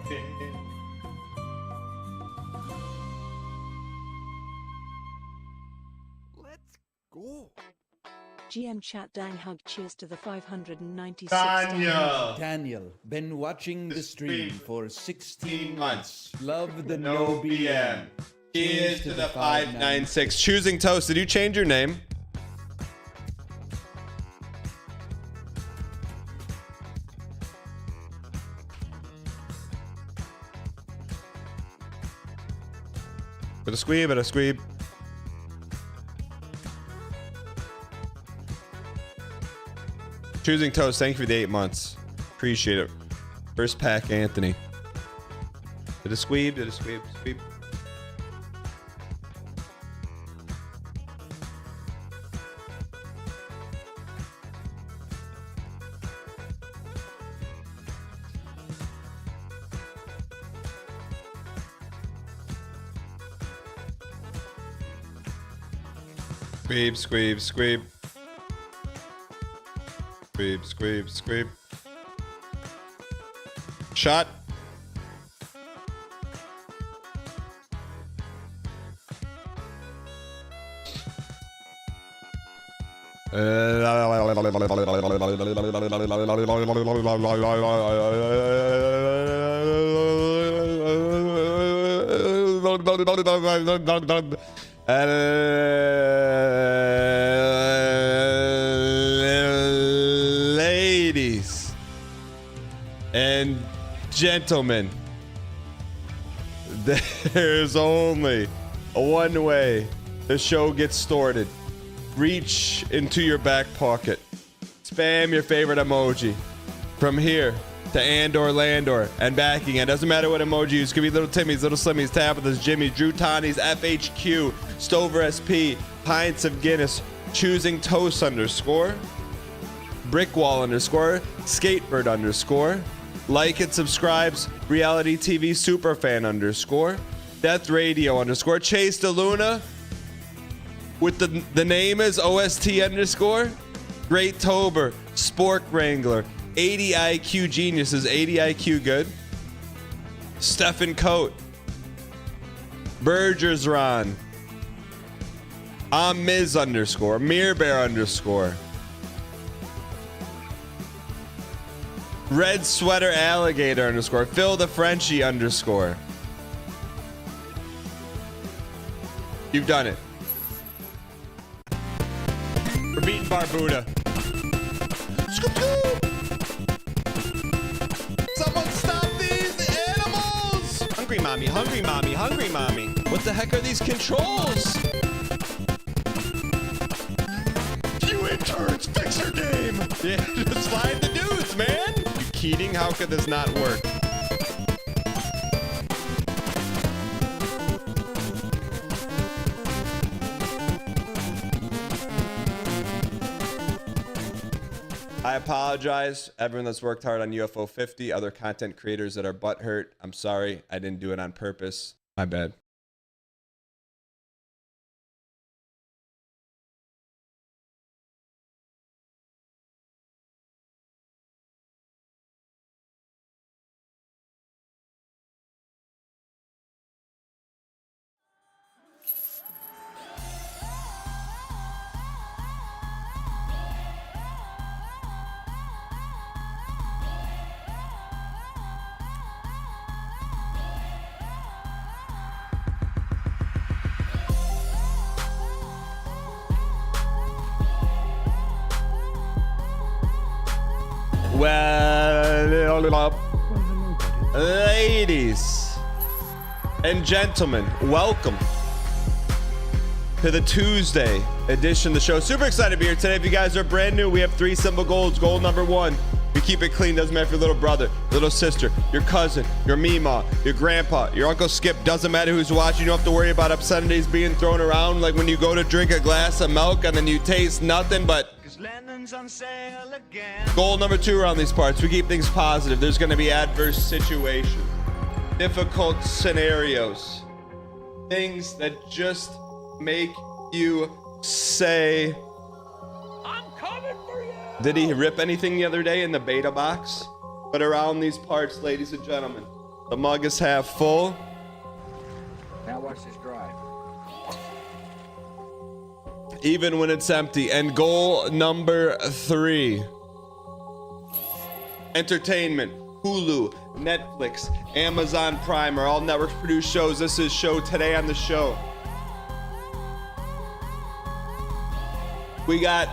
Okay. Let's go. GM chat dang hug, cheers to the 596. Daniel, been watching the stream for 16 months. months. Love the No BM. Cheers to the 596. Choosing Toast. Did you change your name? Bit of squeeb, bit of squeeb. Choosing Toast, thank you for the 8 months. Appreciate it. First pack, Anthony. Did a squeeb, did a squeeb, squeeb. Squeeb, squeeb, squeeb. Squeeb, squeeb, squeeb. Shot. Ladies and gentlemen, there's only one way the show gets started. Reach into your back pocket, spam your favorite emoji from here to Andor Landor and back again. Doesn't matter what emoji you use. Could be Little Timmy's, Little Slimmy's, Tabitha's, Jimmy's, Drew Tani's, FHQ, Stover SP, Pints of Guinness, Choosing Toast _, Brickwall _ Skatebird _ like and subscribes, Reality TV Superfan _ Death Radio _ Chase DeLuna with the name is OST _ Great Tober, Spork Wrangler, 80 IQ Geniuses, 80 IQ good, Stefan Coat, Burgers Ron, I'm Miz _ Mirror Bear _ Red Sweater Alligator _ Phil the Frenchie _ You've done it. We're beating Barbuda. Someone stop these animals! Hungry mommy, hungry mommy, hungry mommy. What the heck are these controls? You interns, fix your game! Yeah, just slide the dudes, man! You Keating, how could this not work? I apologize, everyone that's worked hard on UFO 50, other content creators that are butthurt. I'm sorry, I didn't do it on purpose. My bad. Well, ladies and gentlemen, welcome to the Tuesday edition of the show. Super excited to be here today. If you guys are brand new, we have 3 simple goals. Goal number 1, we keep it clean. Doesn't matter if your little brother, little sister, your cousin, your Meemaw, your grandpa, your Uncle Skip. Doesn't matter who's watching. You don't have to worry about obscenities being thrown around like when you go to drink a glass of milk and then you taste nothing but... Goal number 2 around these parts, we keep things positive. There's going to be adverse situations, difficult scenarios, things that just make you say, I'm coming for you. Did he rip anything the other day in the beta box? But around these parts, ladies and gentlemen, the mug is half full. Now watch this drive. Even when it's empty. And goal number 3, entertainment. Hulu, Netflix, Amazon Prime are all networks produced shows. This is show today on the show. We got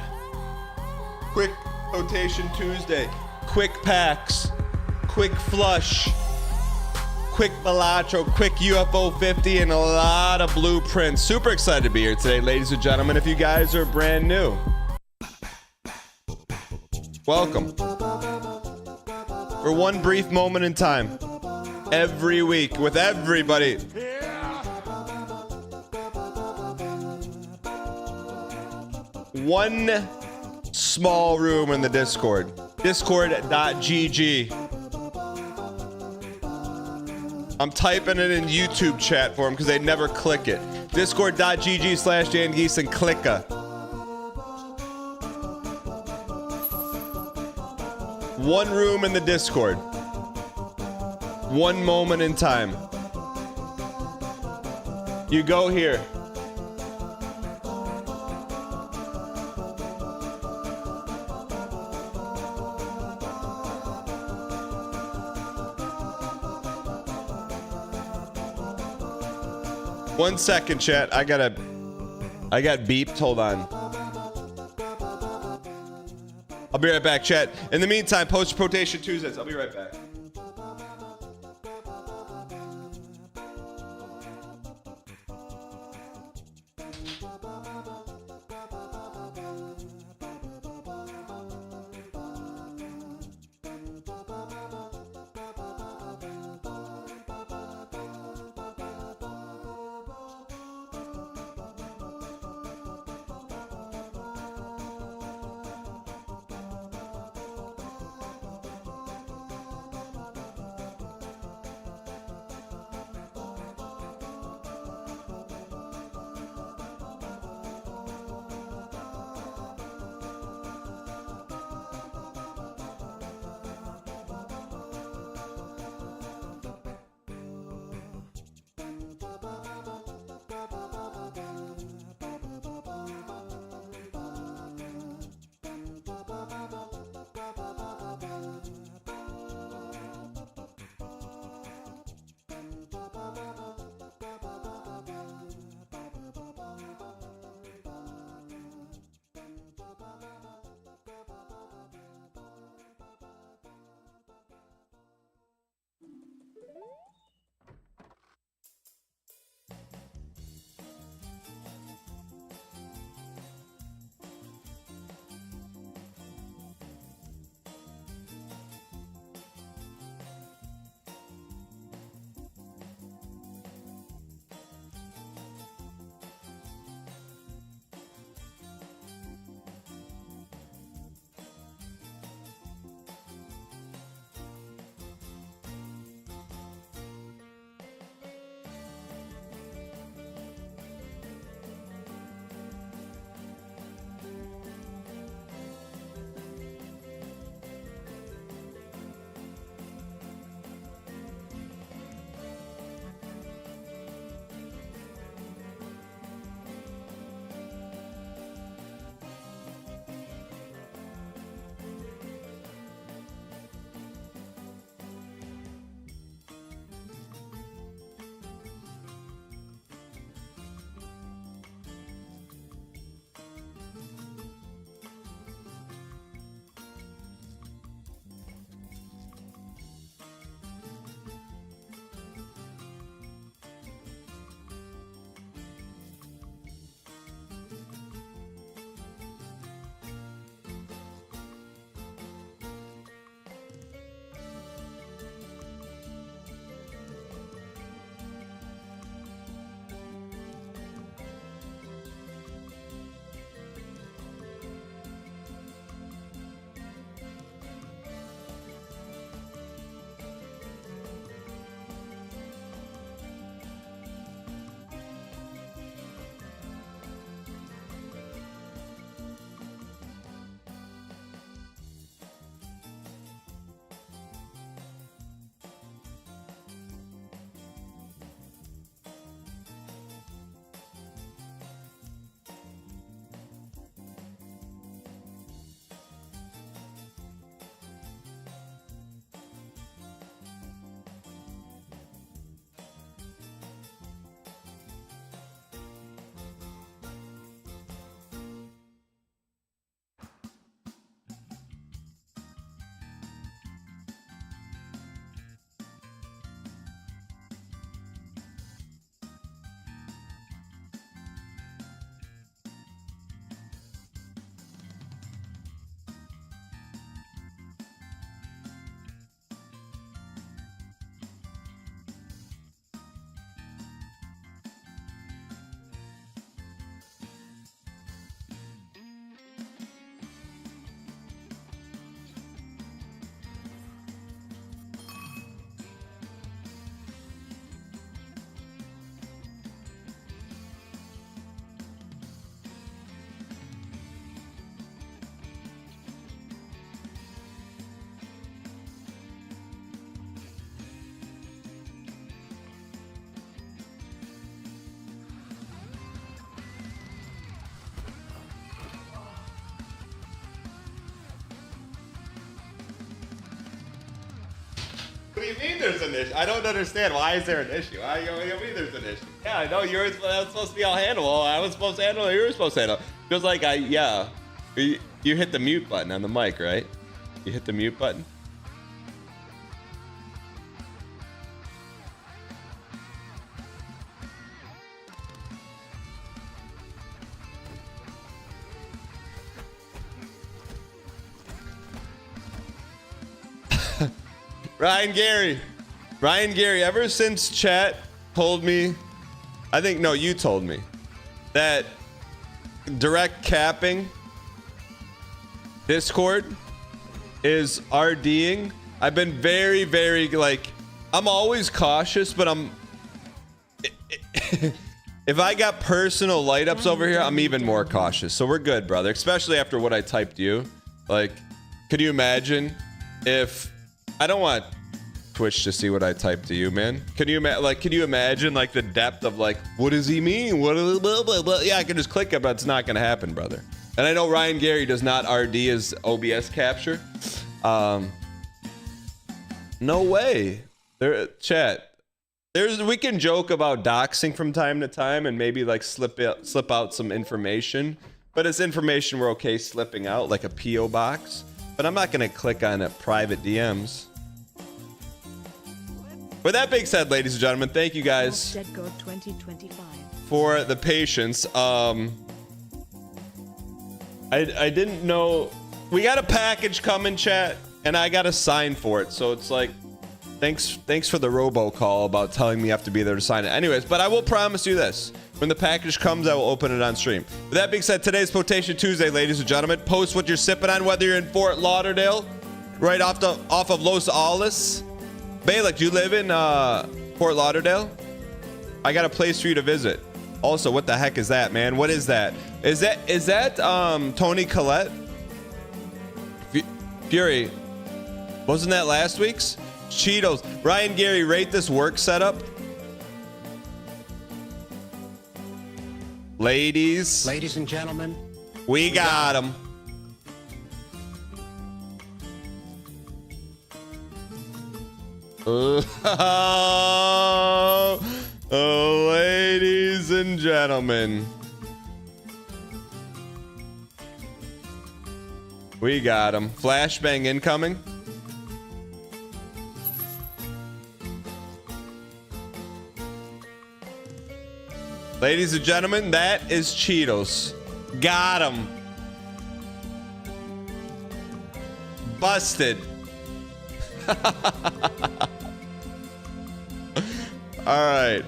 quick rotation Tuesday, quick packs, quick flush, quick Balatro, quick UFO 50, and a lot of blueprints. Super excited to be here today, ladies and gentlemen. If you guys are brand new, welcome. For one brief moment in time, every week with everybody. One small room in the Discord. Discord.gg. I'm typing it in YouTube chat for them because they never click it. Discord.gg/Dan Geese and clicka. One room in the Discord. One moment in time. You go here. One second, chat. I got beeped. Hold on. I'll be right back, chat. In the meantime, post-rotation Tuesdays. I'll be right back. do you mean there's an issue? I don't understand. Why is there an issue? What do you mean there's an issue? Yeah, I know yours was supposed to be all handleable. I was supposed to handle it. You were supposed to handle it. Feels like you hit the mute button on the mic, right? You hit the mute button. Ryan Gary, ever since chat told me, I think, no, you told me that direct capping Discord is RDing. I've been very, very, like, I'm always cautious, but if I got personal light ups over here, I'm even more cautious. So we're good, brother, especially after what I typed you. Like, could you imagine if, I don't want Twitch to see what I typed to you, man. Can you imagine like the depth of like, what does he mean? What blah, blah, blah. Yeah, I can just click it, but it's not gonna happen, brother. And I know Ryan Gary does not RD his OBS capture. No way. Chat. We can joke about doxing from time to time and maybe like slip out some information, but it's information we're okay slipping out, like a PO box. But I'm not gonna click on it private DMs. With that being said, ladies and gentlemen, thank you guys 2025 for the patience. I didn't know we got a package coming, chat, and I got a sign for it. So it's like, thanks for the robocall about telling me I have to be there to sign it. Anyways, but I will promise you this: when the package comes, I will open it on stream. With that being said, today's Potation Tuesday, ladies and gentlemen. Post what you're sipping on, whether you're in Fort Lauderdale, right off of Los Olas. Balak, do you live in Fort Lauderdale? I got a place for you to visit. Also, what the heck is that, man? What is that? Is that Tony Collette? Fury. Wasn't that last week's? Cheetos. Ryan Gary, rate this work setup. Ladies and gentlemen, we got him. Ladies and gentlemen, we got him. Flashbang incoming. Ladies and gentlemen, that is Cheetos. Got him. Busted. All right.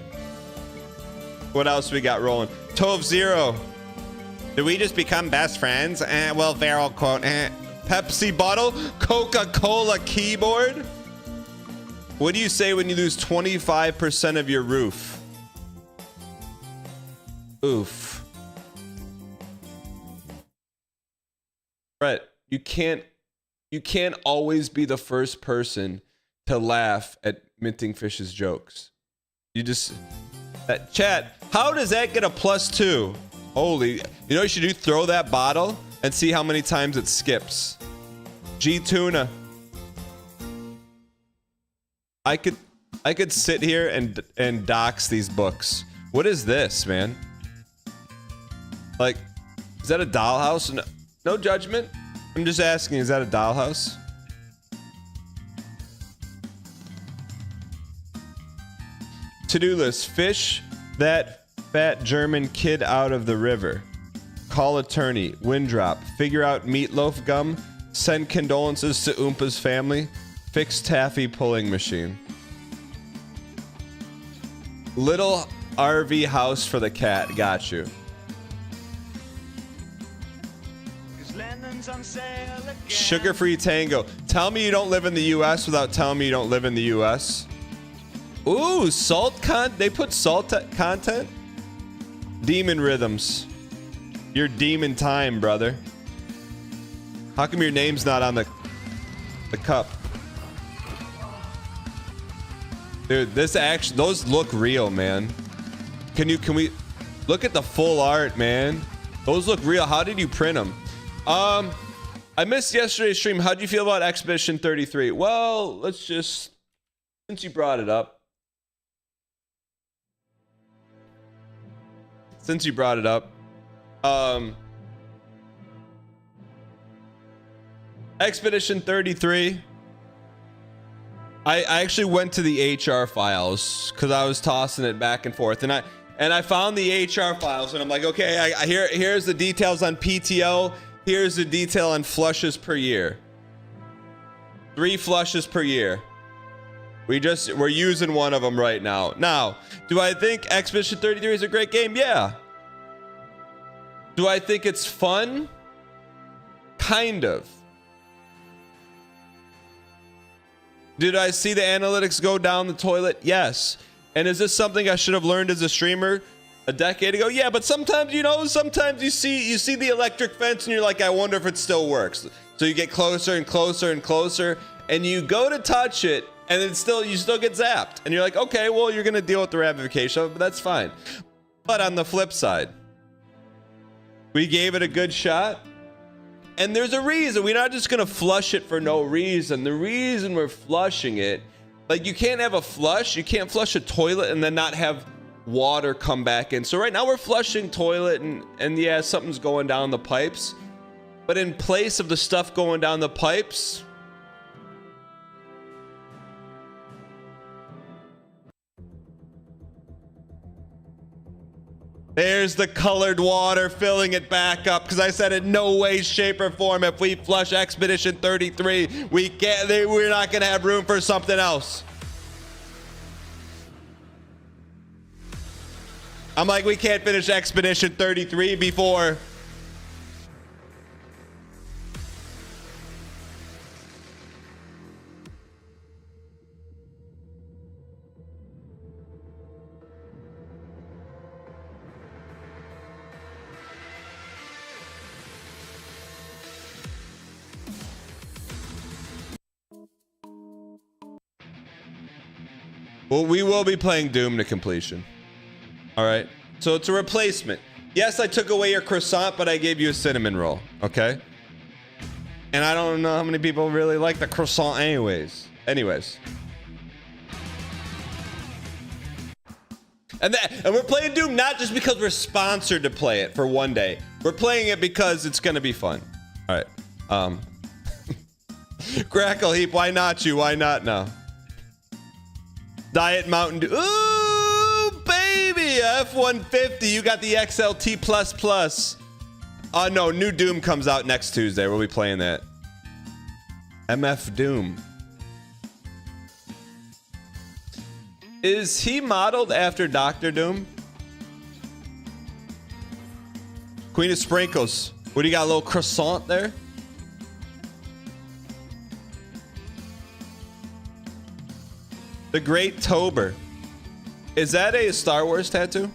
What else we got rolling? Tove Zero. Did we just become best friends? Well, Farrell quote. Pepsi bottle. Coca-Cola keyboard. What do you say when you lose 25% of your roof? Oof. Brett, you can't always be the first person to laugh at Minting Fish's jokes. You just chat, how does that get a +2? Holy, you know what you should do? Throw that bottle and see how many times it skips. G Tuna. I could sit here and dox these books. What is this, man? Like, is that a dollhouse? No judgment. I'm just asking, is that a dollhouse? To-do list. Fish that fat German kid out of the river. Call attorney. Wind drop. Figure out meatloaf gum. Send condolences to Oompa's family. Fix taffy pulling machine. Little RV house for the cat. Got you. Sugar-free tango. Tell me you don't live in the U.S. without telling me you don't live in the U.S. Ooh, they put salt content? Demon rhythms. Your demon time, brother. How come your name's not on the cup? Dude, those look real, man. Can we look at the full art, man? Those look real. How did you print them? I missed yesterday's stream. How'd you feel about Expedition 33? Well, let's just Since you brought it up. Expedition 33. I actually went to the HR files because I was tossing it back and forth, and I found the HR files, and I'm like, okay, here's the details on PTO. Here's the detail on flushes per year. 3 flushes per year. We're using one of them right now. Now, do I think Expedition 33 is a great game? Yeah. Do I think it's fun? Kind of. Did I see the analytics go down the toilet? Yes. And is this something I should have learned as a streamer a decade ago? Yeah, but sometimes, sometimes you see the electric fence and you're like, I wonder if it still works. So you get closer and closer and closer, and you go to touch it, and then you still get zapped. And you're like, okay, well, you're gonna deal with the ramification of it, but that's fine. But on the flip side, we gave it a good shot. And there's a reason. We're not just gonna flush it for no reason. The reason we're flushing it, like, you can't have a flush. You can't flush a toilet and then not have water come back in. So right now we're flushing toilet, and yeah, something's going down the pipes. But in place of the stuff going down the pipes, there's the colored water filling it back up, because I said in no way, shape, or form if we flush Expedition 33, we're not going to have room for something else. I'm like, we can't finish Expedition 33 before. Well, we will be playing Doom to completion. All right. So it's a replacement. Yes, I took away your croissant, but I gave you a cinnamon roll. Okay. And I don't know how many people really like the croissant anyways. And we're playing Doom not just because we're sponsored to play it for one day. We're playing it because it's going to be fun. All right. Crackle Heap, why not you? Why not now? Diet Mountain Dew. Ooh, baby. F-150. You got the XLT++. Oh, no. New Doom comes out next Tuesday. We'll be playing that. MF Doom. Is he modeled after Dr. Doom? Queen of Sprinkles. What do you got? A little croissant there? The Great Tober. Is that a Star Wars tattoo?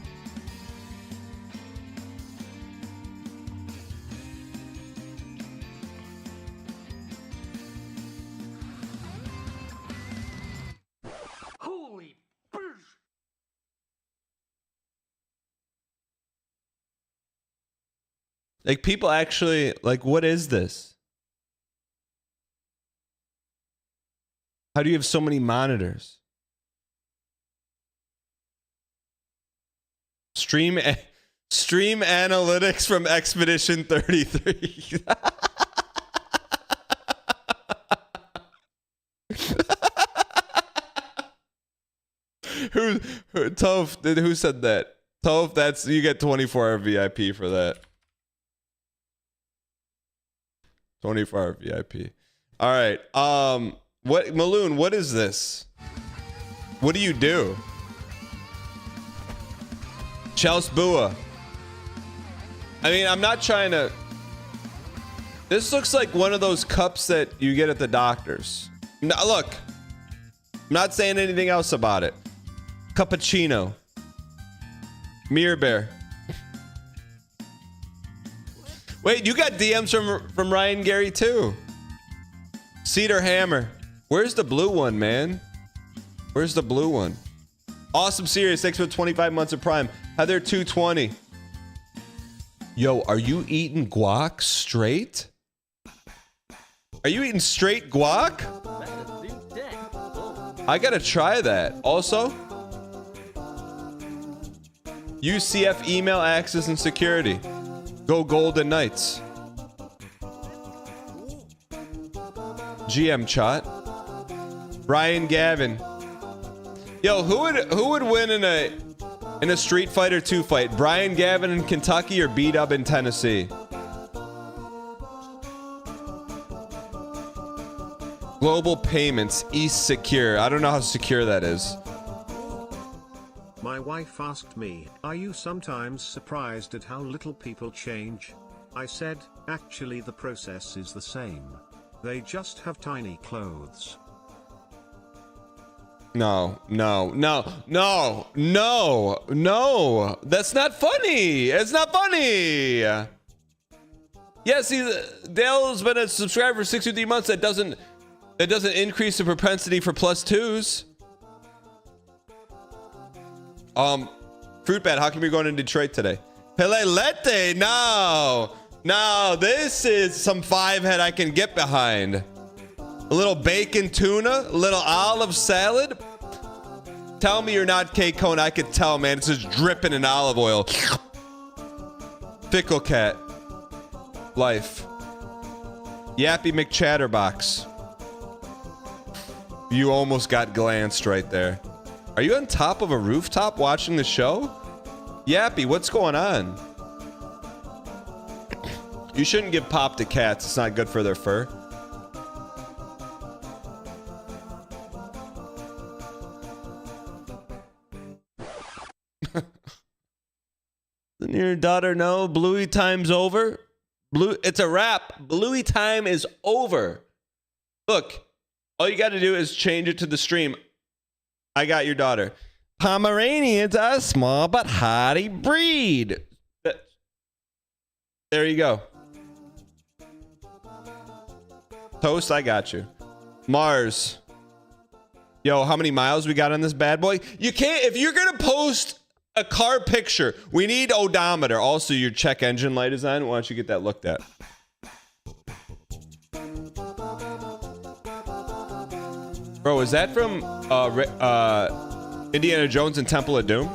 Holy burst! Like, people actually, like, what is this? How do you have so many monitors? Stream analytics from Expedition 33. Who said that? Toph, that's, you get 24-hour VIP for that. 24-hour VIP. All right. What, Maloon, what is this? What do you do? Chels Bua. I mean, I'm not trying to... This looks like one of those cups that you get at the doctor's. Now, look. I'm not saying anything else about it. Cappuccino. Mirror Bear. Wait, you got DMs from Ryan Gary too. Cedar Hammer. Where's the blue one, man? Where's the blue one? Awesome Serious. Thanks for 25 months of Prime. Heather 220. Yo, are you eating guac straight? Are you eating straight guac? I gotta try that. Also, UCF email access and security. Go Golden Knights. GM chat. Brian Gavin. Yo, who would win in a Street Fighter 2 fight? Brian Gavin in Kentucky or B-Dub in Tennessee? Global Payments, East Secure. I don't know how secure that is. My wife asked me, "Are you sometimes surprised at how little people change?" I said, "Actually, the process is the same. They just have tiny clothes." No. That's not funny. It's not funny. Yes, Dale's been a subscriber for 63 months. That doesn't increase the propensity for +2s. Fruit Bat, how come you're going to Detroit today? Pele Lette, no, this is some 5-head I can get behind. A little bacon tuna, a little olive salad. Tell me you're not K-Cone. I could tell, man. It's just dripping in olive oil. Fickle Cat. Life. Yappy McChatterbox. You almost got glanced right there. Are you on top of a rooftop watching the show? Yappy, what's going on? You shouldn't give pop to cats. It's not good for their fur. Doesn't your daughter know Bluey time's over? It's a wrap. Bluey time is over. Look, all you got to do is change it to the stream. I got your daughter. Pomeranians are a small but hardy breed. There you go. Toast, I got you. Mars. Yo, how many miles we got on this bad boy? You can't, if you're going to post a car picture, we need odometer. Also, your check engine light is on. Why don't you get that looked at? Bro, is that from Indiana Jones and Temple of Doom?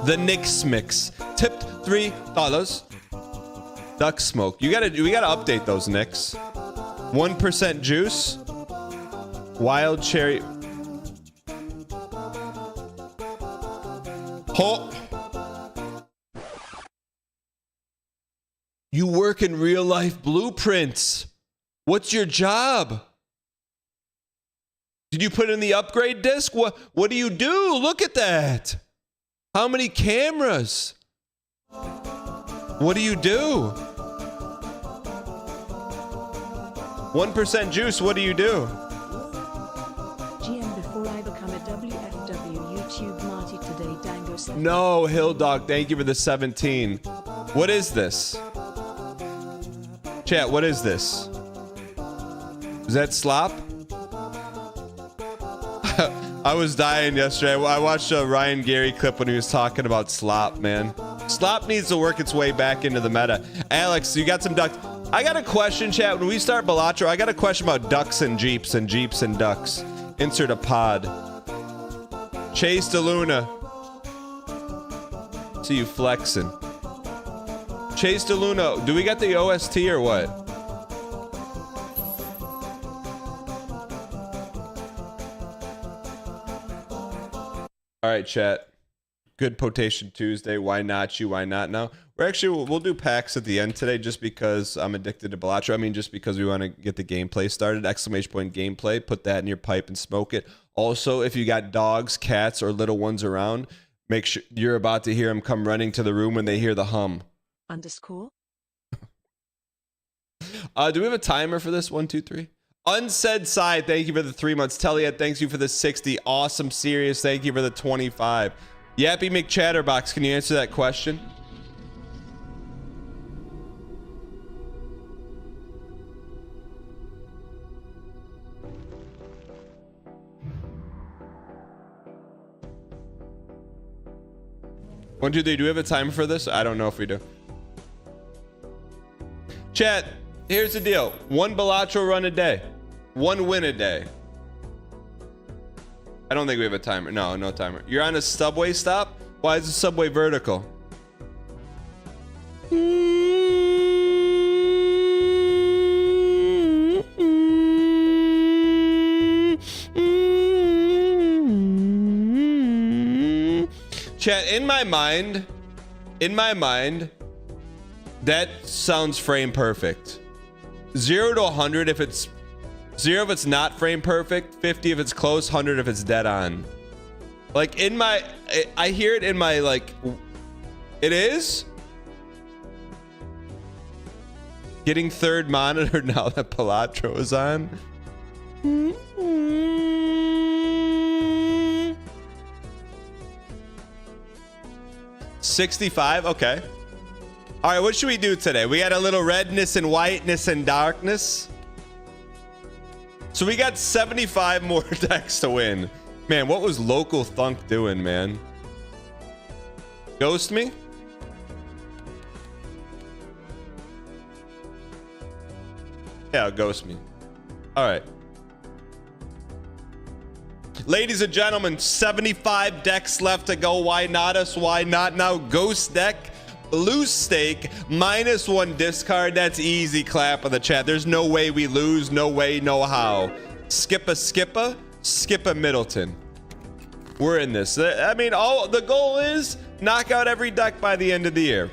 The Knicks mix. Tipped $3. Duck smoke. We gotta update those Knicks. 1% juice. Wild cherry. Oh. You work in real life blueprints. What's your job? Did you put in the upgrade disc? What do you do? Look at that. How many cameras? What do you do? 1% juice, what do you do? GM, before I become a WFW YouTube Marty today, Dango said. No, Hill Dog, thank you for the 17. What is this? Chat, what is this? Is that slop? I was dying yesterday. I watched a Ryan Gary clip when he was talking about slop, man. Slop needs to work its way back into the meta. Alex, you got some ducks. I got a question, chat. When we start Balatro, I got a question about ducks and jeeps and ducks. Insert a pod. Chase DeLuna. See you flexing. Chase DeLuna, do we got the OST or what? All right, chat. Good Potation Tuesday. Why not you? Why not now? We'll do packs at the end today just because I'm addicted to Balatro. I mean, just because we want to get the gameplay started. Exclamation point gameplay. Put that in your pipe and smoke it. Also, if you got dogs, cats, or little ones around, make sure you're about to hear them come running to the room when they hear the hum. _ Do we have a timer for this? 1, 2, 3. Unsaid Side, thank you for the 3 months. Telliad, thanks you for the 60. Awesome Serious, thank you for the 25. Yappy McChatterbox, can you answer that question? One, two, three. Do we have a timer for this? I don't know if we do. Chat, here's the deal. 1 Balatro run a day. 1 win a day. I don't think we have a timer. No, no timer. You're on a subway stop? Why is the subway vertical? Chat, in my mind, that sounds frame perfect. 0 to 100 if it's 0 if it's not frame perfect, 50 if it's close, 100 if it's dead on. Like in my, I hear it in my like, it is? Getting third monitor now that Balatro is on. 65, okay. All right, what should we do today? We got a little redness and whiteness and darkness. So we got 75 more decks to win. Man, what was Local Thunk doing, man? Ghost me? Yeah, ghost me. All right. Ladies and gentlemen, 75 decks left to go. Why not us? Why not now? Ghost deck, blue stake, -1 discard. That's easy clap in the chat. There's no way we lose. No way, no how. Skippa Middleton. We're in this. I mean, the goal is knock out every deck by the end of the year.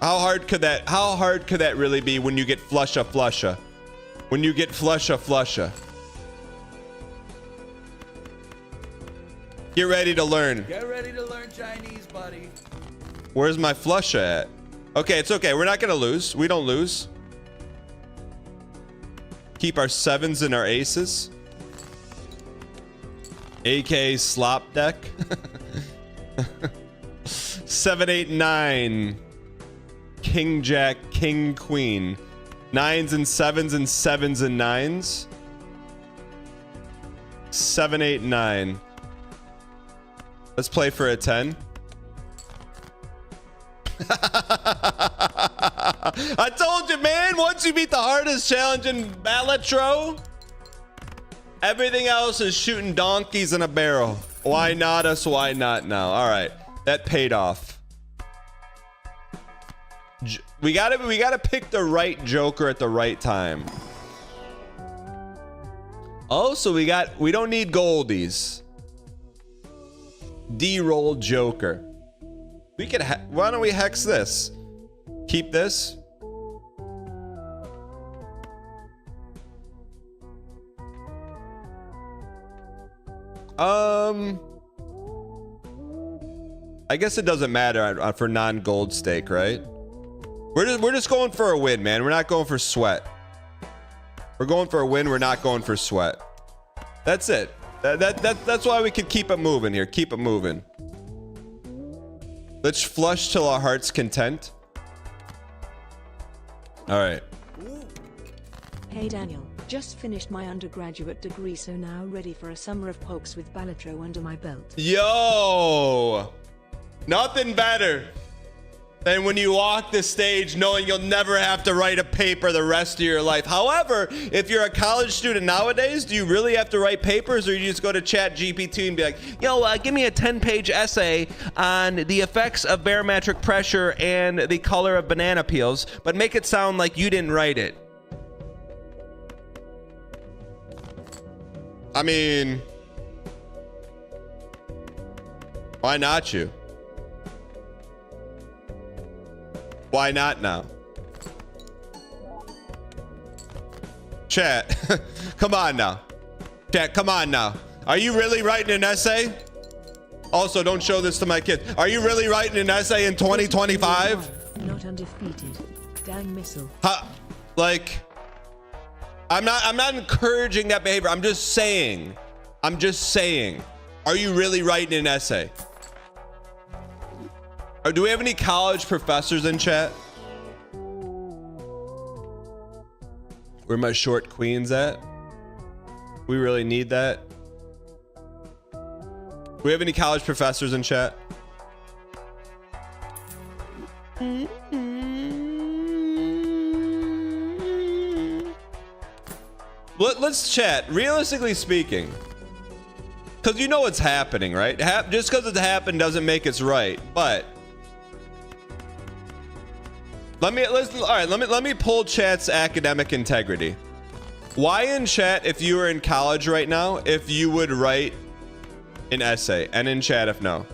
How hard could that really be when you get flusha? When you get flusha. Get ready to learn. Get ready to learn Chinese, buddy. Where's my flusha at? Okay, it's okay. We're not gonna lose. We don't lose. Keep our 7s and our aces. AK slop deck. 7, 8, 9. King, Jack, King, Queen. 9s and 7s and 7s and 9s. 7, 8, 9. Let's play for a 10. I told you, man, once you beat the hardest challenge in Balatro, everything else is shooting donkeys in a barrel. Why not us? Why not now? All right, that paid off. We gotta pick the right Joker at the right time. Oh, so we don't need goldies. D-roll Joker. We could why don't we hex this? Keep this. I guess it doesn't matter for non-gold stake, right? We're just going for a win, man. We're not going for sweat. We're going for a win. We're not going for sweat. That's it. That's why we could keep it moving here. Keep it moving. Let's flush till our heart's content. All right. Hey Daniel, just finished my undergraduate degree, so now ready for a summer of pokes with Balatro under my belt. Yo! Nothing better than when you walk the stage knowing you'll never have to write a paper the rest of your life. However, if you're a college student nowadays, do you really have to write papers, or you just go to Chat GPT and be like, yo, give me a 10-page essay on the effects of barometric pressure and the color of banana peels, but make it sound like you didn't write it? I mean, why not you? Why not now? Chat, come on now. Chat, come on now. Are you really writing an essay? Also, don't show this to my kids. Are you really writing an essay in 2025? Not undefeated. Dang missile. Like, I'm not encouraging that behavior. I'm just saying. Are you really writing an essay? Or do we have any college professors in chat? Where my short queens at? We really need that. Do we have any college professors in chat? Let's chat. Realistically speaking, because you know what's happening, right? Just because it's happened doesn't make it's right. But let me pull chat's academic integrity. Why in chat, if you were in college right now, if you would write an essay, and in chat if no.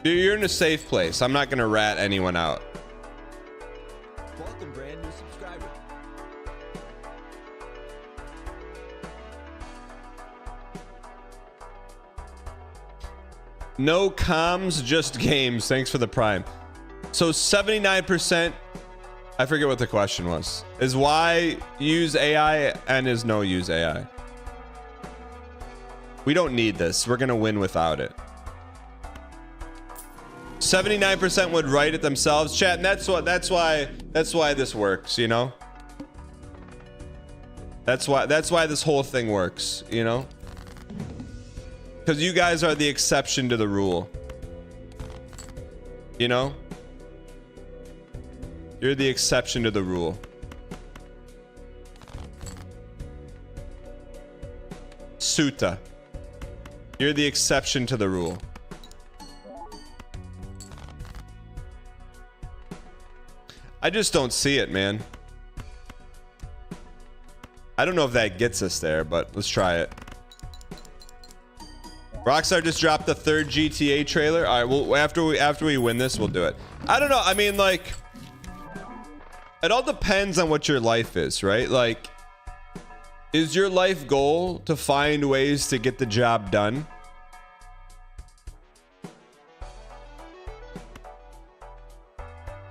You're in a safe place. I'm not gonna rat anyone out. Welcome, brand new subscriber. No comms, just games. Thanks for the prime. So 79%, I forget what the question was, is why use AI and is no use AI. We don't need this. We're gonna win without it. 79% would write it themselves, chat, and that's why this works, you know? That's why this whole thing works, you know? Because you guys are the exception to the rule. You know? You're the exception to the rule. Suta. You're the exception to the rule. I just don't see it, man. I don't know if that gets us there, but let's try it. Rockstar just dropped the 3rd GTA trailer. All right, well, after we win this, we'll do it. I don't know. I mean, like, it all depends on what your life is, right? Like, is your life goal to find ways to get the job done?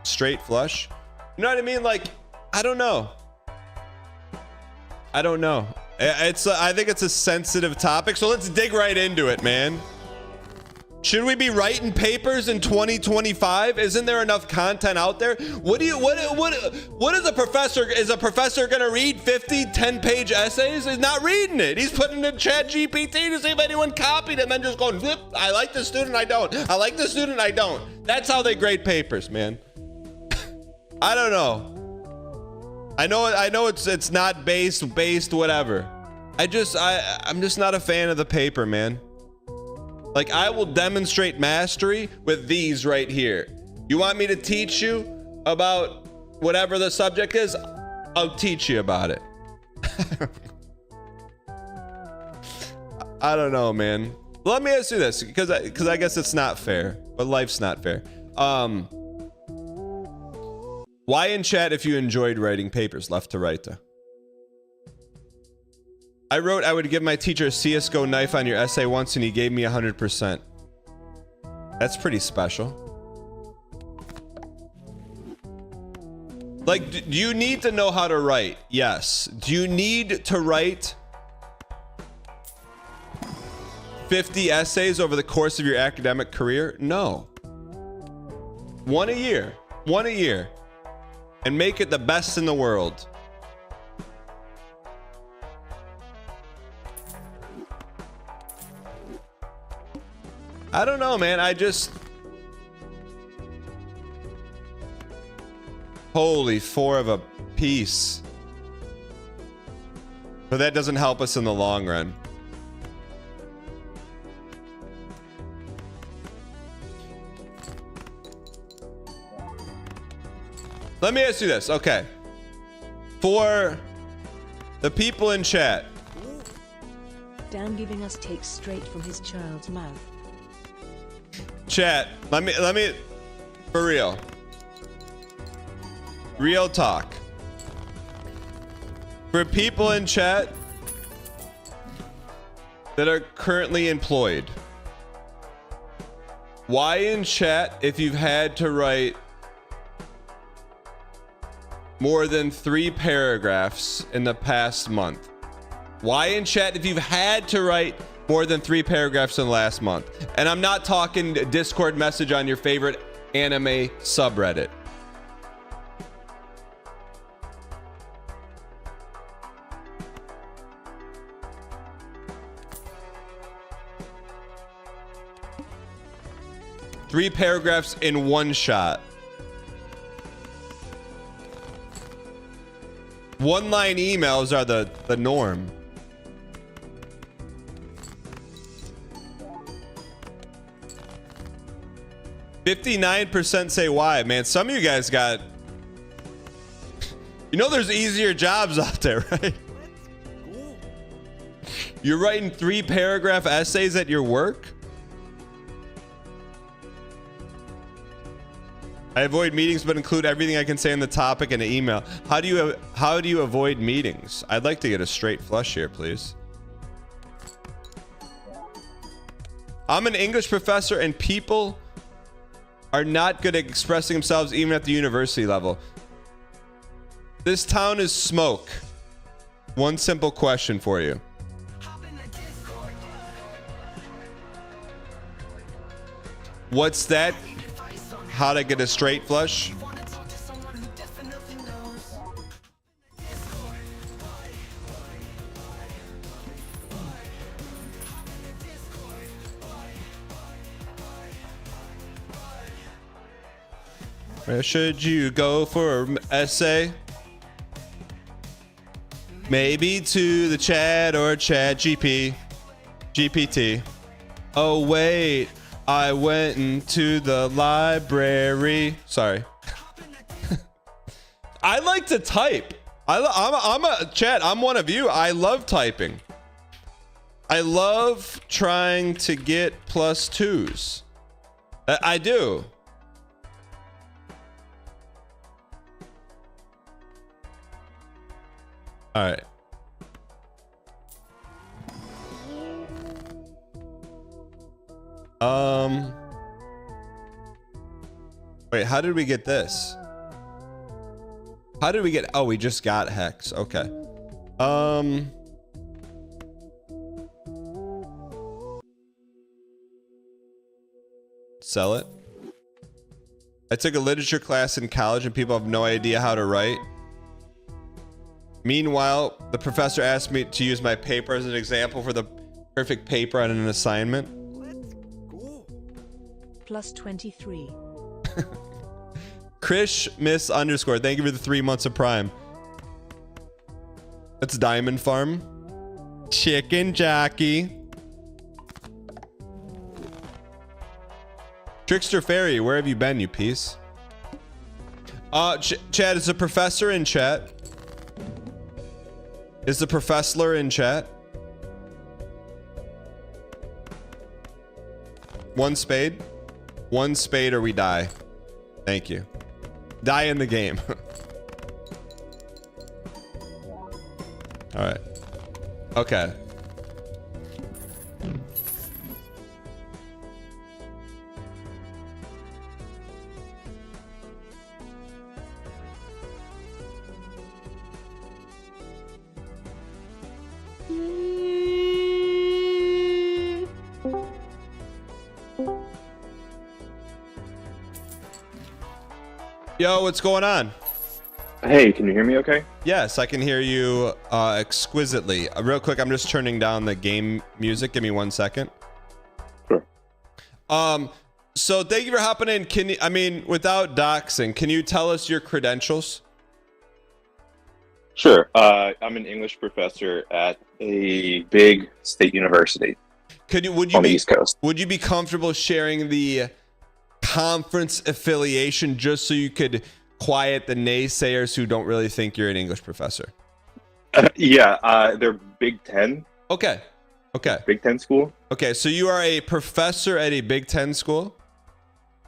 Straight flush? You know what I mean? Like, I don't know. I don't know. I think it's a sensitive topic, so let's dig right into it, man. Should we be writing papers in 2025? Isn't there enough content out there? What is a professor? Is a professor gonna read 50 10-page essays? He's not reading it. He's putting it in chat GPT to see if anyone copied it and then just going, flip, I like this student, I don't. I like this student, I don't. That's how they grade papers, man. I don't know. I know it's not based, whatever. I'm just not a fan of the paper, man. Like, I will demonstrate mastery with these right here. You want me to teach you about whatever the subject is? I'll teach you about it. I don't know, man. Let me ask you this, because I guess it's not fair, but life's not fair. Why in chat if you enjoyed writing papers? Left to right to. I wrote I would give my teacher a CSGO knife on your essay once and he gave me 100%. That's pretty special. Like, do you need to know how to write? Yes. Do you need to write 50 essays over the course of your academic career? No. One a year. One a year. And make it the best in the world. I don't know, man. I just... Holy, 4 of a piece. But that doesn't help us in the long run. Let me ask you this, okay. For the people in chat. Dan giving us takes straight from his child's mouth. Chat, let me, for real. Real talk. For people in chat that are currently employed. Why in chat, if you've had to write more than 3 paragraphs in the past month? Why in chat if you've had to write more than 3 paragraphs in the last month? And I'm not talking Discord message on your favorite anime subreddit. Three paragraphs in one shot. One-line emails are the norm. %59 say why. Man, some of you guys got... You know there's easier jobs out there, right? You're writing 3-paragraph essays at your work? I avoid meetings but include everything I can say on the topic in an email. How do you avoid meetings? I'd like to get a straight flush here, please. I'm an English professor and people are not good at expressing themselves even at the university level. This town is smoke. One simple question for you. What's that? How to get a straight flush? Where should you go for an essay? Maybe to the chat or chat GPT. Oh wait, I went into the library. Sorry. I like to type. I'm a chat. I'm one of you. I love typing. I love trying to get +2s. I do. All right. Wait, how did we get this? How did we get... Oh, we just got Hex. Okay. Sell it. I took a literature class in college and people have no idea how to write. Meanwhile, the professor asked me to use my paper as an example for the perfect paper on an assignment. +23. Krish Miss _ thank you for the 3 months of Prime. That's Diamond Farm. Chicken Jockey. Trickster Fairy, where have you been, you piece? Chad, is the professor in chat? Is the professor in chat? One spade or we die. Thank you. Die in the game. All right. Okay. Yo, what's going on? Hey, can you hear me okay? Yes, I can hear you exquisitely. Real quick, I'm just turning down the game music. Give me 1 second. Sure. So thank you for hopping in. Without doxing, can you tell us your credentials? Sure. I'm an English professor at a big state university Would you on the be East Coast. Would you be comfortable sharing the conference affiliation just so you could quiet the naysayers who don't really think you're an English professor? Yeah, they're Big Ten. Okay. Big Ten school. Okay, so you are a professor at a Big Ten school?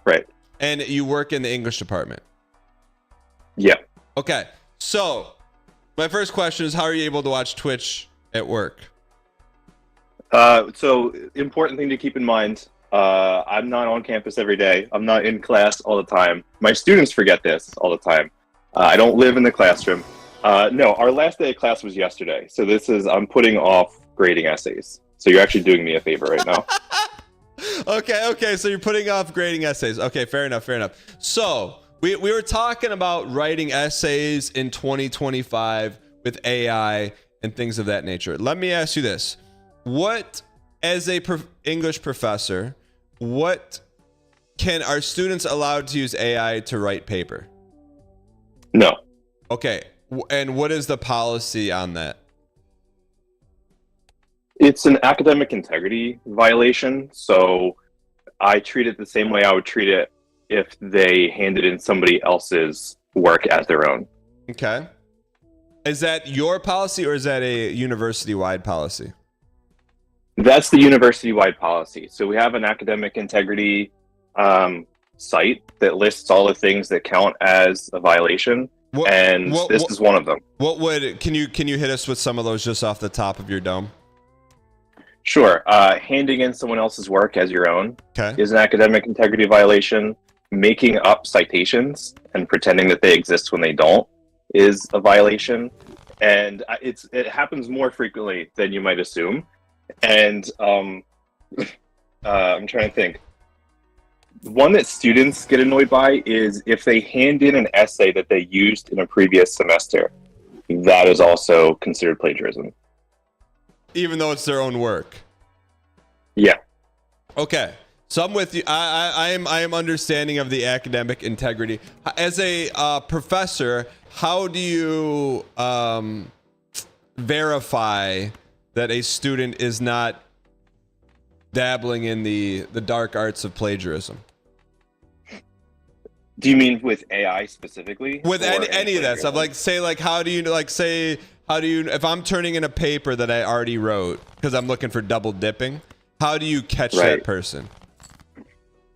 Right. And you work in the English department? Yeah. Okay, so my first question is, how are you able to watch Twitch at work? So important thing to keep in mind, I'm not on campus every day. I'm not in class all the time. My students forget this all the time. I don't live in the classroom. No, our last day of class was yesterday. So I'm putting off grading essays. So you're actually doing me a favor right now. Okay. So you're putting off grading essays. Okay, fair enough. So we were talking about writing essays in 2025 with AI and things of that nature. Let me ask you this. What, as a English professor, are students allowed to use AI to write paper? No. Okay. And what is the policy on that? It's an academic integrity violation, so I treat it the same way I would treat it if they handed in somebody else's work as their own. Okay. Is that your policy or is that a university-wide policy? That's the university-wide policy. So we have an academic integrity site that lists all the things that count as a violation, this is one of them. Can you hit us with some of those just off the top of your dome? Sure. Handing in someone else's work as your own is an academic integrity violation. Making up citations and pretending that they exist when they don't is a violation. And it happens more frequently than you might assume. And I'm trying to think. One that students get annoyed by is if they hand in an essay that they used in a previous semester. That is also considered plagiarism. Even though it's their own work. Yeah. Okay. So I'm with you. I am understanding of the academic integrity. As a professor, how do you verify that a student is not dabbling in the dark arts of plagiarism? Do you mean with AI specifically? With any of that stuff? How do you if I'm turning in a paper that I already wrote because I'm looking for double dipping, how do you catch that person?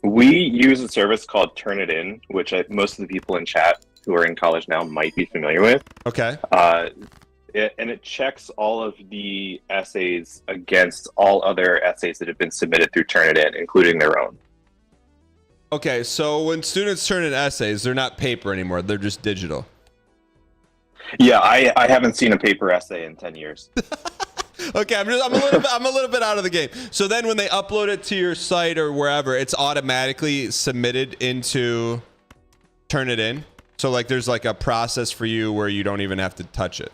We use a service called Turnitin, which most of the people in chat who are in college now might be familiar with. Okay. It checks all of the essays against all other essays that have been submitted through Turnitin, including their own. Okay, so when students turn in essays, they're not paper anymore; they're just digital. Yeah, I haven't seen a paper essay in 10 years. Okay, I'm a little bit out of the game. So then when they upload it to your site or wherever, it's automatically submitted into Turnitin. So like there's like a process for you where you don't even have to touch it.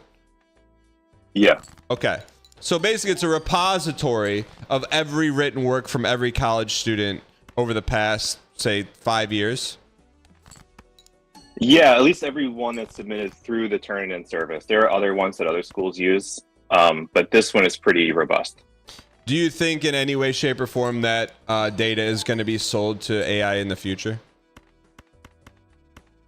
Yeah. Okay. So basically it's a repository of every written work from every college student over the past, say, 5 years. Yeah, at least every one that's submitted through the Turnitin service. There are other ones that other schools use, but this one is pretty robust. Do you think in any way, shape, or form that data is going to be sold to AI in the future?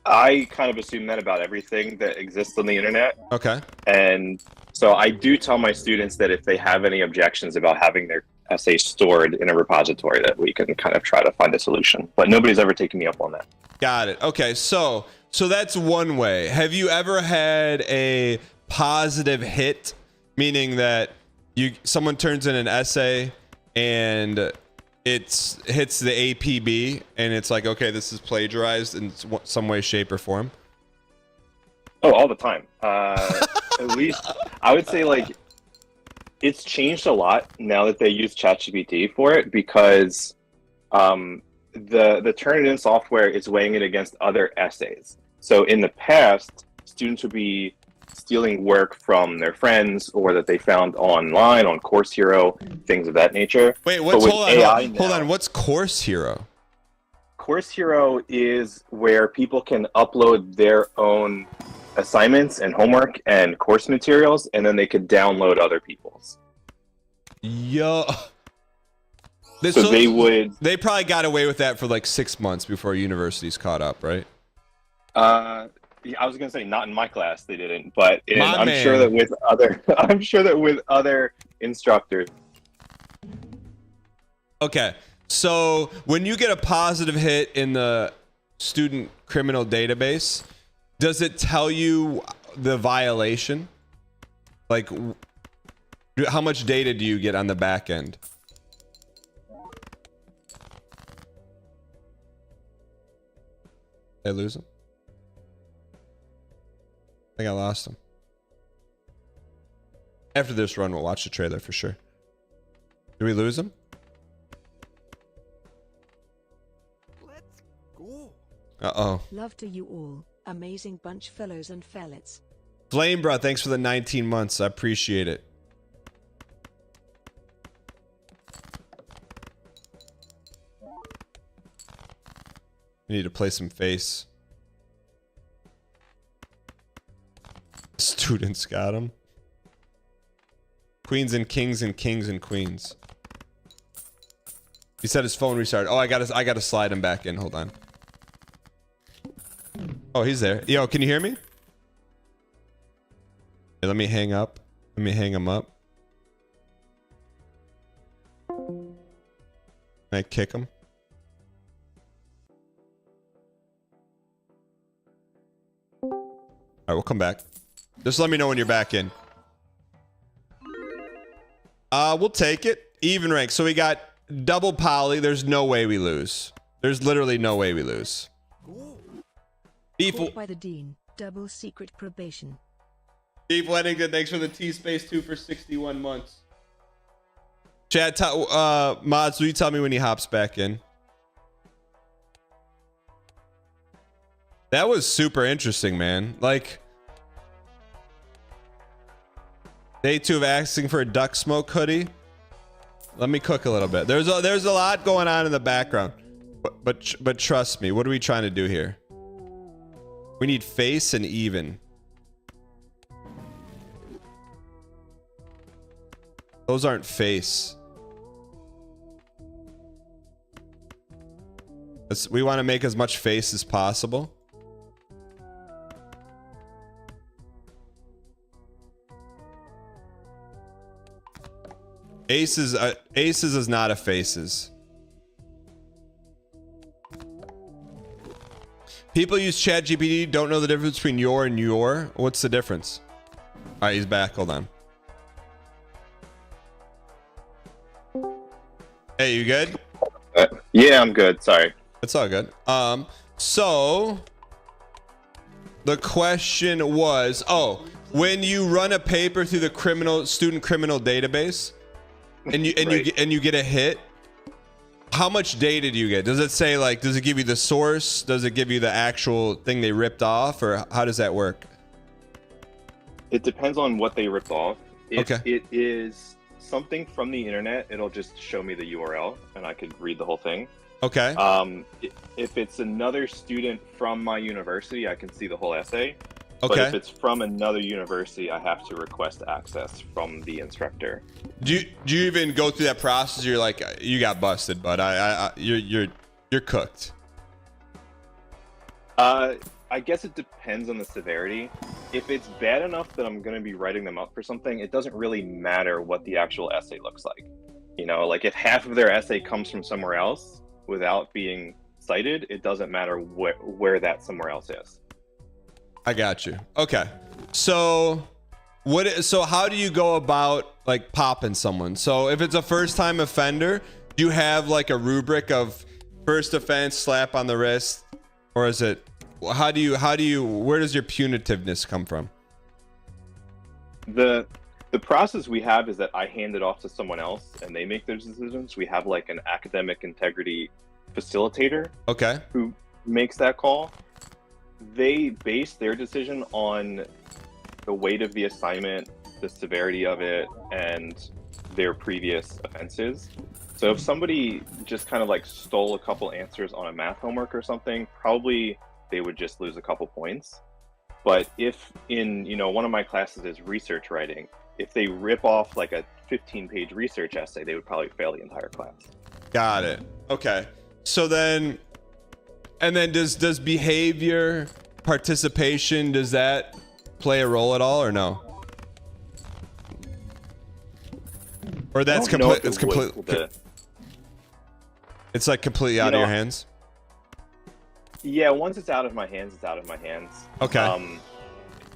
I kind of assume that about everything that exists on the internet. Okay. And so I do tell my students that if they have any objections about having their essay stored in a repository, that we can kind of try to find a solution. But nobody's ever taken me up on that. Got it. Okay, so that's one way. Have you ever had a positive hit, meaning that someone turns in an essay and it hits the APB and it's like, okay, this is plagiarized in some way, shape, or form? Oh, all the time. At least I would say like it's changed a lot now that they use ChatGPT for it, because the Turnitin software is weighing it against other essays. So in the past, students would be stealing work from their friends or that they found online on Course Hero, things of that nature. Wait, hold on. What's Course Hero? Course Hero is where people can upload their own assignments and homework and course materials, and then they could download other people's. Yo. So they probably got away with that for like 6 months before universities caught up, right? I was gonna say not in my class they didn't, but I'm sure that with other instructors. Okay, so when you get a positive hit in the student criminal database, does it tell you the violation? Like, how much data do you get on the back end? Did I lose him? I think I lost him. After this run, we'll watch the trailer for sure. Did we lose him? Let's go. Uh-oh. Love to you all, amazing bunch fellows and fellets. Flame Bro, thanks for the 19 months. I appreciate it. We need to play some face. students got him. Queens and kings and kings and queens. He said his phone restarted. Oh, I gotta slide him back in. Hold on. Oh, he's there. Yo, can you hear me? Hey, let me hang up. Let me hang him up. Can I kick him? Alright, we'll come back. Just let me know when you're back in. We'll take it. Even rank. So we got double poly. There's no way we lose. There's literally no way we lose. Beef Caught by the Dean. Double secret probation. Weddington, thanks for the T-Space 2 for 61 months. Chat, Mods, will you tell me when he hops back in? That was super interesting, man. Like, day 2 of asking for a duck smoke hoodie. Let me cook a little bit. There's a lot going on in the background, but trust me. What are we trying to do here? We need face and even. Those aren't face. We want to make as much face as possible. Aces is not a faces. People use ChatGPT, don't know the difference between your and your. What's the difference? All right, he's back. Hold on. Hey, you good? Yeah, I'm good. Sorry. It's all good. So the question was, when you run a paper through the student criminal database, and you get a hit, how much data do you get? Does it say, like, does it give you the source? Does it give you the actual thing they ripped off, or how does that work? It depends on what they ripped off. If Okay. it is something from the internet, it'll just show me the URL and I could read the whole thing. Okay. If it's another student from my university, I can see the whole essay. But Okay. if it's from another university, I have to request access from the instructor. Do you even go through that process? You're like, you got busted, but you're cooked. I guess it depends on the severity. If it's bad enough that I'm going to be writing them up for something, it doesn't really matter what the actual essay looks like. You know, like if half of their essay comes from somewhere else without being cited, it doesn't matter where that somewhere else is. I got you. Okay. So how do you go about, like, popping someone? So if it's a first time offender, do you have like a rubric of first offense, slap on the wrist, or is it, where does your punitiveness come from? The process we have is that I hand it off to someone else and they make those decisions. We have like an academic integrity facilitator. Okay. Who makes that call. They base their decision on the weight of the assignment, the severity of it, and their previous offenses. So if somebody just kind of like stole a couple answers on a math homework or something, probably they would just lose a couple points. But if in, one of my classes is research writing, if they rip off like a 15-page research essay, they would probably fail the entire class. Got it. Okay. So then, does behavior, participation, does that play a role at all, or no? Or that's complete. It's complete. It's like completely out of your hands. Yeah, once it's out of my hands, it's out of my hands. Okay.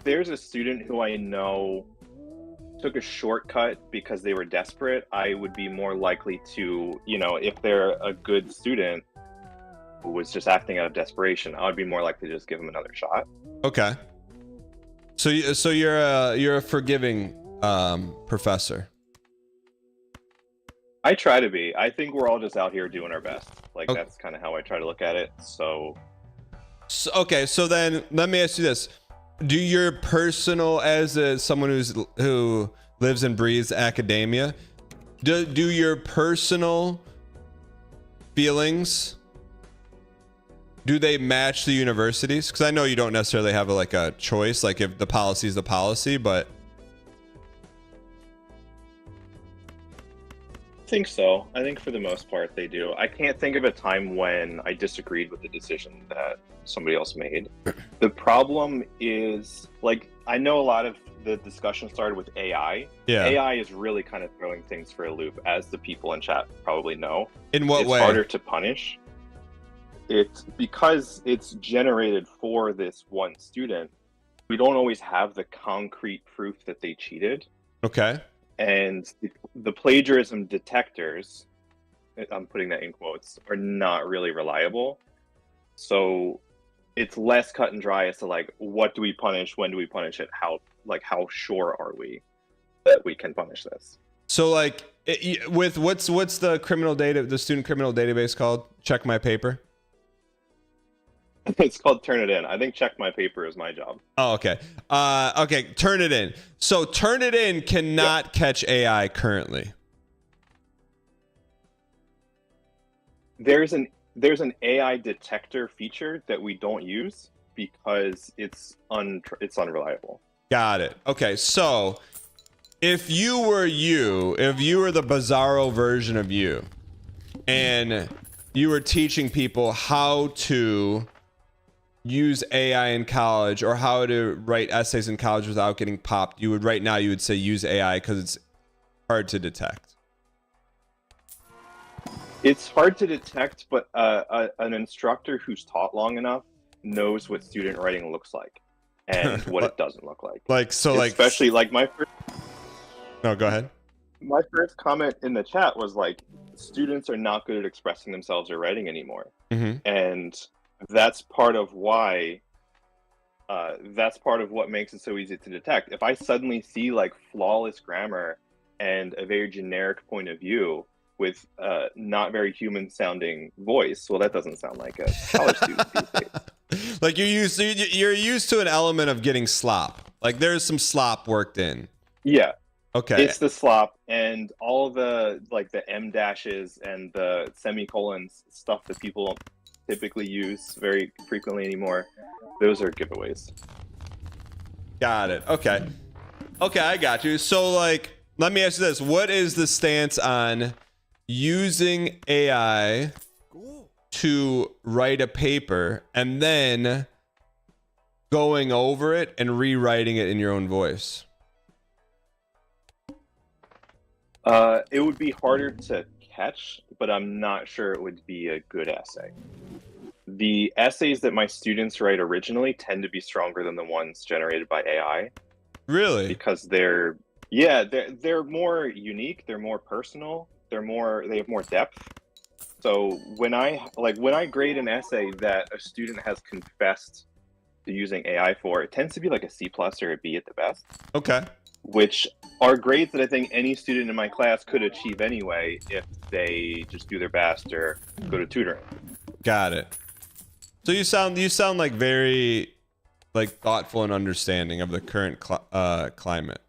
There's a student who I know took a shortcut because they were desperate. I would be more likely to, if they're a good student who was just acting out of desperation, I would be more likely to just give them another shot. Okay. So you're a forgiving professor. I try to be. I think we're all just out here doing our best. Like, that's kind of how I try to look at it. So okay, so then let me ask you this. Do your personal, someone who lives and breathes academia, do your personal feelings do they match the universities? Because I know you don't necessarily have like a choice, like if the policy is the policy, but I think so. I think for the most part they do. I can't think of a time when I disagreed with the decision that somebody else made. The problem is, like, I know a lot of the discussion started with AI. Yeah. AI is really kind of throwing things for a loop, as the people in chat probably know. In what way? It's harder to punish. It's because it's generated for this one student. We don't always have the concrete proof that they cheated. Okay. And the plagiarism detectors, I'm putting that in quotes, are not really reliable. So it's less cut and dry as to like, what do we punish? When do we punish it? How sure are we that we can punish this? So like with what's the criminal data, the student criminal database called? Check My Paper. It's called Turn It In. I think Check My Paper is my job. Oh, okay. Okay, Turn It In. So Turn It In cannot catch AI currently. There's an AI detector feature that we don't use because it's unreliable. Got it. Okay, so if you were the bizarro version of you, and you were teaching people how to use AI in college or how to write essays in college without getting popped, you would say use AI because it's hard to detect. It's hard to detect, but an instructor who's taught long enough knows what student writing looks like and what it doesn't look like. Especially my first. No, go ahead. My first comment in the chat was like, students are not good at expressing themselves or writing anymore, and that's part of why. That's part of what makes it so easy to detect. If I suddenly see like flawless grammar and a very generic point of view with not very human sounding voice, well, that doesn't sound like a college student these days. Like you're used to an element of getting slop. Like there's some slop worked in. Yeah. Okay. It's the slop and all the like the M dashes and the semicolons, stuff that people don't typically use very frequently anymore. Those are giveaways. Got it. Okay. Okay, I got you. So like, let me ask you this. What is the stance on using AI to write a paper and then going over it and rewriting it in your own voice? It would be harder to catch, but I'm not sure it would be a good essay. The essays that my students write originally tend to be stronger than the ones generated by AI. Really? Because they're more unique, they're more personal, they have more depth. So when I grade an essay that a student has confessed to using AI for, it tends to be like a C+ or a B at the best. Okay. Which are grades that I think any student in my class could achieve anyway if they just do their best or go to tutoring. Got it. So you sound like very like thoughtful and understanding of the current climate.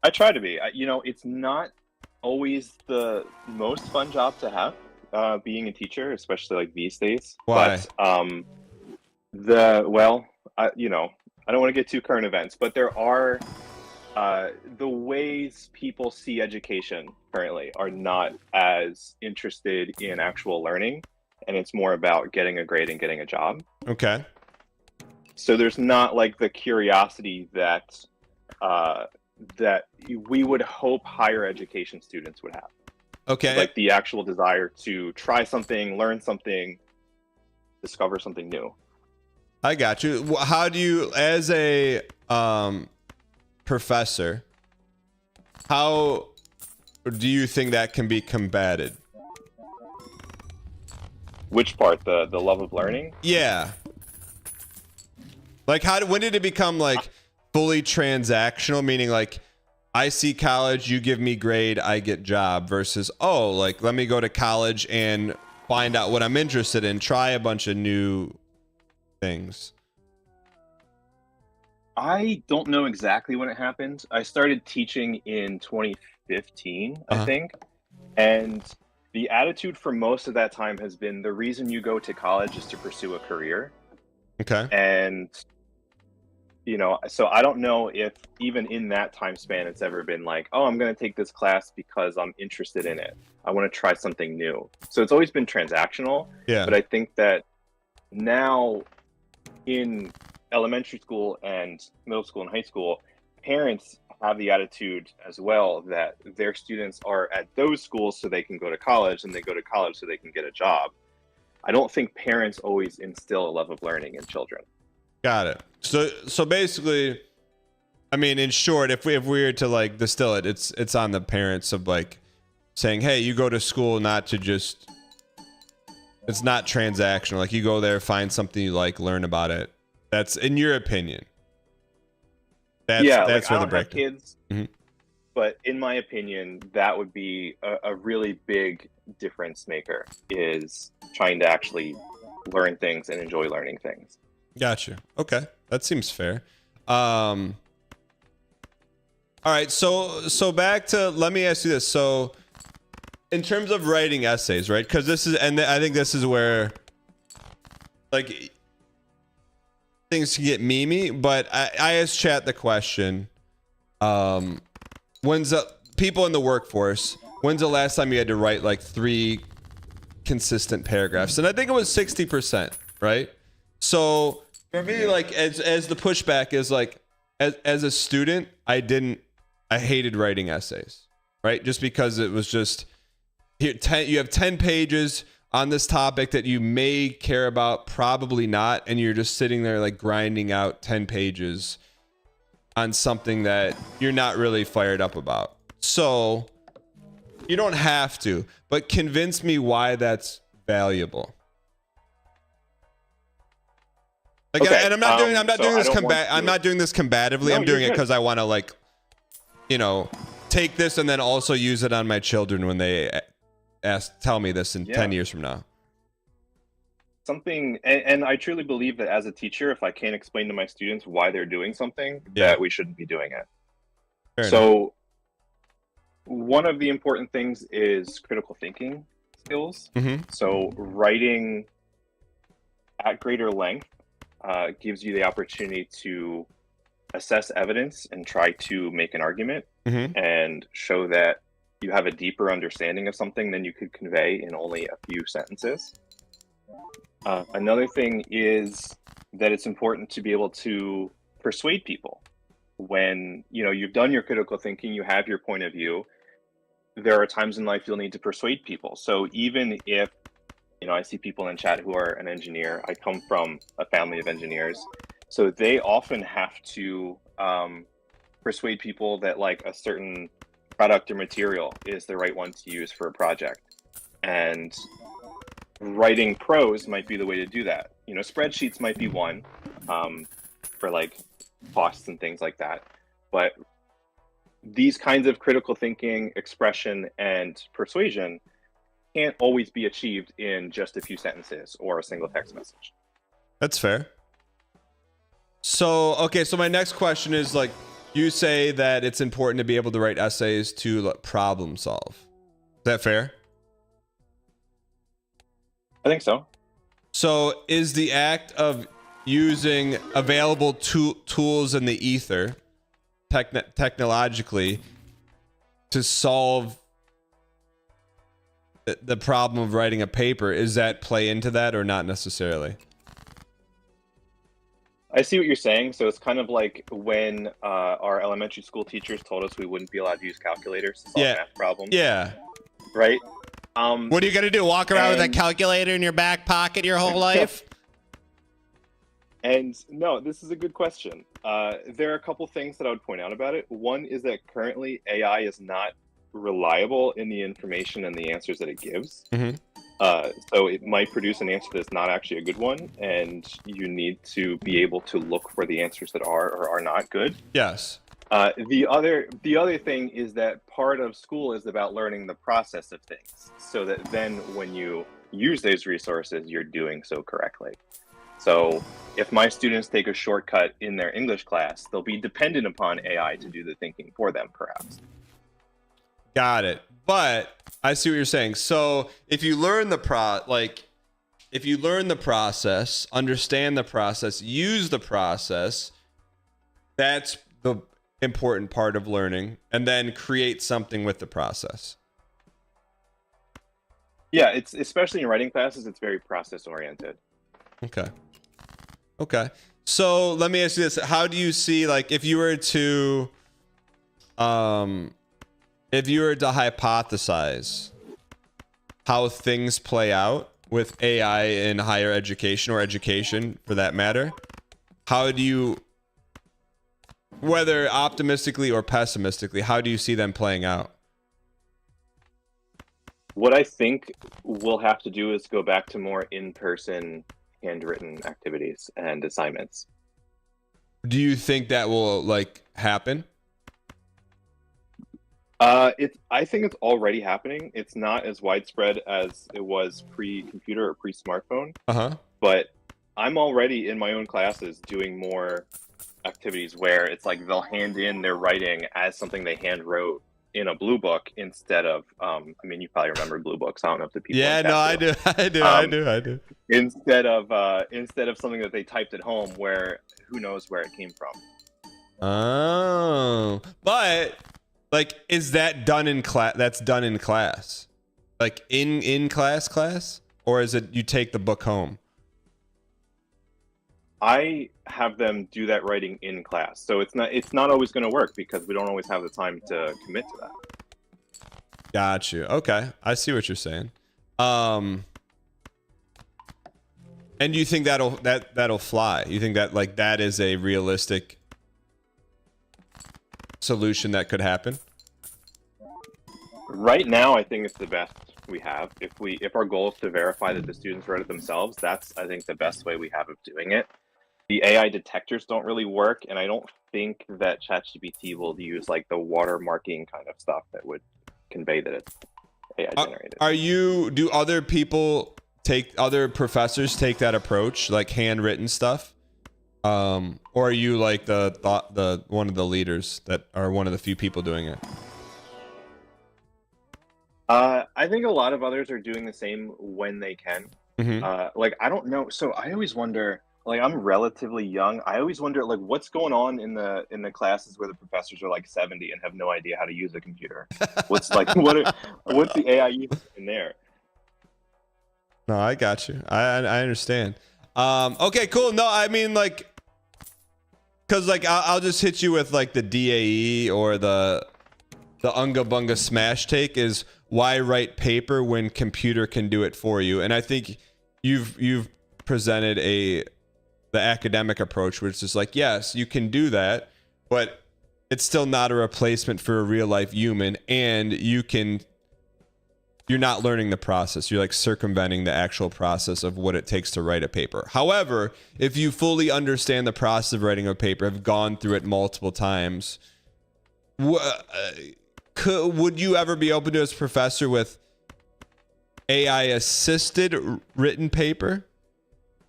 I try to be. It's not always the most fun job to have, being a teacher, especially like these days. Why? But I don't want to get too current events, but there are the ways people see education currently are not as interested in actual learning, and it's more about getting a grade and getting a job. Okay. So there's not like the curiosity that that we would hope higher education students would have. Okay. Like the actual desire to try something, learn something, discover something new. I got you. How do you, as a professor, how do you think that can be combated? Which part? The love of learning? Yeah. Like when did it become like fully transactional, meaning like I see college, you give me grade, I get job, versus like let me go to college and find out what I'm interested in, try a bunch of new things? I don't know exactly when it happened. I started teaching in 2015, I think. And The attitude for most of that time has been the reason you go to college is to pursue a career. Okay. And, so I don't know if even in that time span, it's ever been like, oh, I'm going to take this class because I'm interested in it. I want to try something new. So it's always been transactional. Yeah. But I think that now in elementary school and middle school and high school, parents have the attitude as well that their students are at those schools so they can go to college, and they go to college so they can get a job. I don't think parents always instill a love of learning in children. Got it. So basically, I mean, in short, if we were to like distill it, it's on the parents of like saying, hey, you go to school not to just, it's not transactional. Like you go there, find something you like, learn about it. That's in your opinion. That's where the breakdown. Kids, but in my opinion, that would be a really big difference maker, is trying to actually learn things and enjoy learning things. Gotcha. Okay, that seems fair. All right, so back to, let me ask you this. So in terms of writing essays, right? Because this is, and I think this is where like things can get memey, but I asked chat the question, when's the people in the workforce, when's the last time you had to write like 3 consistent paragraphs? And I think it was 60%, right? So for me, like as the pushback is like, as a student, I hated writing essays, right? Just because it was just, here, you have 10 pages on this topic that you may care about, probably not, and you're just sitting there like grinding out 10 pages on something that you're not really fired up about. So you don't have to, but convince me why that's valuable. Like, okay. And I'm not doing this combatively. No, I'm doing you're it good. because I want to like, take this and then also use it on my children when they tell me this in 10 years from now. Something, and I truly believe that as a teacher, if I can't explain to my students why they're doing something, that we shouldn't be doing it. Fair So enough. one of the important things is critical thinking skills. So writing at greater length gives you the opportunity to assess evidence and try to make an argument and show that you have a deeper understanding of something than you could convey in only a few sentences. Another thing is that it's important to be able to persuade people. When you've done your critical thinking, you have your point of view, there are times in life you'll need to persuade people. So even if I see people in chat who are an engineer, I come from a family of engineers, so they often have to persuade people that like a certain product or material is the right one to use for a project. And writing prose might be the way to do that. Spreadsheets might be one for like costs and things like that. But these kinds of critical thinking, expression, and persuasion can't always be achieved in just a few sentences or a single text message. That's fair. So, okay, so my next question is like, you say that it's important to be able to write essays to problem solve. Is that fair? I think so. So is the act of using available tools in the ether technologically to solve the problem of writing a paper, is that play into that or not necessarily? I see what you're saying. So it's kind of like when our elementary school teachers told us we wouldn't be allowed to use calculators to solve math problems. Yeah. Right? What are you going to do? Walk around with a calculator in your back pocket your whole life? And no, this is a good question. There are a couple things that I would point out about it. One is that currently AI is not reliable in the information and the answers that it gives. So it might produce an answer that's not actually a good one, and you need to be able to look for the answers that are or are not good. Yes. The other thing is that part of school is about learning the process of things, so that then when you use those resources, you're doing so correctly. So if my students take a shortcut in their English class, they'll be dependent upon AI to do the thinking for them, perhaps. Got it. But I see what you're saying. So if you learn if you learn the process, understand the process, use the process, that's the important part of learning, and then create something with the process. Yeah, it's especially in writing classes, it's very process oriented. Okay. So let me ask you this. How do you see, like, if you were to hypothesize how things play out with AI in higher education, or education for that matter, how do you, whether optimistically or pessimistically, how do you see them playing out? What I think we'll have to do is go back to more in-person handwritten activities and assignments. Do you think that will, like, happen? I think it's already happening. It's not as widespread as it was pre-computer or pre-smartphone. But I'm already in my own classes doing more activities where it's like they'll hand in their writing as something they hand wrote in a blue book instead of I mean, you probably remember blue books. I don't know if the people Yeah, no, I do. Instead of something that they typed at home, where who knows where it came from. Oh, but like, is that done in class? That's done in class, like in class, or is it you take the book home? I have them do that writing in class, so it's not always going to work because we don't always have the time to commit to that. Got you. Okay, I see what you're saying. And you think that'll fly? You think that, like, that is a realistic solution that could happen? Right now, I think it's the best we have. If our goal is to verify that the students wrote it themselves, that's, I think, the best way we have of doing it. The AI detectors don't really work, and I don't think that ChatGPT will use like the watermarking kind of stuff that would convey that it's AI generated. Do other professors take that approach, like handwritten stuff? Or are you like the one of the leaders that are one of the few people doing it? I think a lot of others are doing the same when they can. Like, I don't know. So I always wonder, like, I'm relatively young. I always wonder, like, what's going on in the classes where the professors are like 70 and have no idea how to use a computer. What's like what's the AI using in there? No, I got you. I understand. Okay, cool. No, I mean, like, because like I'll just hit you with like the DAE or the Unga Bunga smash take is, why write paper when computer can do it for you? And I think you've presented the academic approach, which is like, yes, you can do that, but it's still not a replacement for a real life human, and you're not learning the process. You're like circumventing the actual process of what it takes to write a paper. However, if you fully understand the process of writing a paper, have gone through it multiple times, would you ever be open to, as a professor, with AI assisted written paper?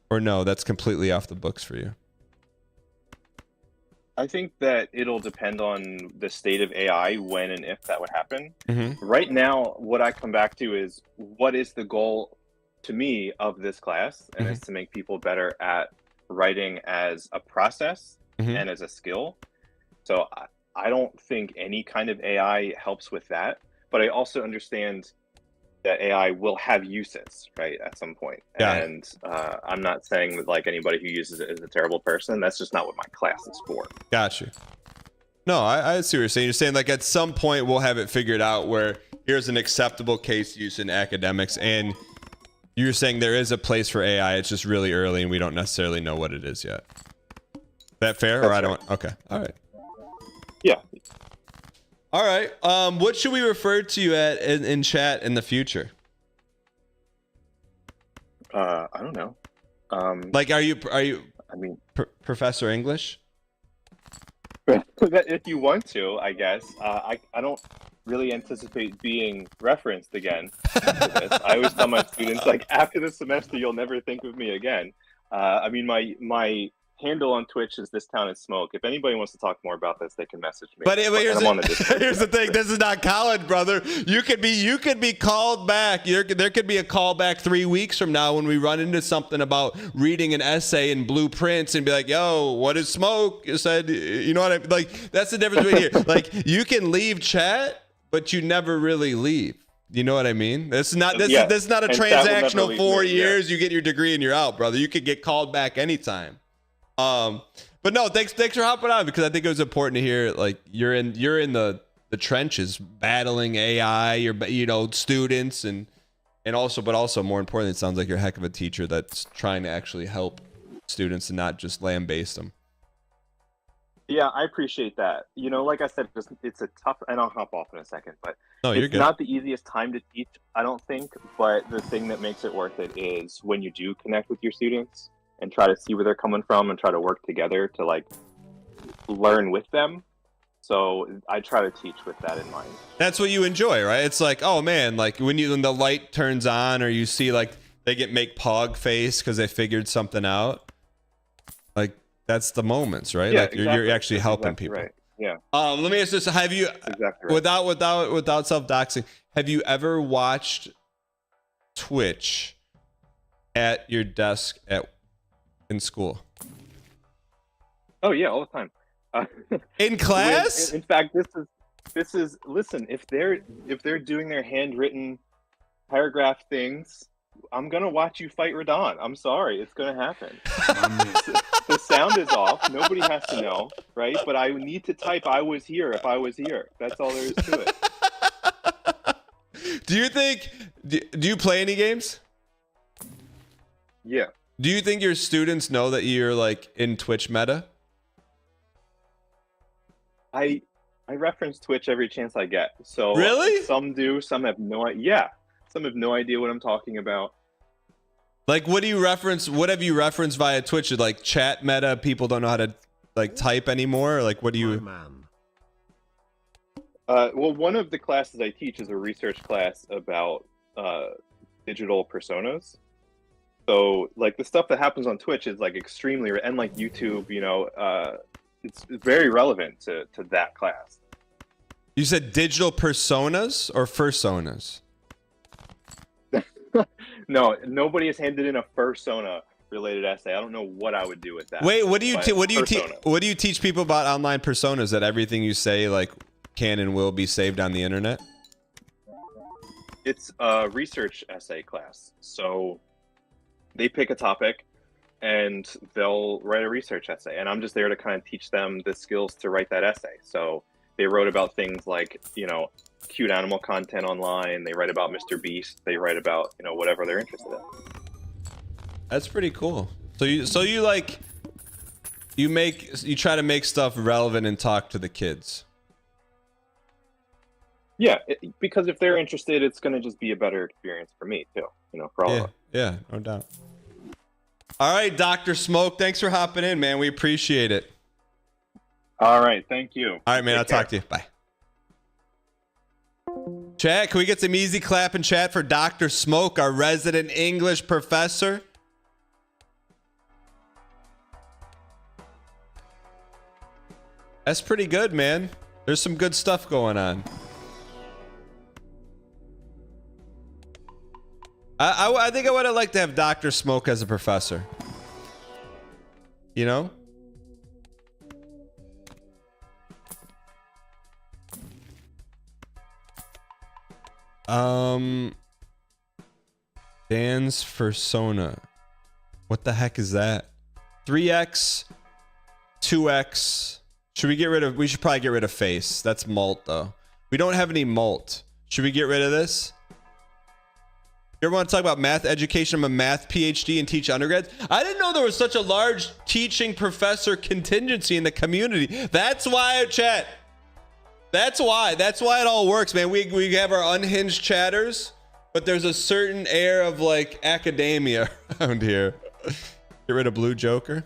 Or no, that's completely off the books for you? I think that it'll depend on the state of AI when and if that would happen. Right now, what I come back to is, what is the goal to me of this class? And it's to make people better at writing as a process and as a skill. So I don't think any kind of AI helps with that, but I also understand that AI will have uses, right, at some point. Yeah. And I'm not saying that like anybody who uses it is a terrible person. That's just not what my class is for. Got you. No, I see what you're saying. You're saying like at some point we'll have it figured out where here's an acceptable case use in academics, and you're saying there is a place for AI. It's just really early and we don't necessarily know what it is yet. Is that fair? That's or I don't? right. Okay. All right. Yeah. All right. What should we refer to you at in chat in the future? I don't know. Like, are you? I mean, Professor English? if you want to, I guess. I don't really anticipate being referenced again for this. I always tell my students, like, after this semester, you'll never think of me again. I mean, my handle on Twitch is This Town is Smoke. If anybody wants to talk more about this, they can message me. But here's, I'm on the Discord. here's the thing. This is not college, brother. You could be called back. There could be a callback 3 weeks from now when we run into something about reading an essay in Blueprints and be like, yo, what is smoke? You said, you know what I like? That's the difference between here. Like, you can leave chat, but you never really leave. You know what I mean? This is not a transactional 4 years. You get your degree and you're out, brother. You could get called back anytime. But no, thanks for hopping on, because I think it was important to hear, like, you're in the trenches battling AI, students and also more importantly, it sounds like you're a heck of a teacher that's trying to actually help students and not just lambaste them. Yeah, I appreciate that. Like I said, it's a tough, and I'll hop off in a second, but it's not the easiest time to teach, I don't think, but the thing that makes it worth it is when you do connect with your students and try to see where they're coming from and try to work together to, like, learn with them. So I try to teach with that in mind. That's what you enjoy, right? It's like, oh man, like when the light turns on, or you see like they make pog face because they figured something out. Like, that's the moments, right? Yeah, like you're actually helping people. Right. Yeah. Let me ask this: have you, exactly right. without self-doxing, have you ever watched Twitch at your desk in school? Oh yeah, all the time. In class? In fact, this is listen, if they're doing their handwritten paragraph things, I'm gonna watch you fight Radon. I'm sorry, it's gonna happen. The sound is off. Nobody has to know, right? But I need to type "I was here" if I was here. That's all there is to it. Do you play any games? Yeah. Do you think your students know that you're like in Twitch meta? I reference Twitch every chance I get. So really, some do, some have no idea. Yeah, some have no idea what I'm talking about. Like, what do you reference? What have you referenced via Twitch? Like chat meta? People don't know how to like type anymore. Or like, what do you? Well, one of the classes I teach is a research class about digital personas. So, like, the stuff that happens on Twitch is like extremely, and like YouTube, it's very relevant to that class. You said digital personas or fursonas? No, nobody has handed in a fursona related essay. I don't know what I would do with that. Wait, what do you teach people about online personas? That everything you say like can and will be saved on the internet? It's a research essay class. So they pick a topic and they'll write a research essay, and I'm just there to kind of teach them the skills to write that essay. So they wrote about things like, cute animal content online. They write about Mr. Beast. They write about, whatever they're interested in. That's pretty cool. So you try to make stuff relevant and talk to the kids. Yeah, because if they're interested, it's going to just be a better experience for me too, for all of us. Yeah, no doubt. All right, Dr. Smoke, thanks for hopping in, man. We appreciate it. All right, thank you. All right, man, I'll talk to you. Bye. Chat, can we get some easy clap in chat for Dr. Smoke, our resident English professor? That's pretty good, man. There's some good stuff going on. I think I would have liked to have Dr. Smoke as a professor. Dan's fursona. What the heck is that? 3x, 2x. We should probably get rid of face. That's malt though. We don't have any malt. Should we get rid of this? You ever want to talk about math education? I'm a math PhD and teach undergrads. I didn't know there was such a large teaching professor contingency in the community. That's why, chat. That's why it all works, man. We have our unhinged chatters, but there's a certain air of like academia around here. Get rid of Blue Joker.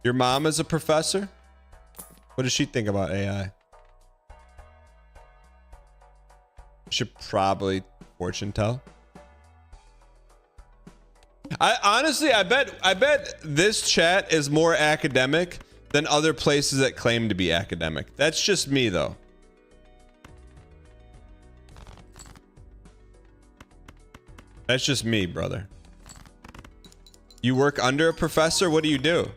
Your mom is a professor? What does she think about AI? Should probably fortune tell. I honestly, I bet this chat is more academic than other places that claim to be academic. That's just me though. That's just me, brother. You work under a professor? What do you do?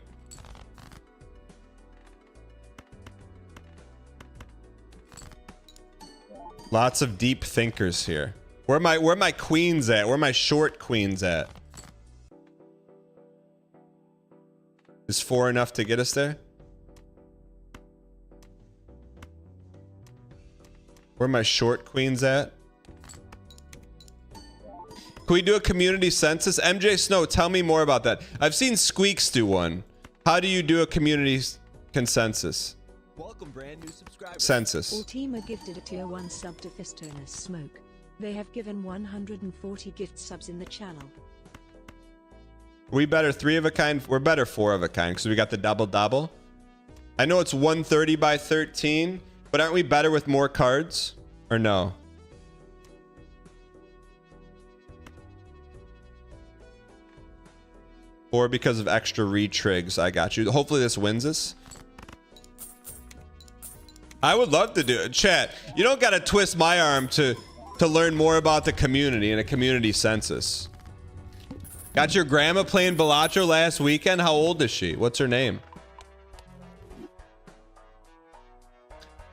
Lots of deep thinkers here. Where my queens at? Where my short queens at? Is 4 enough to get us there? Where my short queens at? Can we do a community census? MJ Snow, tell me more about that. I've seen Squeaks do one. How do you do a community consensus? Welcome, brand new subscribers. Census. Ultima gifted a tier 1 sub to Fistoner Smoke. They have given 140 gift subs in the channel. We better 3 of a kind. We're better 4 of a kind because we got the double. I know it's 130 by 13, but aren't we better with more cards? Or no? Or because of extra retrigs. I got you. Hopefully this wins us. I would love to do it. Chat, you don't got to twist my arm to learn more about the community and a community census. Got your grandma playing Balatro last weekend? How old is she? What's her name?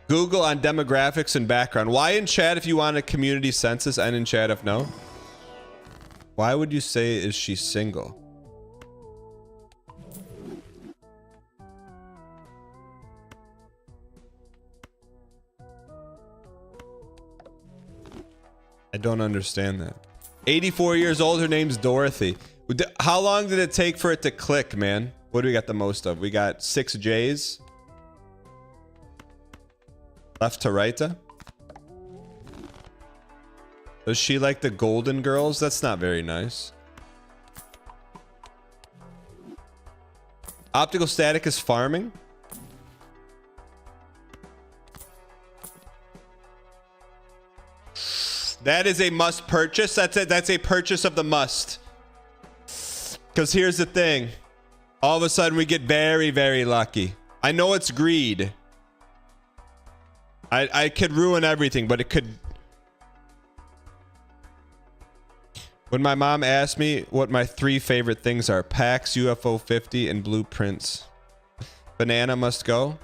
Google on demographics and background. Why in chat if you want a community census and in chat if no? Why would you say is she single? I don't understand that. 84 years old. Her name's Dorothy. How long did it take for it to click, man? What do we got the most of? We got 6 J's. Left to right. Does she like the Golden Girls? That's not very nice. Optical static is farming. That is a must purchase. That's it. That's a purchase of the must. Because here's the thing. All of a sudden we get very, very lucky. I know it's greed. I could ruin everything, but it could. When my mom asked me what my 3 favorite things are, PAX, UFO 50, and blueprints. Banana must go.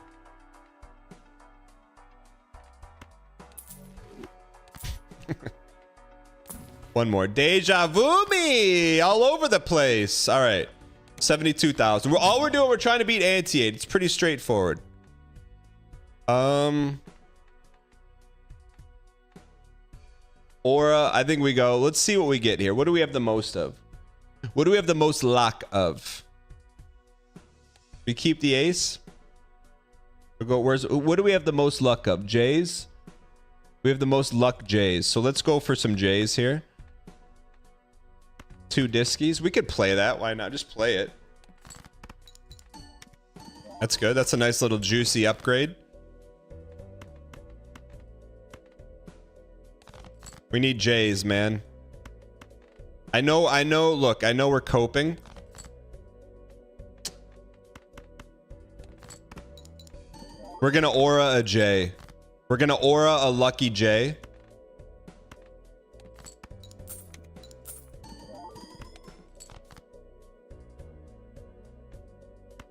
One more. Deja vu me all over the place. All right. 72,000. We're trying to beat anti-8. It's pretty straightforward. Aura, I think we go. Let's see what we get here. What do we have the most of? What do we have the most luck of? We keep the ace. We go. What do we have the most luck of? J's. We have the most luck J's. So let's go for some J's here. 2 diskies. We could play that. Why not? Just play it. That's good. That's a nice little juicy upgrade. We need J's, man. I know. Look, I know we're coping. We're gonna aura a J. We're gonna aura a lucky J.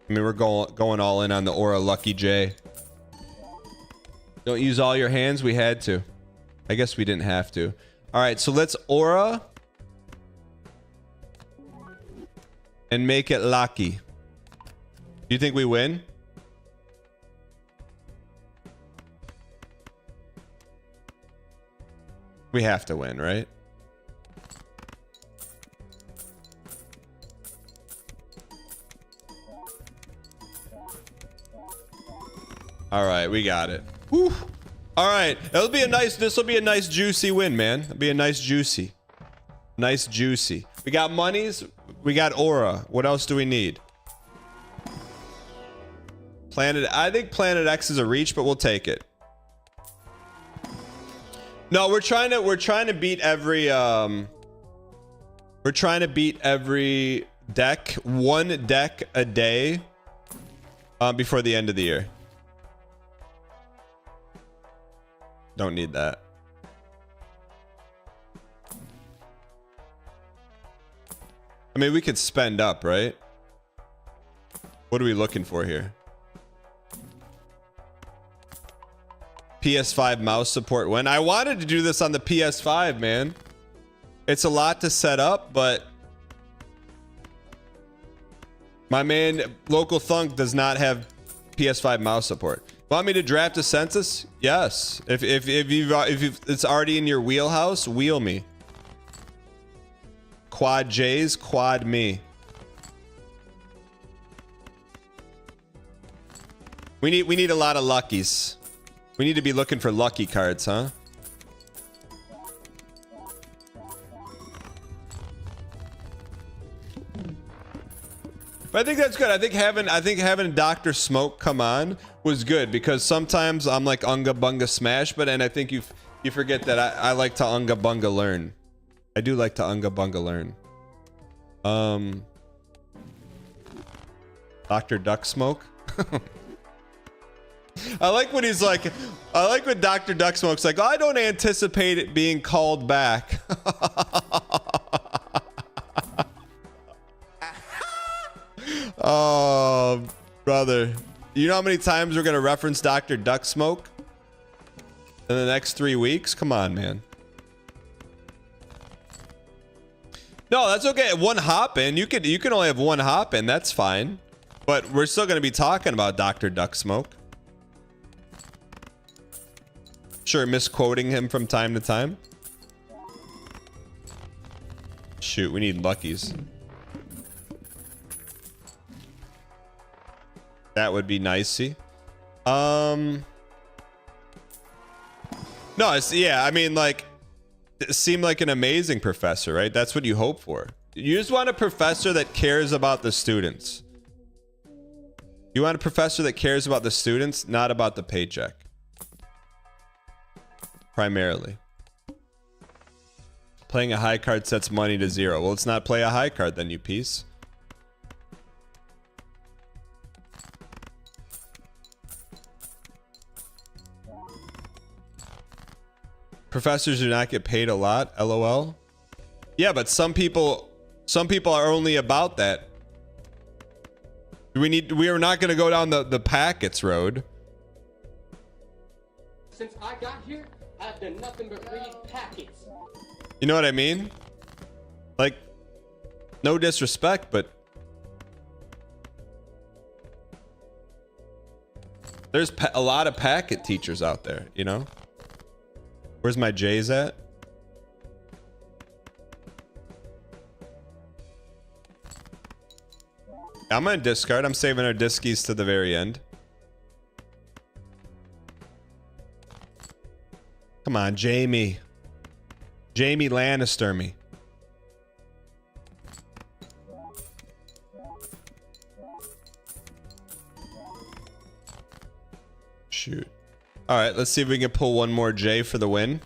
I mean, we're going all in on the aura lucky J. Don't use all your hands. We had to. I guess we didn't have to. All right, so let's aura and make it lucky. Do you think we win? We have to win, right? All right, we got it. Woo. All right, this will be a nice juicy win, man. It'll be a nice juicy. Nice juicy. We got monies, we got aura. What else do we need? I think Planet X is a reach, but we'll take it. No, we're trying to beat every We're trying to beat every deck, one deck a day, before the end of the year. Don't need that. I mean, we could spend up, right? What are we looking for here? PS5 mouse support when? I wanted to do this on the PS5, man. It's a lot to set up, but my man Local Thunk does not have PS5 mouse support. Want me to draft a census? Yes. If it's already in your wheelhouse, wheel me. Quad J's, quad me. We need a lot of luckies. We need to be looking for lucky cards, huh? But I think that's good. I think having Dr. Smoke come on was good because sometimes I'm like unga bunga smash, but and I think you forget that I like to unga bunga learn. I do like to unga bunga learn. Dr. Duck Smoke. I like when he's like, I like when Dr. Duck Smoke's like, oh, I don't anticipate it being called back. Oh, brother. You know how many times we're going to reference Dr. Duck Smoke in the next 3 weeks? Come on, man. No, that's okay. One hop in. You can only have one hop in. That's fine. But we're still going to be talking about Dr. Duck Smoke. Sure, misquoting him from time to time. Shoot, we need luckies. That would be nicey. No, it's, yeah, I mean, like, it seemed like an amazing professor, right? That's what you hope for. You just want a professor that cares about the students. You want a professor that cares about the students, not about the paycheck. Primarily. Playing a high card sets money to 0. Well, let's not play a high card then, you piece. Professors do not get paid a lot, LOL. Yeah, but some people are only about that. We are not going to go down the packets road. Since I got here, I've done nothing but read packets. You know what I mean? Like, no disrespect, but there's a lot of packet teachers out there, you know? Where's my J's at? I'm gonna discard. I'm saving our diskies to the very end. Come on, Jamie. Jamie Lannister me. Shoot. All right, let's see if we can pull one more J for the win.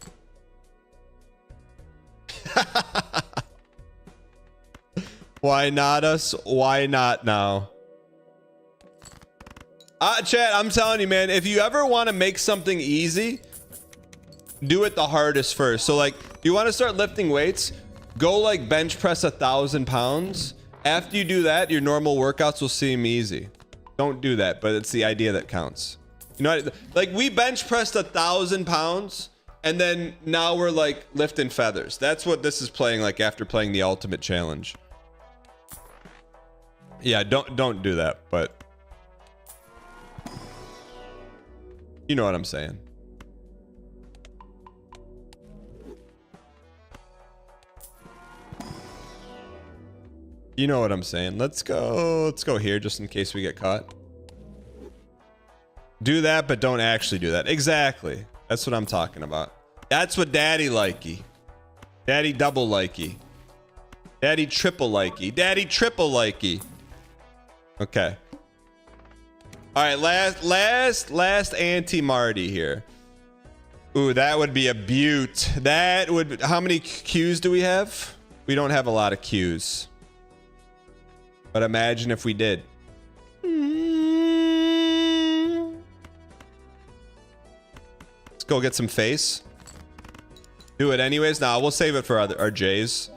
Why not us? Why not now? Chat, I'm telling you, man, if you ever want to make something easy, do it the hardest first. So, like, you want to start lifting weights, go, like, bench press 1,000 pounds. After you do that, your normal workouts will seem easy. Don't do that, but it's the idea that counts. You know, like, we bench pressed 1,000 pounds, and then now we're like lifting feathers. That's what this is playing like after playing the ultimate challenge. Yeah, don't do that, but you know what I'm saying. You know what I'm saying. Let's go here just in case we get caught. Do that, but don't actually do that. Exactly. That's what I'm talking about. That's what daddy likey. Daddy double likey. Daddy triple likey. Daddy triple likey. Okay. All right, last anti-Marty here. Ooh, that would be a beaut. That would, how many Qs do we have? We don't have a lot of cues. But imagine if we did. Let's go get some face. Do it anyways. Nah, we'll save it for our J's.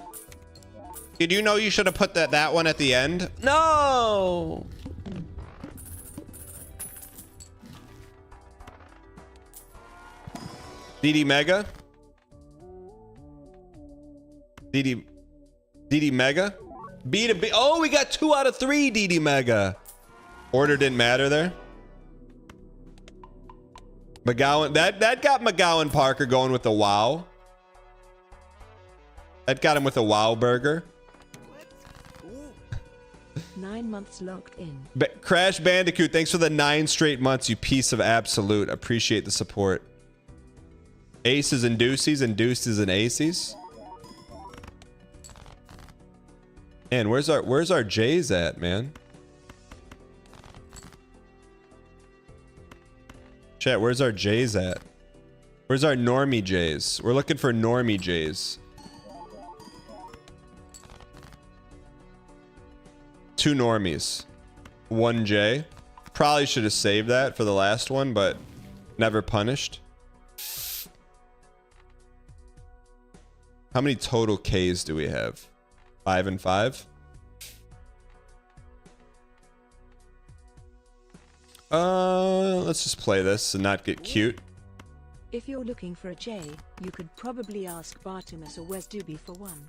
Did you know you should have put that one at the end? No! DD Mega? DD Mega? B to B. Oh, we got 2 out of 3 DD Mega. Order didn't matter there. McGowan. That got McGowan Parker going with the wow. That got him with a wow burger. 9 months locked in. Crash Bandicoot, thanks for the 9 straight months, you piece of absolute. Appreciate the support. Aces and deuces and deuces and aces. Man, where's our J's at, man? Chat, where's our J's at? Where's our normie J's? We're looking for normie J's. 2 normies. 1 J. Probably should have saved that for the last one, but never punished. How many total K's do we have? 5 and 5? Let's just play this and not get cute. If you're looking for a J, you could probably ask Bartimus or Wes Doobie for one.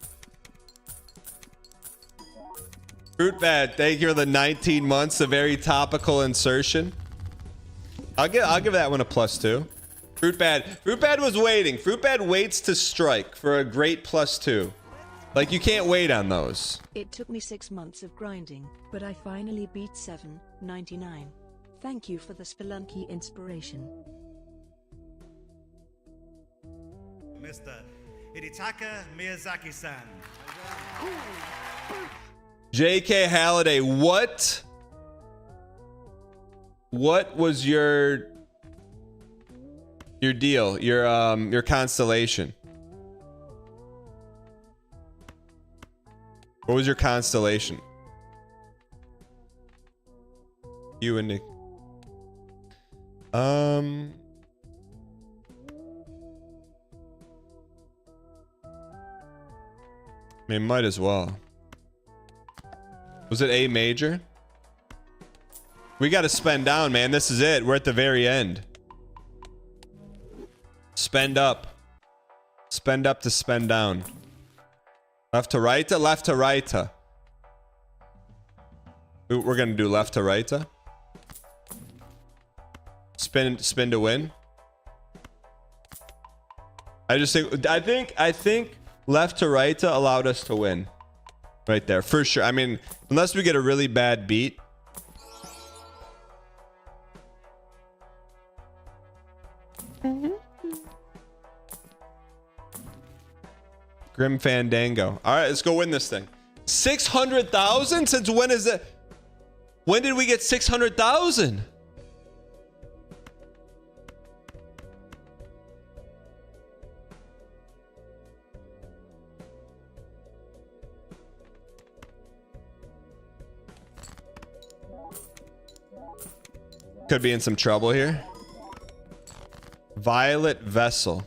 Fruit Bad, thank you for the 19 months. A very topical insertion. I'll give that one a +2. Fruit Bad was waiting. Fruit Bad waits to strike for a great +2. Like, you can't wait on those. It took me 6 months of grinding, but I finally beat 7.99. Thank you for the Spelunky inspiration. Mr. Hidetaka Miyazaki-san. JK Halliday, what was your deal? Your constellation? What was your constellation? You and Nick. I mean, might as well. Was it A major? We got to spend down, man. This is it. We're at the very end. Spend up. Spend up to spend down. Left to right, left to right. We're going to do left to right. Spin to win. I think left to right allowed us to win. Right there, for sure. I mean, unless we get a really bad beat. Grim Fandango. All right, let's go win this thing. 600,000? Since when is it? When did we get 600,000? Could be in some trouble here. Violet Vessel.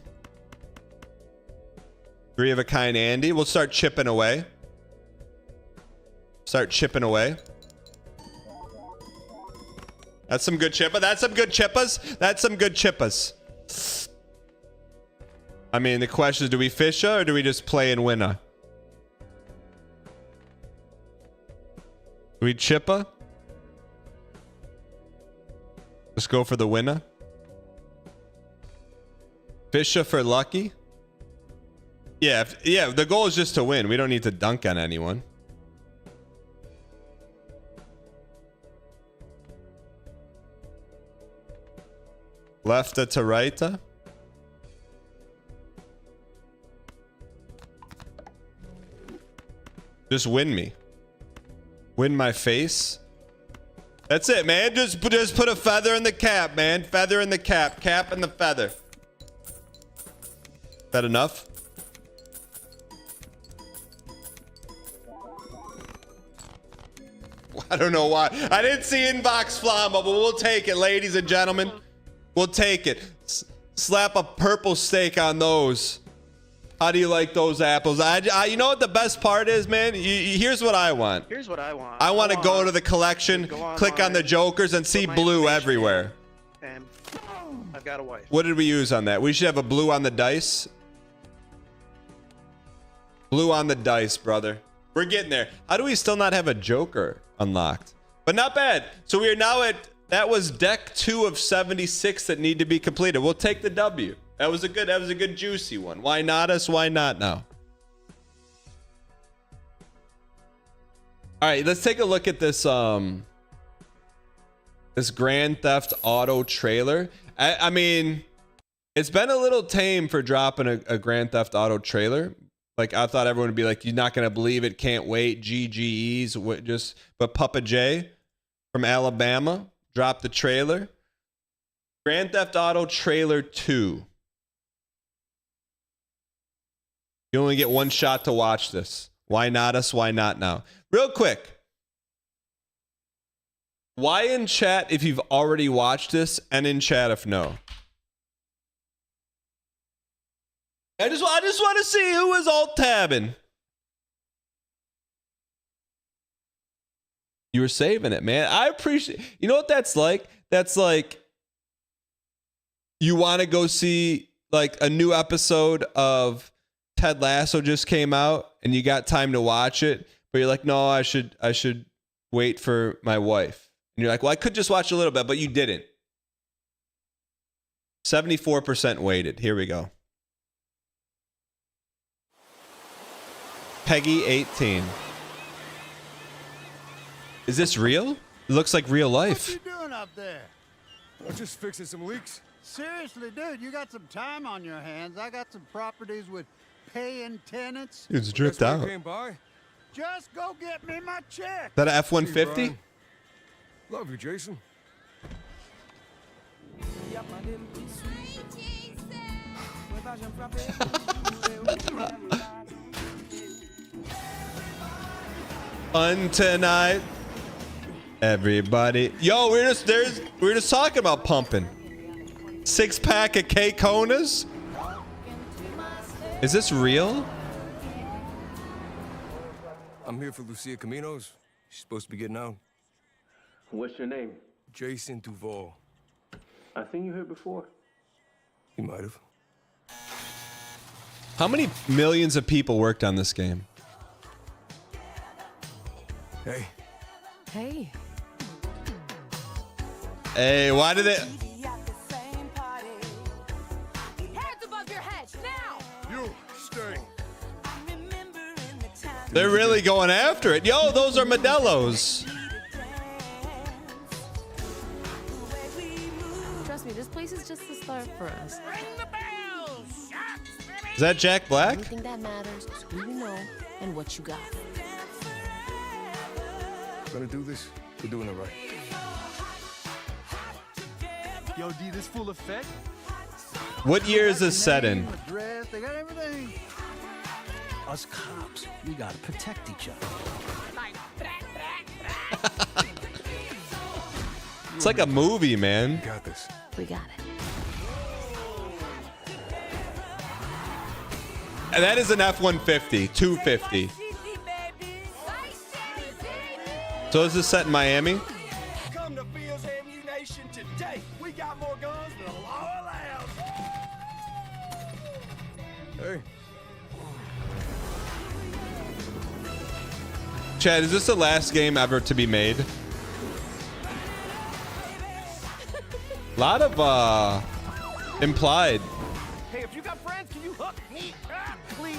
3 of a kind Andy. We'll start chipping away. Start chipping away. That's some good chippa. That's some good chippas. That's some good chippas. I mean, the question is, do we fisha or do we just play and winna? Do we chippa? Let's go for the winner. Fisher for lucky. Yeah, the goal is just to win. We don't need to dunk on anyone. Left to right. Just win me. Win my face. That's it, man. Just put a feather in the cap, man. Feather in the cap. Cap in the feather. That enough? I don't know why. I didn't see inbox flamma, but we'll take it, ladies and gentlemen. We'll take it. Slap a purple steak on those. How do you like those apples? You know what the best part is, man? Here's what I want. Here's what I want. I want to go to the collection, click on the jokers, and see blue everywhere. And I've got a wife. What did we use on that? We should have a blue on the dice. Blue on the dice, brother. We're getting there. How do we still not have a joker unlocked? But not bad. So we are now at, that was deck 2 of 76 that need to be completed. We'll take the W. That was a good juicy one. Why not us? Why not now? All right, let's take a look at this this Grand Theft Auto trailer. I mean, it's been a little tame for dropping a Grand Theft Auto trailer. Like, I thought everyone would be like, you're not going to believe it. Can't wait. GGEs. But Papa J from Alabama dropped the trailer. Grand Theft Auto trailer 2. You only get one shot to watch this. Why not us? Why not now? Real quick. Why in chat if you've already watched this, and in chat if no? I just want to see who is alt tabbing. You were saving it, man. I appreciate. You know what that's like? That's like you want to go see like a new episode of Ted Lasso just came out, and you got time to watch it, but you're like, no, I should wait for my wife. And you're like, well, I could just watch a little bit, but you didn't. 74% waited. Here we go. Peggy 18. Is this real? It looks like real life. What you doing up there? I'm just fixing some leaks. Seriously, dude, you got some time on your hands. I got some properties with paying tenants. It's dripped out. Just go get me my check. Is that an F-150? Love you, Jason. Fun tonight, everybody. Yo, we're just talking about pumping. 6-pack of K-Konas. Is this real? I'm here for Lucia Caminos. She's supposed to be getting out. What's your name? Jason Duval. I think you heard before. You might have. How many millions of people worked on this game? Hey. Hey. Hey, why did it? Hands above your head, now! You, stay. They're really going after it. Yo, those are Modelo's. Trust me, this place is just the start for us. Ring the bell! Is that Jack Black? The only thing that matters is who you know and what you got. Gonna do this, we're doing it right. Yo, D, this full effect? What year is this set in? Dress, they got everything. Us cops, we gotta protect each other. It's like a movie, man. You got this. We got it. And that is an F-150, 250. So is this set in Miami? Come to Fields Ammunition today. We got more guns than the law allows. Hey. Chad, is this the last game ever to be made? A lot of implied. Hey, if you got friends, can you hook me up, please?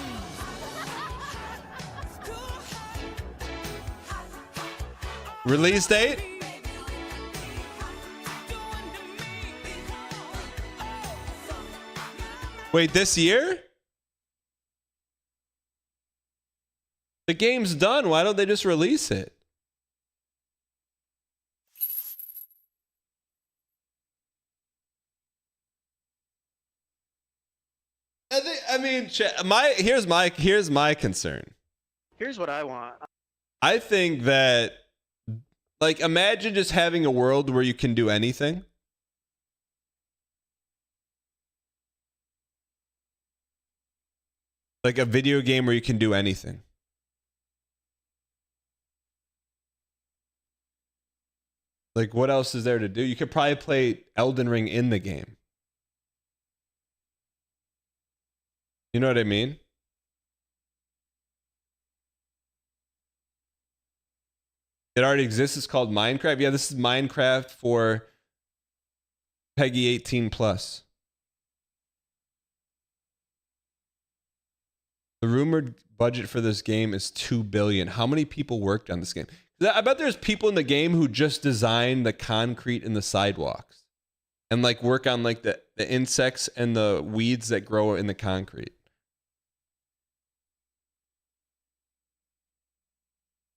Release date? Wait, this year? The game's done. Why don't they just release it? I mean, here's my concern. Here's what I want. I think that Like, imagine just having a world where you can do anything. Like a video game where you can do anything. Like, what else is there to do? You could probably play Elden Ring in the game. You know what I mean? It already exists. It's called Minecraft. Yeah, this is Minecraft for Peggy 18 plus. The rumored budget for this game is $2 billion. How many people worked on this game? I bet there's people in the game who just design the concrete in the sidewalks and like work on like the insects and the weeds that grow in the concrete.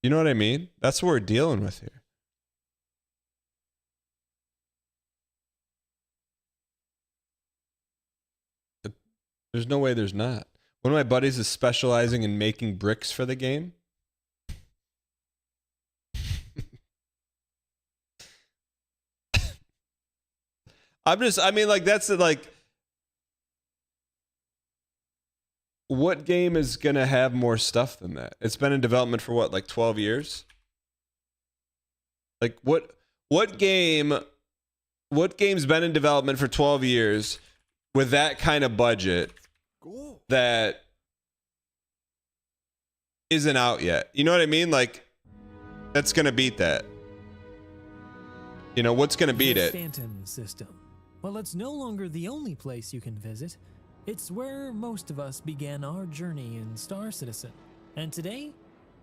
You know what I mean? That's what we're dealing with here. There's no way there's not. One of my buddies is specializing in making bricks for the game. I mean, like, that's like, what game is going to have more stuff than that? It's been in development for what, like 12 years? Like, what game's been in development for 12 years with that kind of budget that isn't out yet? You know what I mean? Like, that's going to beat that. You know, what's going to beat it? Phantom system. Well, it's no longer the only place you can visit. It's where most of us began our journey in Star Citizen. And today,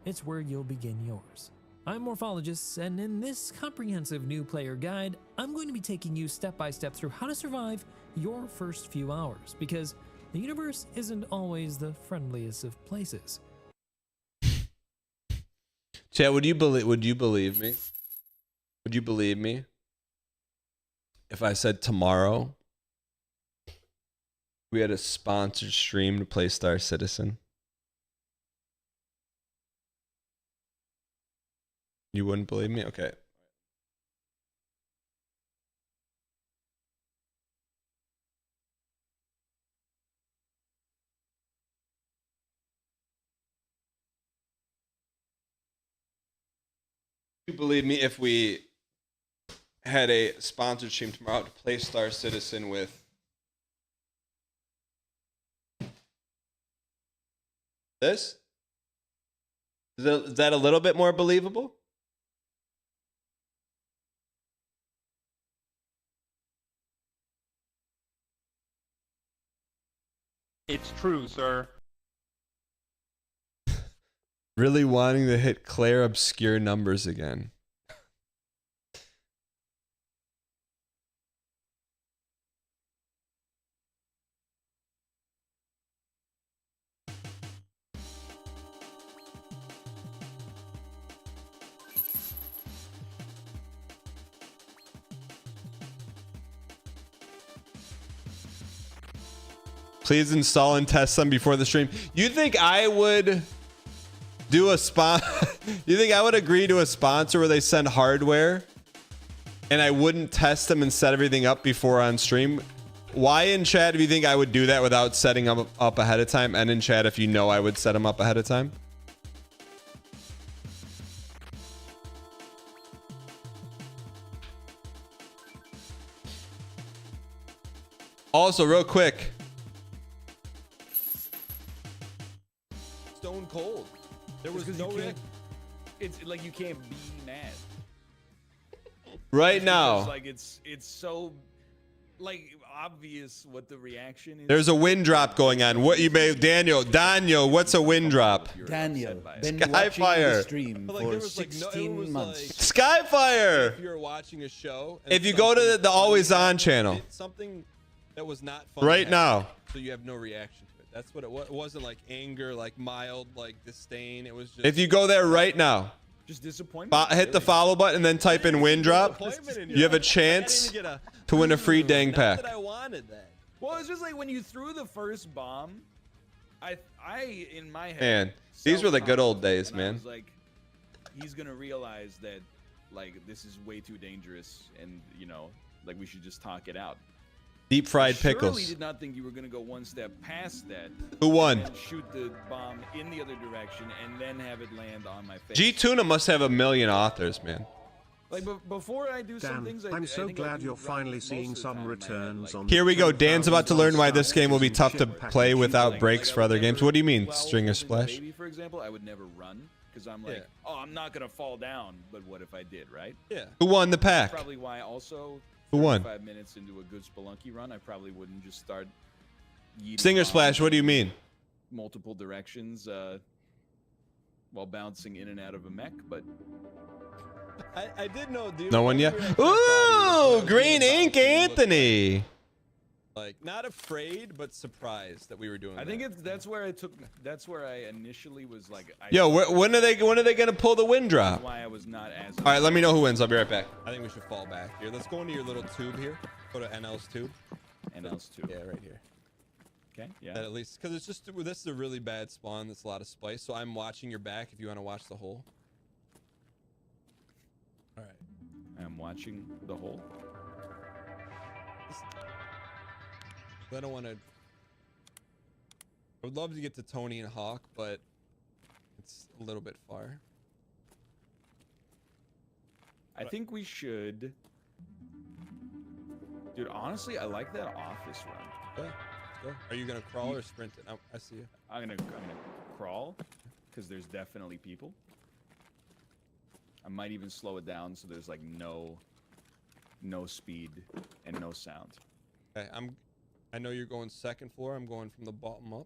it's where you'll begin yours. I'm Morphologist, and in this comprehensive new player guide, I'm going to be taking you step by step through how to survive your first few hours, because the universe isn't always the friendliest of places. Chad, would you believe me? Would you believe me if I said tomorrow we had a sponsored stream to play Star Citizen? You wouldn't believe me? Okay. You believe me if we had a sponsored stream tomorrow to play Star Citizen with this? Is that a little bit more believable? It's true, sir. Really wanting to hit Claire obscure numbers again. Please install and test them before the stream. You think I would do a you think I would agree to a sponsor where they send hardware and I wouldn't test them and set everything up before on stream? Why in chat do you think I would do that without setting them up ahead of time? And in chat if you know I would set them up ahead of time? Also, real quick. Stone cold. There was no it's like you can't be mad. Right now. Like it's so like obvious what the reaction is. There's a wind drop going on. What you may Daniel, what's a wind drop? Daniel, been watching the stream for 16 months. Skyfire. If you're watching a show, if you go to the Always On channel, something that was not fun right now, so you have no reaction to it. That's what it was. It wasn't like anger, like mild, like disdain. It was just. If you go there right now, just disappointment. Hit the follow button and then type in wind drop. You have a chance to win a free dang pack. I wanted that. Well, it's just like when you threw the first bomb. I in my head. Man, these were the good old days, man. I was like, he's gonna realize that like this is way too dangerous, and you know, like we should just talk it out. Deep fried I surely pickles. did not think you were gonna go one step past that. Who won? And shoot the bomb in the other direction and then have it land on my face. G Tuna must have a million authors, man. Like before I do some Dan, things, I'm I so think I glad do you're wrong finally most seeing of the some time in my head, returns like- on. Here we go. Dan's about to learn why this game will be tough to play without breaks for other games. What do you mean, Stringer Splash? Baby, for example, I would never run because I'm like, oh, I'm not gonna fall down. But what if I did, right? Yeah. Who won the pack? That's probably why also. Who won? 5 minutes into a good Spelunky run, I probably wouldn't just start. Stinger Splash. What do you mean? Multiple directions while bouncing in and out of a mech, but. I did know. No one yet. Ooh, Green Ink Anthony. Like not afraid, but surprised that we were doing. I think that's where I initially was like. Yo, when are they gonna pull the wind drop? That's why I was not as. All right, let me know who wins. I'll be right back. I think we should fall back here. Let's go into your little tube here. Go to NL's tube. NL's tube. Yeah, right here. Okay. Yeah. That at least, because it's just this is a really bad spawn. That's a lot of spice. So I'm watching your back. If you want to watch the hole. All right. I'm watching the hole. I don't want to. I would love to get to Tony and Hawk, but it's a little bit far. I think we should. Dude, honestly, I like that office run. Yeah, let's go. Are you gonna crawl or sprint it? Oh, I see you. I'm gonna crawl, because there's definitely people. I might even slow it down so there's like no speed and no sound. Okay, I know you're going second floor. I'm going from the bottom up.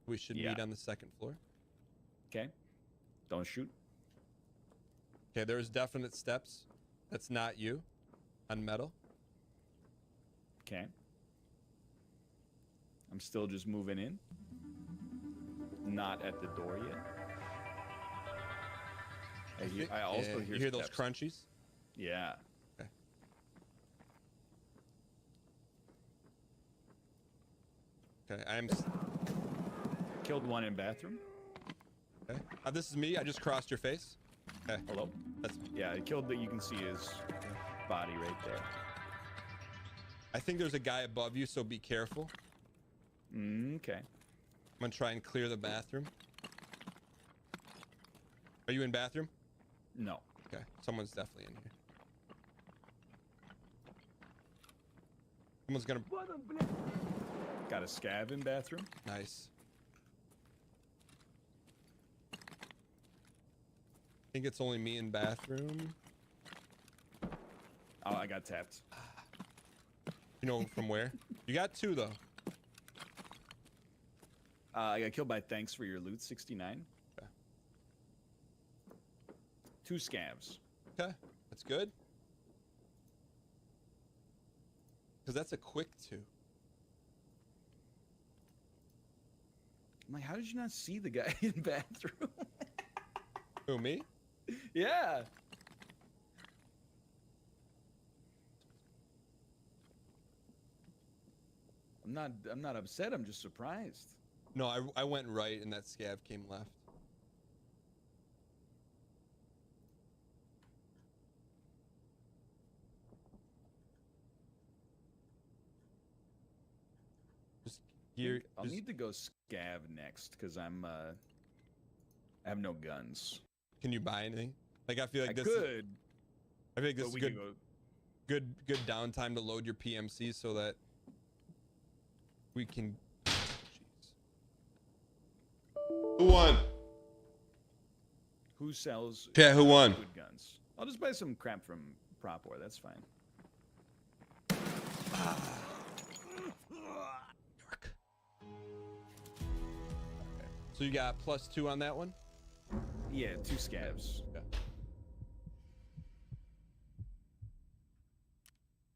We should meet on the second floor. Okay. Don't shoot. Okay, there's definite steps. That's not you. On metal. Okay. I'm still just moving in. Not at the door yet. I also you hear those crunchies? Yeah. Okay. Okay, Killed one in bathroom. Okay. This is me. I just crossed your face. Okay. Hello. Yeah, I killed that. You can see his body right there. I think there's a guy above you, so be careful. Okay. I'm gonna try and clear the bathroom. Are you in bathroom? No. Okay. Someone's definitely in here. Someone's gonna. Got a scav in bathroom. Nice. I think it's only me in bathroom. Oh, I got tapped. You know from where? You got two though. I got killed by thanks for your loot 69. Okay. 2 scavs. Okay, that's good. Because that's a quick 2. I'm like, how did you not see the guy in bathroom? Who, me? Yeah. I'm not upset. I'm just surprised. No, I went right and that scav came left. I'll need to go scav next because I have no guns. Can you buy anything? Like I feel like I could. I feel like this is we good. could Good downtime to load your PMC so that we can. Who won? Who sells? Yeah, who won? Good guns. I'll just buy some crap from Prop War. That's fine. So you got +2 on that one? Yeah, 2 scavs. Yeah.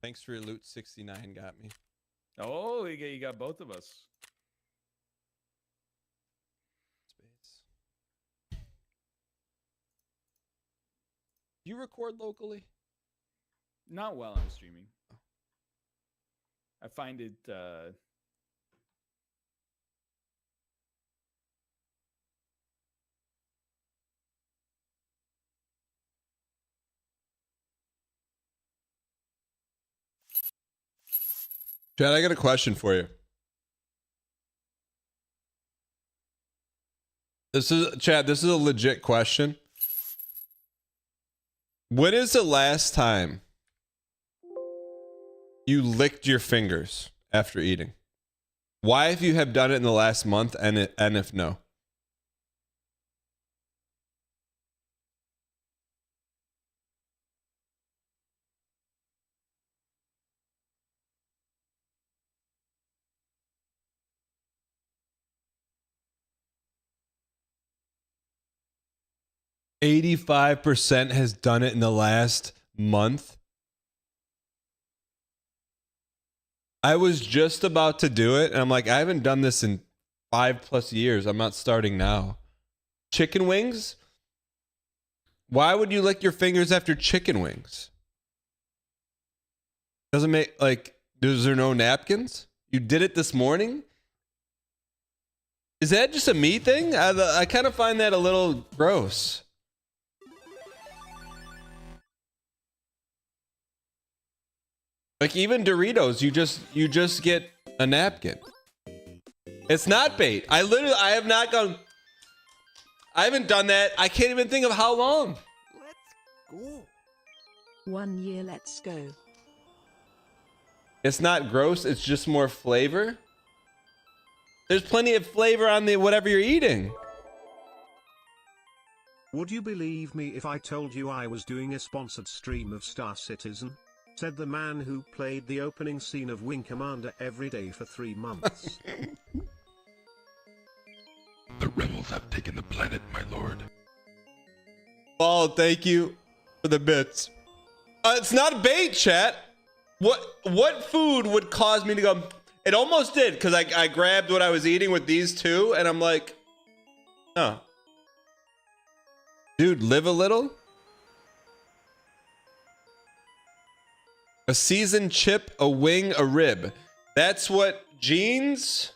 Thanks for your loot. 69 got me. Oh, you got both of us. Space. You record locally? Not while I'm streaming. I find it Chad, I got a question for you. This is a legit question. When is the last time you licked your fingers after eating? Why, if you have done it in the last month, and if no? %85 has done it in the last month. I was just about to do it, and I'm like, I haven't done this in 5+ years. I'm not starting now. Chicken wings? Why would you lick your fingers after chicken wings? Doesn't make, like, is there no napkins? You did it this morning? Is that just a me thing? I kind of find that a little gross. Like even Doritos, you just get a napkin. It's not bait. I haven't done that. I can't even think of how long. Go. 1 year, let's go. It's not gross, it's just more flavor. There's plenty of flavor on the whatever you're eating. Would you believe me if I told you I was doing a sponsored stream of Star Citizen? Said the man who played the opening scene of Wing Commander every day for 3 months. The rebels have taken the planet, my lord. Oh, thank you for the bits. It's not bait, chat. What food would cause me to go? It almost did, because I grabbed what I was eating with these two, and I'm like, oh. Dude, live a little. A seasoned chip, a wing, a rib. That's what jeans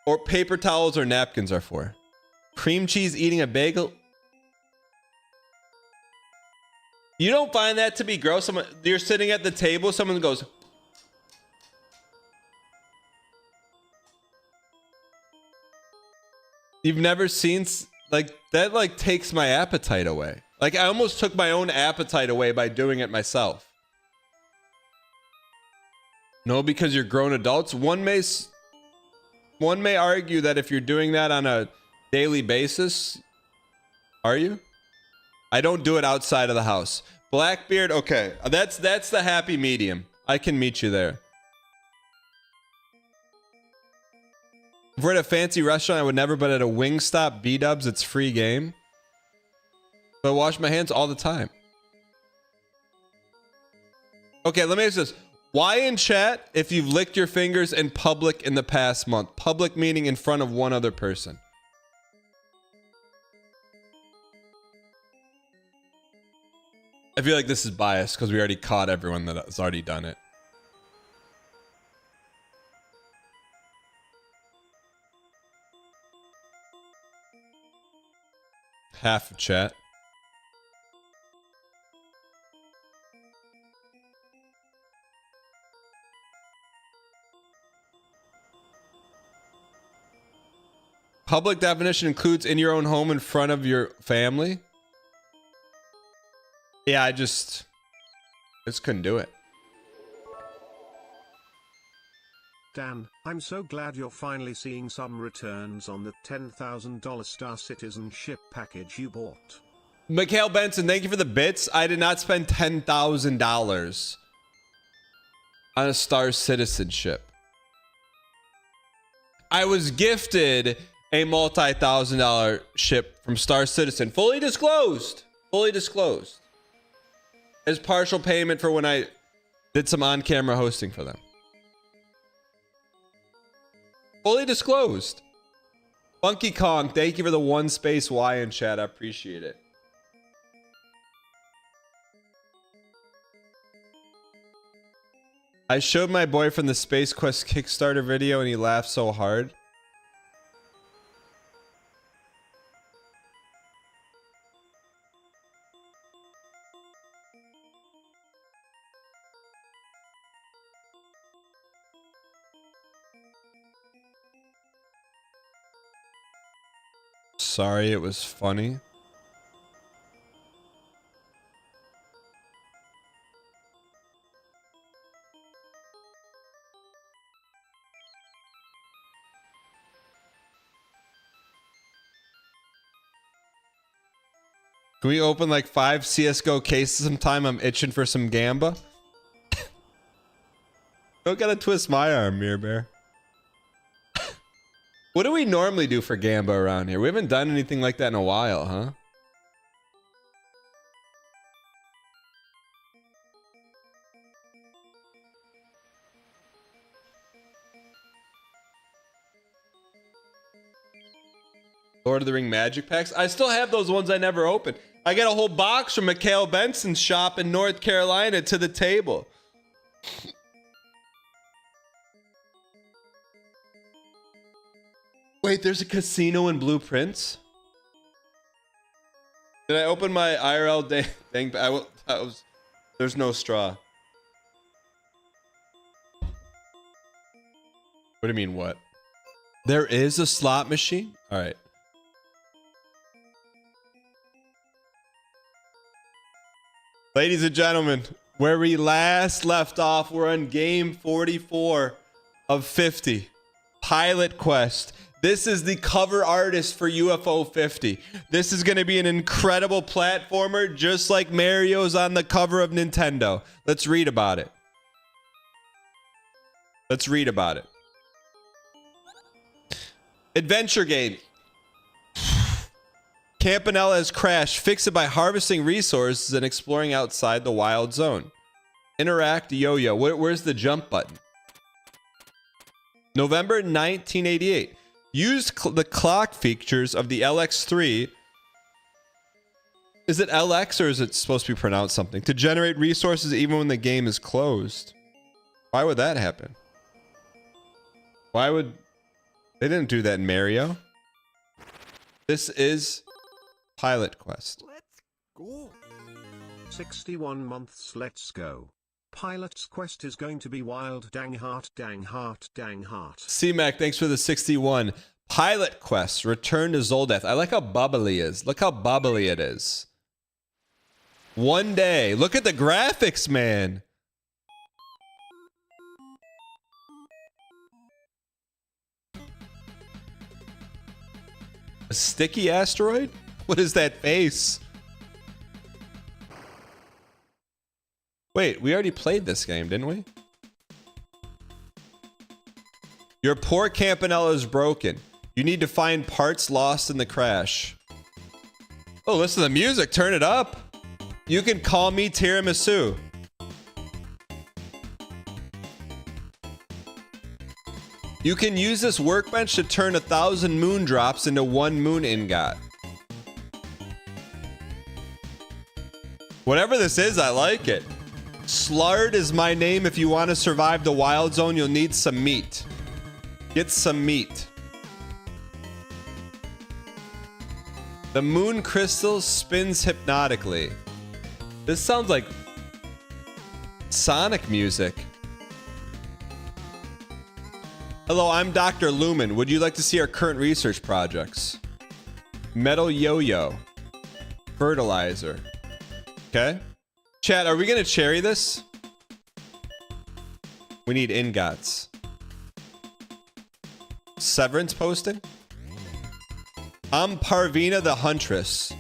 or paper towels or napkins are for. Cream cheese eating a bagel. You don't find that to be gross? You're sitting at the table, someone goes. You've never seen, like, that like takes my appetite away. Like I almost took my own appetite away by doing it myself. No, because you're grown adults. One may argue that if you're doing that on a daily basis, are you? I don't do it outside of the house. Blackbeard, okay. That's the happy medium. I can meet you there. If we're at a fancy restaurant, I would never, but at a Wingstop, B-dubs, it's free game. But I wash my hands all the time. Okay, let me ask this. Why in chat if you've licked your fingers in public in the past month? Public meaning in front of one other person. I feel like this is biased because we already caught everyone that has already done it. Half of chat. Public definition includes in your own home in front of your family. Yeah, I just couldn't do it. Dan, I'm so glad you're finally seeing some returns on the $10,000 Star Citizen ship package you bought. Mikhail Benson, thank you for the bits. I did not spend $10,000 on a Star Citizen ship. I was gifted a multi-$1,000 ship from Star Citizen. Fully disclosed. Fully disclosed. As partial payment for when I did some on-camera hosting for them. Fully disclosed. Funky Kong, thank you for the 1 space Y in chat. I appreciate it. I showed my boyfriend the Space Quest Kickstarter video and he laughed so hard. sorry it was funny. Can we open like 5 CSGO cases sometime? I'm itching for some Gamba. Don't gotta twist my arm, Mirror Bear. What do we normally do for Gamba around here? We haven't done anything like that in a while, huh? Lord of the Ring magic packs. I still have those ones I never opened. I got a whole box from Mikhail Benson's shop in North Carolina to the table. Wait, there's a casino in Blueprints? Did I open my IRL dang? There's no straw. What do you mean, what? There is a slot machine? All right. Ladies and gentlemen, where we last left off, we're on game 44 of 50. Pilot Quest. This is the cover artist for UFO 50. This is going to be an incredible platformer, just like Mario's on the cover of Nintendo. Let's read about it. Let's read about it. Adventure game. Campanella has crashed. Fix it by harvesting resources and exploring outside the wild zone. Interact yo-yo. Where's the jump button? November 1988. Use the clock features of the LX3. Is it LX or is it supposed to be pronounced something? To generate resources even when the game is closed. Why would that happen? Why would... They didn't do that in Mario. This is Pilot Quest. Let's go. 61 months, let's go. Pilot's Quest is going to be wild. Dang heart, dang heart, dang heart. C-Mac, thanks for the 61. Pilot Quest, Return to Zoldeth. I like how bubbly it is. Look how bubbly it is. One day. Look at the graphics, man. A sticky asteroid? What is that face? Wait, we already played this game, didn't we? Your poor Campanella is broken. You need to find parts lost in the crash. Oh, listen to the music. Turn it up. You can call me Tiramisu. You can use this workbench to turn 1,000 moon drops into 1 moon ingot. Whatever this is, I like it. Slard is my name. If you want to survive the wild zone, you'll need some meat. Get some meat. The moon crystal spins hypnotically. This sounds like Sonic music. Hello, I'm Dr. Lumen. Would you like to see our current research projects? Metal yo-yo. Fertilizer. Okay. Chat, are we going to cherry this? We need ingots. Severance posting? I'm Parvina the Huntress.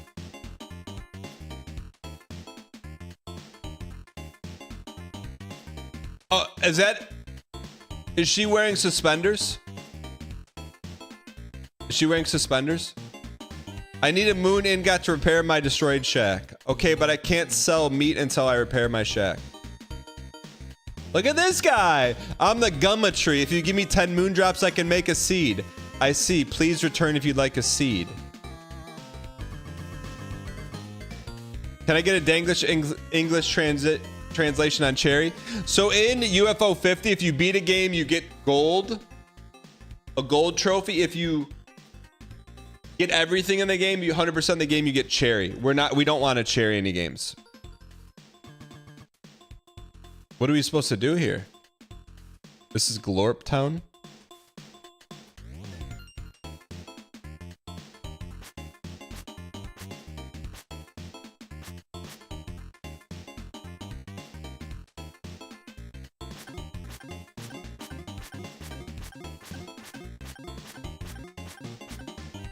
Oh, is she wearing suspenders? Is she wearing suspenders? I need a moon ingot to repair my destroyed shack. Okay, but I can't sell meat until I repair my shack. Look at this guy. I'm the Gumma tree. If you give me 10 moon drops, I can make a seed. I see. Please return if you'd like a seed. Can I get a Danglish translation on Cherry? So in UFO 50, if you beat a game, you get gold. A gold trophy. If you get everything in the game, you 100% of the game, you get cherry. We don't want to cherry any games. What are we supposed to do here? This is Glorp Town.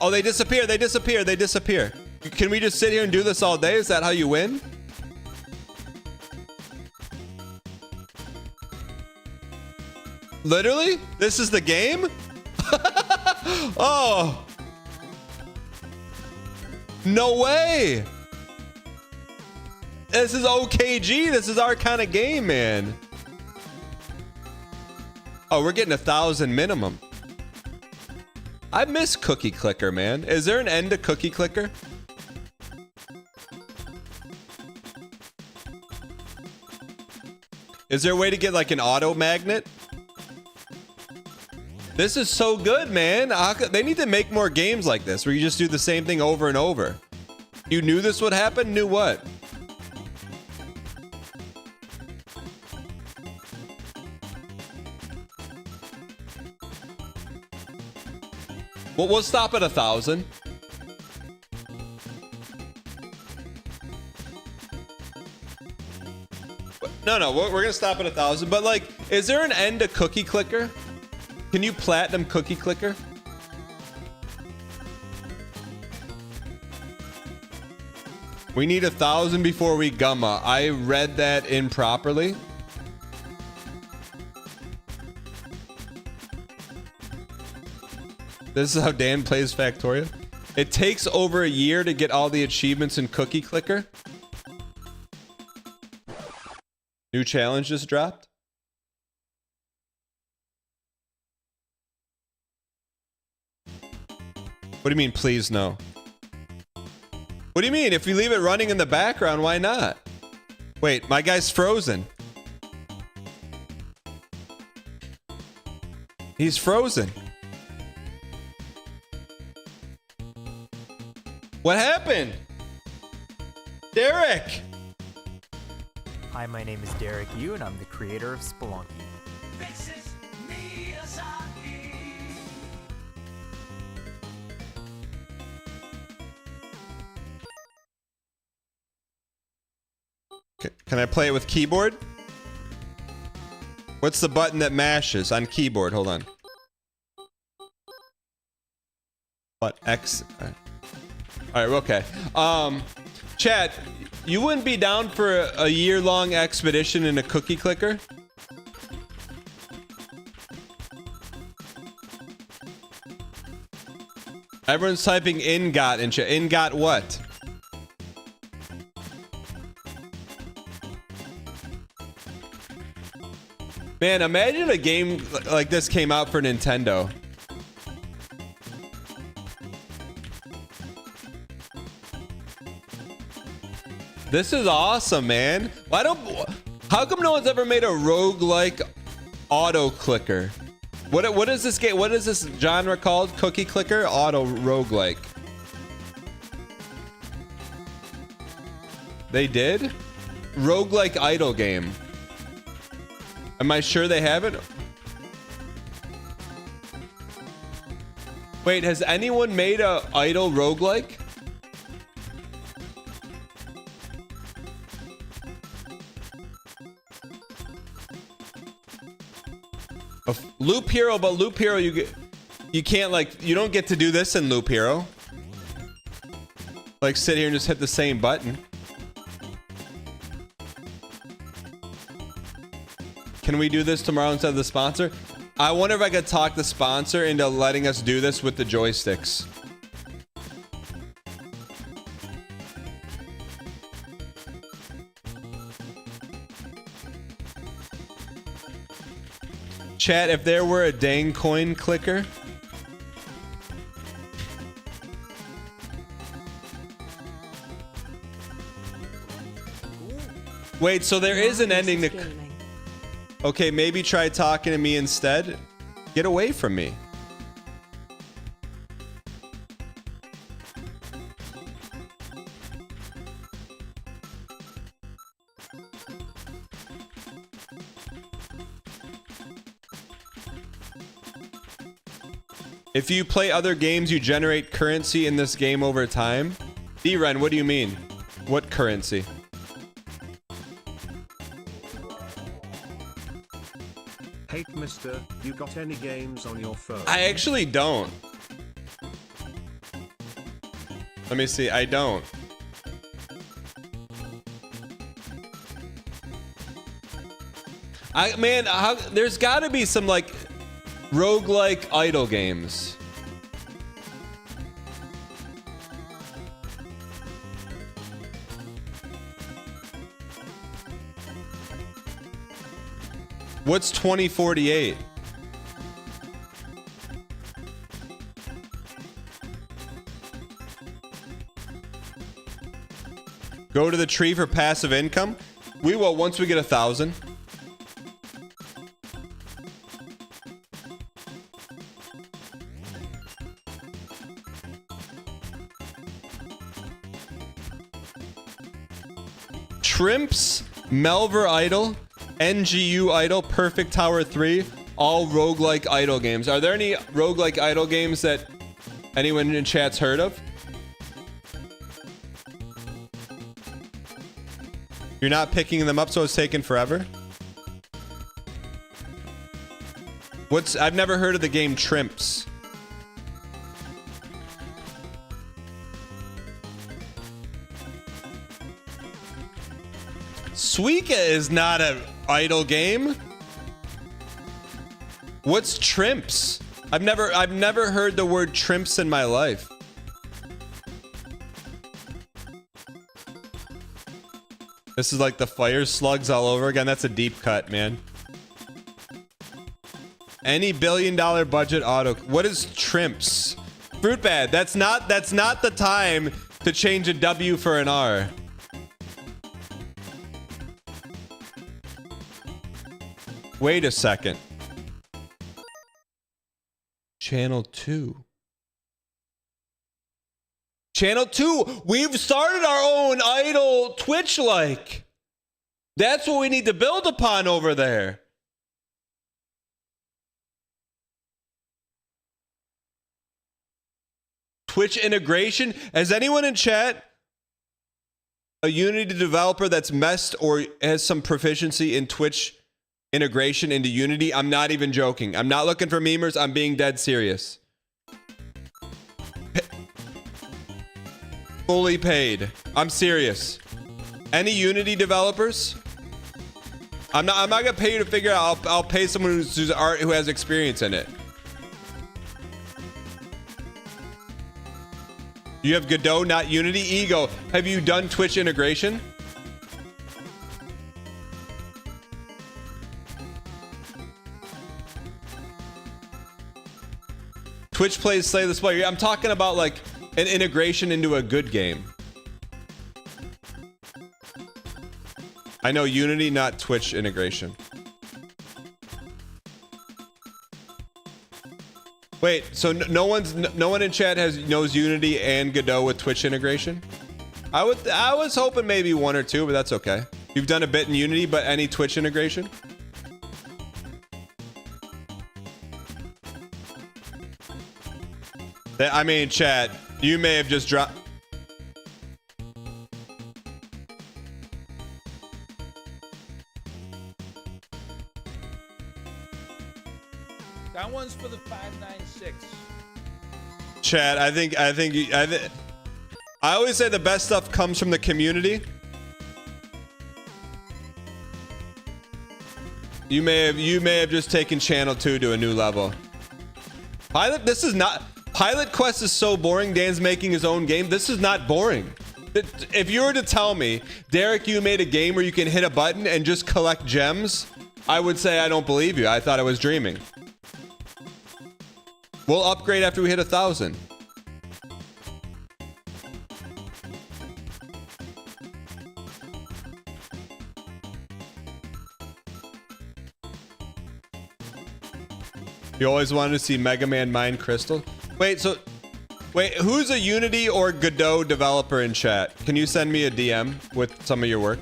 Oh, they disappear. They disappear. They disappear. Can we just sit here and do this all day? Is that how you win? Literally? This is the game? Oh. No way. This is OKG. This is our kind of game, man. Oh, we're getting 1,000 minimum. I miss Cookie Clicker, man. Is there an end to Cookie Clicker? Is there a way to get like an auto magnet? This is so good, man. They need to make more games like this where you just do the same thing over and over. You knew this would happen? Knew what? Well, we'll stop at 1,000. No, we're gonna stop at 1,000. But like, is there an end to Cookie Clicker? Can you platinum Cookie Clicker? We need 1,000 before we gumma. I read that improperly. This is how Dan plays Factorio. It takes over a year to get all the achievements in Cookie Clicker. New challenge just dropped. What do you mean, please no? What do you mean? If you leave it running in the background, why not? Wait, my guy's frozen. He's frozen. What happened? Derek! Hi, my name is Derek Yu, and I'm the creator of Spelunky. Can I play it with keyboard? What's the button that mashes on keyboard? Hold on. What? X? All right, okay. Chat, you wouldn't be down for a year-long expedition in a Cookie Clicker? Everyone's typing ingot in chat. Ingot what? Man, imagine a game like this came out for Nintendo. This is awesome, man. How come no one's ever made a roguelike auto clicker? What is this game? What is this genre called? Cookie Clicker? Auto roguelike. They did? Roguelike idle game. Am I sure they have it? Wait, has anyone made a idle roguelike? Loop Hero, but Loop Hero you can't like you don't get to do this in Loop Hero. Like sit here and just hit the same button. Can we do this tomorrow instead of the sponsor? I wonder if I could talk the sponsor into letting us do this with the joysticks. Chat, if there were a dang coin clicker. Wait, so there is an ending to... Okay, maybe try talking to me instead. Get away from me. If you play other games, you generate currency in this game over time. D-Ren, what do you mean? What currency? Hey, mister, you got any games on your phone? I actually don't. Let me see. I don't. Man, there's got to be some like roguelike idle games. What's 2048? Go to the tree for passive income? We will once we get 1,000. Shrimps, Melver Idol, NGU Idol, Perfect Tower 3, all roguelike idle games. Are there any roguelike idle games that anyone in chat's heard of? You're not picking them up, so it's taking forever? I've never heard of the game Trimps. Suika is not an idle game. What's Trimps? I've never heard the word Trimps in my life. This is like the fire slugs all over again. That's a deep cut, man. Any billion-dollar budget auto. What is Trimps? Fruit bad. That's not the time to change a W for an R. Wait a second. Channel 2. Channel 2. We've started our own idle Twitch-like. That's what we need to build upon over there. Twitch integration. Has anyone in chat a Unity developer that's messed or has some proficiency in Twitch integration into Unity? I'm not even joking. I'm not looking for memers. I'm being dead serious. Fully paid. I'm serious. Any Unity developers? I'm not gonna pay you to figure it out. I'll pay someone who has experience in it. You have Godot, not Unity. Ego, have you done Twitch integration? Twitch plays Slay the Spire. I'm talking about like an integration into a good game. I know Unity, not Twitch integration. Wait, so no one in chat knows Unity and Godot with Twitch integration? I was hoping maybe one or two, but that's okay. You've done a bit in Unity, but any Twitch integration? I mean, chat, you may have just dropped. That one's for the 596. Chat, I always say the best stuff comes from the community. You may have just taken Channel 2 to a new level. Pilot Quest is so boring. Dan's making his own game. This is not boring. If you were to tell me, Derek, you made a game where you can hit a button and just collect gems, I would say I don't believe you. I thought I was dreaming. We'll upgrade after we hit 1,000. You always wanted to see Mega Man mine crystal? Wait, who's a Unity or Godot developer in chat? Can you send me a DM with some of your work?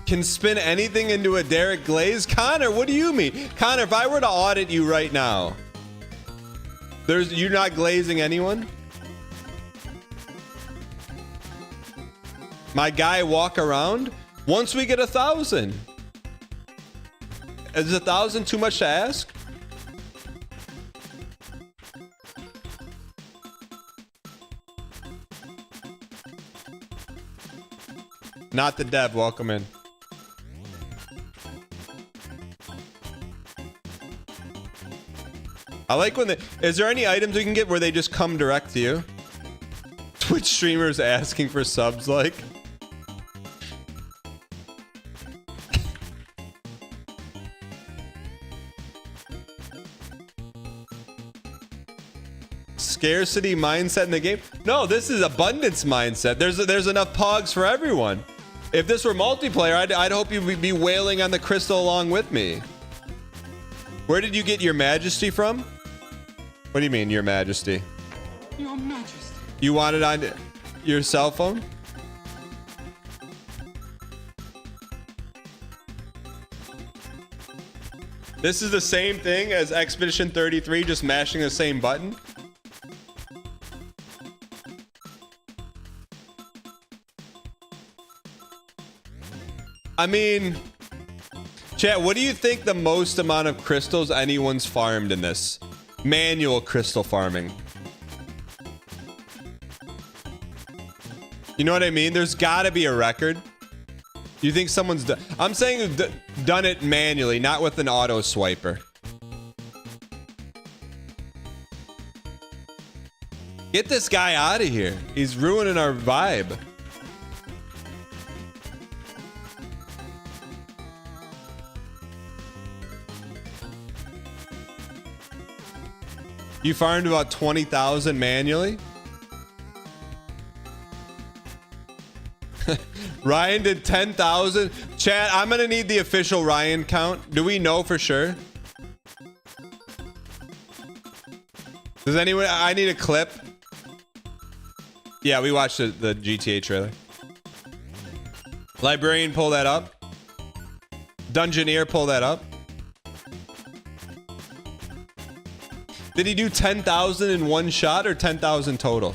Can spin anything into a Derek Glaze? Connor, what do you mean? Connor, if I were to audit you right now, you're not glazing anyone? My guy walk around? Once we get 1,000. Is 1,000 too much to ask? Not the dev. Welcome in. I like when is there any items we can get where they just come direct to you? Twitch streamers asking for subs, like. Scarcity mindset in the game? No, this is abundance mindset. There's enough pogs for everyone. If this were multiplayer, I'd hope you would be wailing on the crystal along with me. Where did you get your majesty from? What do you mean, your majesty? Your Majesty. You want it on your cell phone? This is the same thing as Expedition 33, just mashing the same button. I mean, chat, what do you think the most amount of crystals anyone's farmed in this? Manual crystal farming. You know what I mean? There's gotta be a record. You think someone's done? I'm saying done it manually, not with an auto swiper. Get this guy out of here. He's ruining our vibe. You farmed about 20,000 manually? Ryan did 10,000. Chat, I'm gonna need the official Ryan count. Do we know for sure? Does anyone? I need a clip. Yeah, we watched the GTA trailer. Librarian, pull that up. Dungeoneer, pull that up. Did he do 10,000 in one shot or 10,000 total?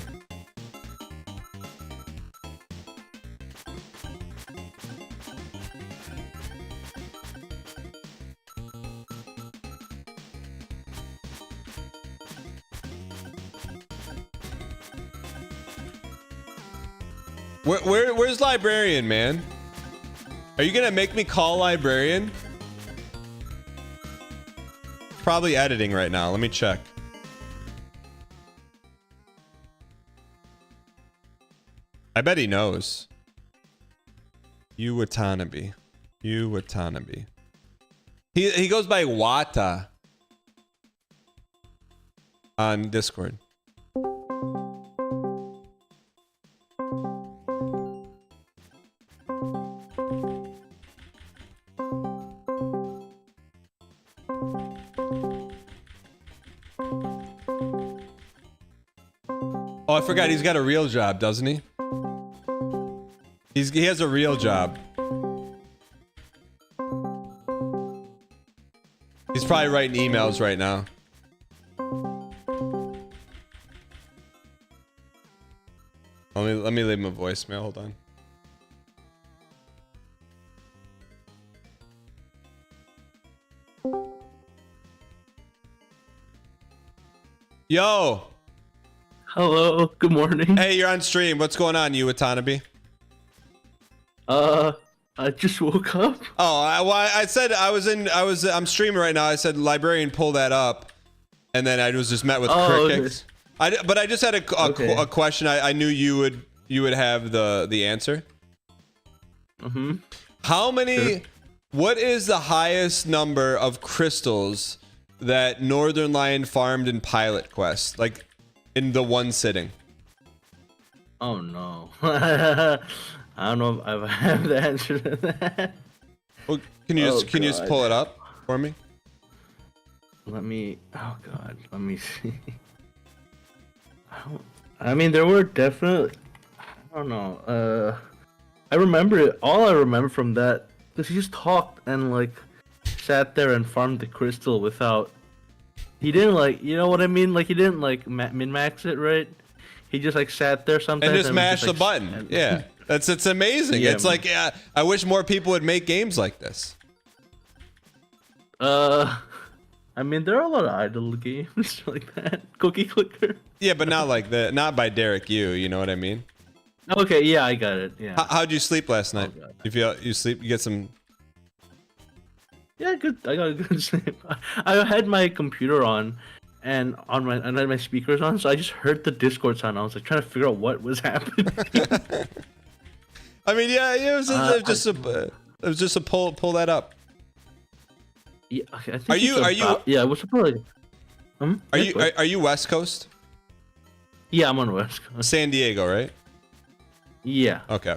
Where's Librarian, man? Are you gonna make me call Librarian? Probably editing right now. Let me check. I bet he knows. You Watanabe. You Watanabe. He goes by Wata on Discord. Oh, I forgot he's got a real job, doesn't he? He has a real job. He's probably writing emails right now. Let me leave him a voicemail. Hold on. Yo. Hello. Good morning. Hey, you're on stream. What's going on, you Watanabe? I just woke up. Oh, I said I'm streaming right now. I said Librarian, pull that up, and then I was just met with crickets. Okay. But I just had a question. I knew you would have the answer. Mm-hmm. How many? Sure. What is the highest number of crystals that Northern Lion farmed in Pilot Quest, like in the one sitting? Oh no. I don't know if I have the answer to that. Well, can you just pull it up for me? Let me see. I mean, there were definitely, I don't know. I remember it. All I remember from that, because he just talked and like sat there and farmed the crystal without. He didn't like, you know what I mean? Like he didn't like min-max it, right? He just like sat there sometimes and just mashed the button. Yeah. It's amazing. Yeah, it's man. Like, yeah, I wish more people would make games like this. I mean, there are a lot of idle games like that. Cookie Clicker. Yeah, but not like that. Not by Derek Yu. You know what I mean? Okay, yeah, I got it. Yeah. How'd you sleep last night? You sleep, you get some. Yeah, good. I got a good sleep. I had my computer on, and I had my speakers on, so I just heard the Discord sound. I was like trying to figure out what was happening. I mean, yeah, it was just a pull that up. Yeah, okay, I think Are you yeah, it was supposed. Are you West Coast? Yeah, I'm on West Coast. San Diego, right? Yeah. Okay.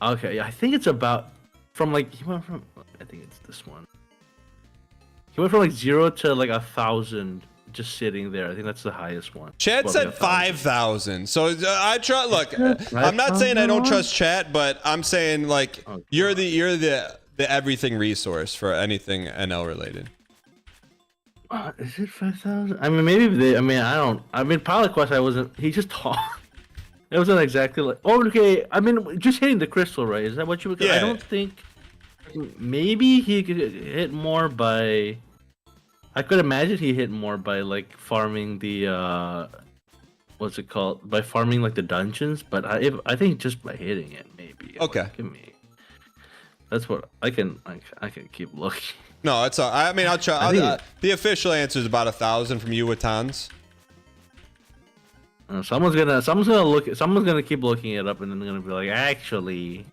Okay. Yeah, I think it's about from like he went from. I think it's this one. He went from like 0 to like 1,000 just sitting there. I think that's the highest one. Chat said 5,000. So I try. Look, I'm not saying I don't trust chat, but I'm saying like you're the everything resource for anything NL related. Is it 5,000? I mean, maybe they. I mean, I don't. I mean, Pilot Quest. I wasn't. He just talked. It wasn't exactly like. Oh, okay. I mean, just hitting the crystal, right? Is that what you would? Yeah. I don't think. Maybe he could hit more by. I could imagine he hit more by like farming the. What's it called? By farming like the dungeons, but I think just by hitting it, maybe. Okay. Give me. That's what I can. I can keep looking. No, it's. I mean, I'll try. The official answer is about 1,000 from you, Watans. Someone's gonna look. Someone's gonna keep looking it up, and then they're gonna be like, actually.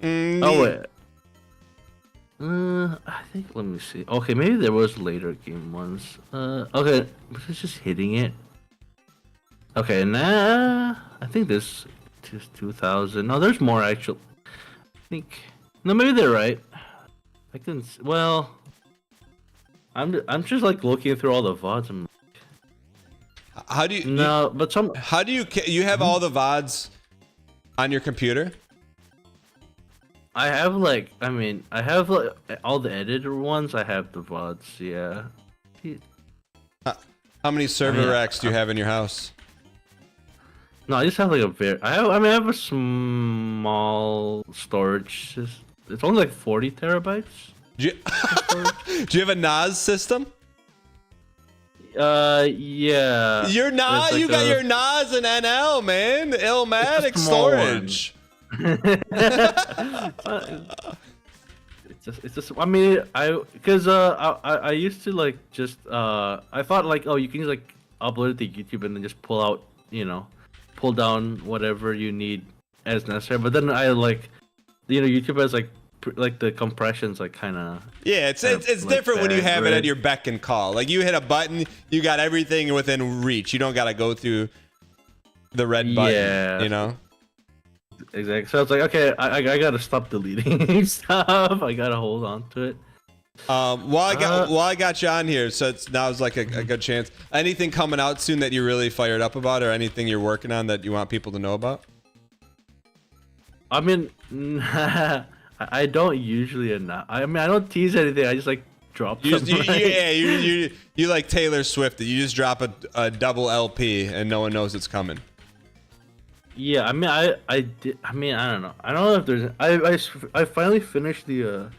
Oh wait. I think. Let me see. Okay, maybe there was later game ones. Okay, it's just hitting it. Okay, nah. I think this is 2,000. No, there's more actual. I think. No, maybe they're right. I can. Well. I'm just like looking through all the VODs. And how do you? No, but some. How do you have all the VODs on your computer? I have like. I mean, I have like all the edited ones. I have the VODs. Yeah. How many server racks do you have in your house? No, I just have like a very. I have a small storage. It's only like 40 terabytes. Do you have a NAS system? Yeah. Your NAS, you got your NAS and NL, man. Illmatic storage. It's just. I mean, I used to like just. I thought like, oh, you can just like upload it to YouTube and then just pull down whatever you need as necessary. But then I like, YouTube has like the compressions like kind of. Yeah, it's different when you have it at your beck and call. Like you hit a button, you got everything within reach. You don't gotta go through the red button. Yeah. Exactly. So it's like, okay, I gotta stop deleting stuff. I gotta hold on to it. While I got you on here, so now's like a good chance. Anything coming out soon that you're really fired up about, or anything you're working on that you want people to know about? I mean, I don't usually I mean, I don't tease anything. I just like drop something. You like Taylor Swift. You just drop a double LP and no one knows it's coming. Yeah, I mean, I did. I mean, I don't know. I don't know if there's. I finally finished the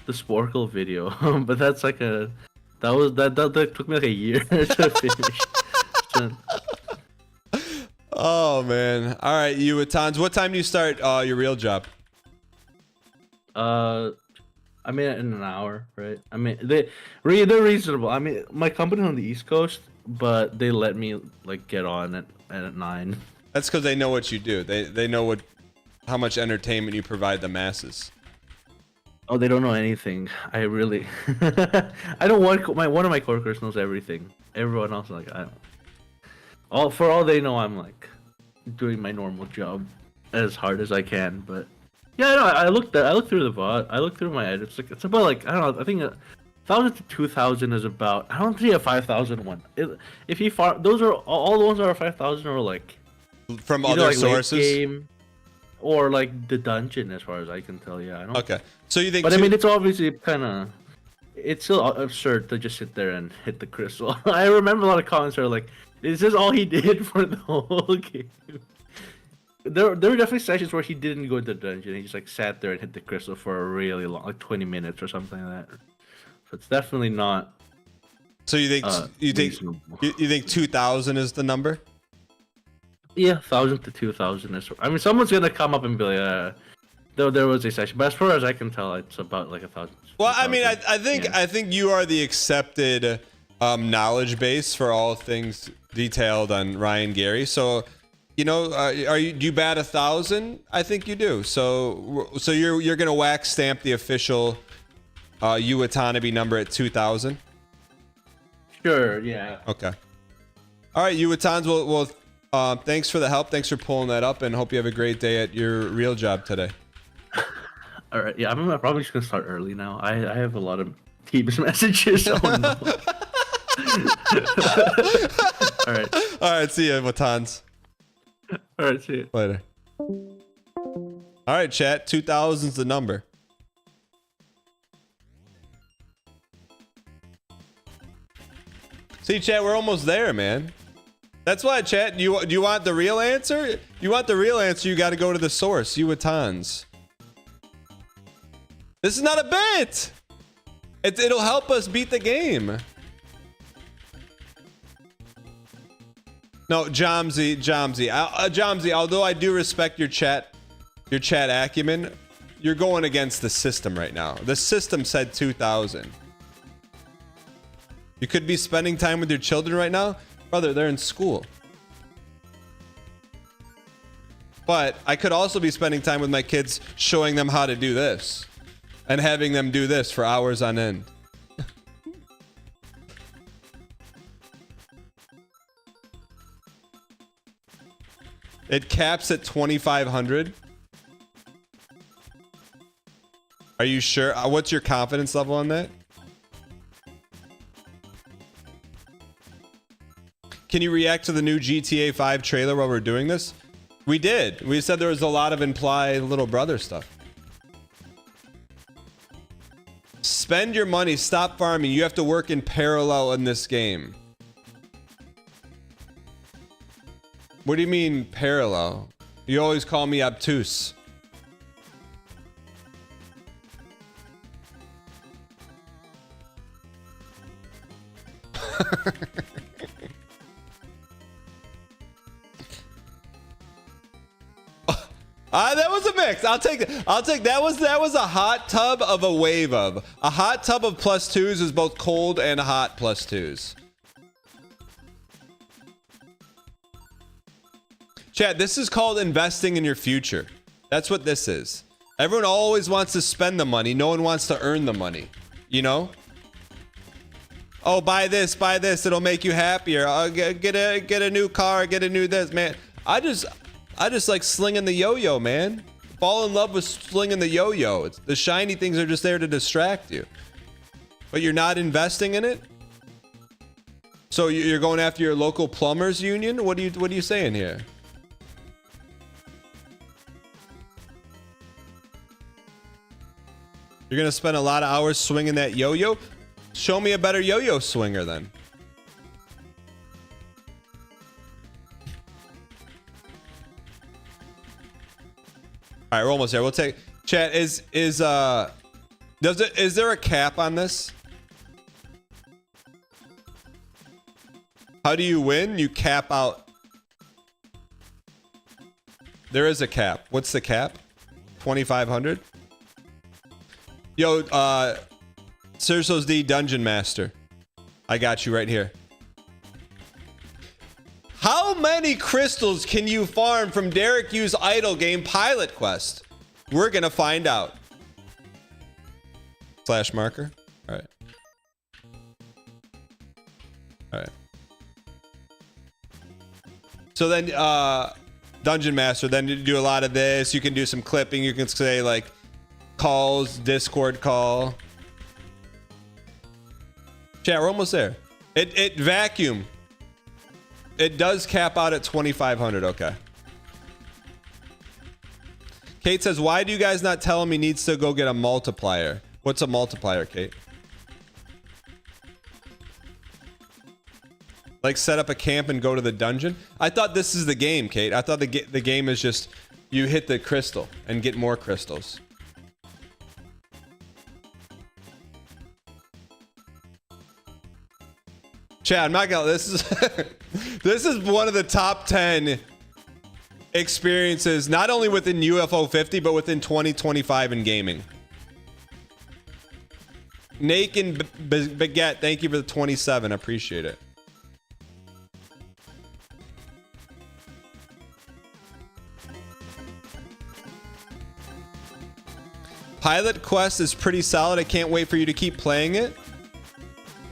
Sporkle video, but that's like that took me like a year to finish. Oh man! All right, you Watans. What time do you start your real job? I mean, in an hour, right? I mean, they're reasonable. I mean, my company's on the East Coast, but they let me like get on at 9. That's because they know what you do. They know how much entertainment you provide the masses. Oh, they don't know anything. I really, I don't want one of my coworkers knows everything. Everyone else is like, I don't. For all they know, I'm like doing my normal job as hard as I can. But yeah, no, I looked through the VOD. I looked through my edits. Like it's about like I don't know. I think 1,000 to 2,000 is about. I don't see a 5,000 one. If you farm, those are all the ones that are 5,000 are like from other like sources. Game, or like the dungeon, as far as I can tell. Yeah, I don't. Okay, so you think? But I mean, it's obviously kind of. It's still absurd to just sit there and hit the crystal. I remember a lot of comments are like, "Is this all he did for the whole game?" There were definitely sessions where he didn't go into the dungeon. He just like sat there and hit the crystal for a really long, like 20 minutes or something like that. So it's definitely not. So you think you think 2,000 is the number? Yeah, 1,000 to 2,000 is. I mean, someone's gonna come up and be like, there was a session, but as far as I can tell, it's about like 1,000. Well, I mean, I think you are the accepted knowledge base for all things detailed on Ryan Gary. So, you know, do you bat 1,000? I think you do. So you're gonna wax stamp the official Uwatanabe number at 2,000. Sure. Yeah. Okay. All right, Uwatans. Well, thanks for the help. Thanks for pulling that up, and hope you have a great day at your real job today. All right. Yeah, I'm probably just gonna start early now. I have a lot of Teams messages. Oh no. All right. All right. See ya, Watans. All right. See you later. All right, chat. 2,000's the number. See, chat, we're almost there, man. That's why, chat. Do you want the real answer? You want the real answer? You got to go to the source. Uwatans. This is not a bit. It'll help us beat the game. No, Jomsy. Jomsy, although I do respect your chat acumen, you're going against the system right now. The system said 2,000. You could be spending time with your children right now. Brother, they're in school. But I could also be spending time with my kids showing them how to do this. And having them do this for hours on end. It caps at 2,500. Are you sure? What's your confidence level on that? Can you react to the new GTA 5 trailer while we're doing this? We did. We said there was a lot of implied little brother stuff. Spend your money. Stop farming. You have to work in parallel in this game. What do you mean parallel? You always call me obtuse. That was a mix. I'll take that was a hot tub of a wave of. A hot tub of +2s is both cold and hot +2s. Chat, this is called investing in your future. That's what this is. Everyone always wants to spend the money. No one wants to earn the money. You know? Oh, buy this, it'll make you happier. Get a new car, get a new this, man. I just like slinging the yo-yo, man. Fall in love with slinging the yo-yo. The shiny things are just there to distract you. But you're not investing in it? So you're going after your local plumbers union? What are you saying here? You're gonna spend a lot of hours swinging that yo-yo? Show me a better yo-yo swinger then. All right, we're almost there. We'll take chat. Is there a cap on this? How do you win? You cap out. There is a cap. What's the cap? 2,500. Yo, Cersos D Dungeon Master. I got you right here. How many crystals can you farm from Derek Yu's idle game Pilot Quest? We're gonna find out. Slash marker. All right. All right. So then, Dungeon Master. Then you do a lot of this. You can do some clipping. You can say like calls, Discord call. Chat, we're almost there. It vacuum. It does cap out at 2,500. Okay. Kate says, why do you guys not tell him he needs to go get a multiplier? What's a multiplier, Kate? Like set up a camp and go to the dungeon? I thought this is the game, Kate. I thought the game is just you hit the crystal and get more crystals. Chad, I'm not gonna. This is this is one of the top 10 experiences, not only within UFO 50, but within 2025 in gaming. Nake and Baguette, thank you for the 27. Appreciate it. Pilot Quest is pretty solid. I can't wait for you to keep playing it.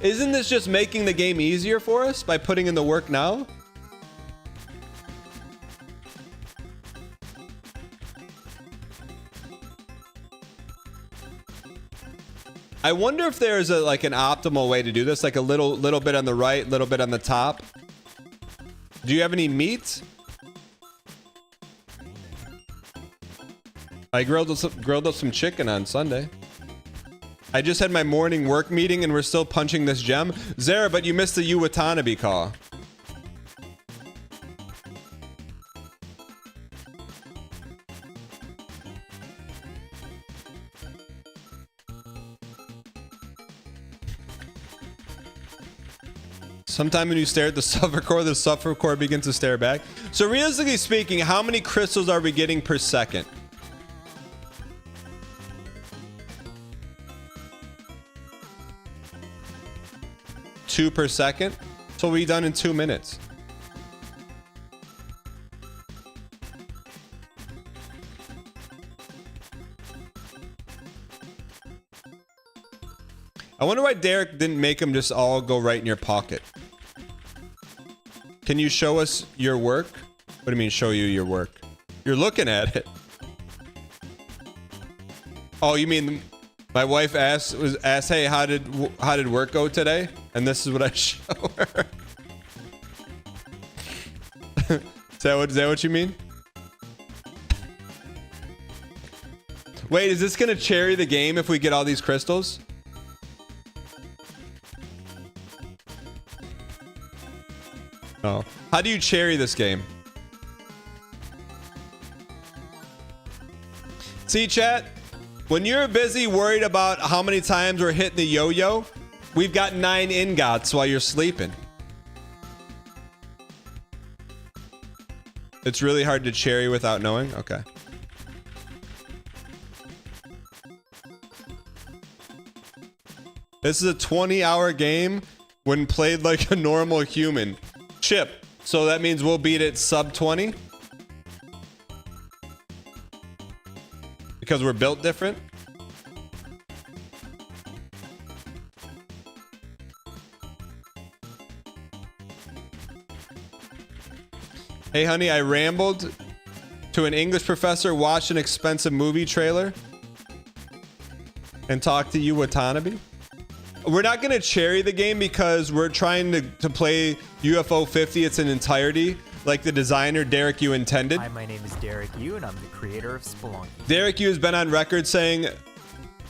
Isn't this just making the game easier for us by putting in the work now? I wonder if there's a like an optimal way to do this, like a little bit on the right, little bit on the top. Do you have any meat? I grilled up some chicken on Sunday. I just had my morning work meeting and we're still punching this gem. Zara, but you missed the Yu Watanabe call. Sometime when you stare at the suffer core begins to stare back. So realistically speaking, how many crystals are we getting per second? Two per second. So we'll be done in 2 minutes. I wonder why Derek didn't make them just all go right in your pocket. Can you show us your work? What do you mean show you your work? You're looking at it. Oh, you mean my wife asked, hey, how did work go today? And this is what I show her. Is that what you mean? Wait, is this gonna cherry the game if we get all these crystals? Oh. How do you cherry this game? See, chat? When you're busy worried about how many times we're hitting the yo-yo, we've got 9 ingots while you're sleeping. It's really hard to cherry without knowing? Okay. This is a 20-hour game when played like a normal human. Chip. So that means we'll beat it sub 20? Because we're built different? Hey honey, I rambled to an English professor, watched an expensive movie trailer, and talked to Yu Watanabe. We're not going to cherry the game because we're trying to play UFO 50 its entirety, like the designer Derek Yu intended. Hi, my name is Derek Yu, and I'm the creator of Spelunky. Derek Yu has been on record saying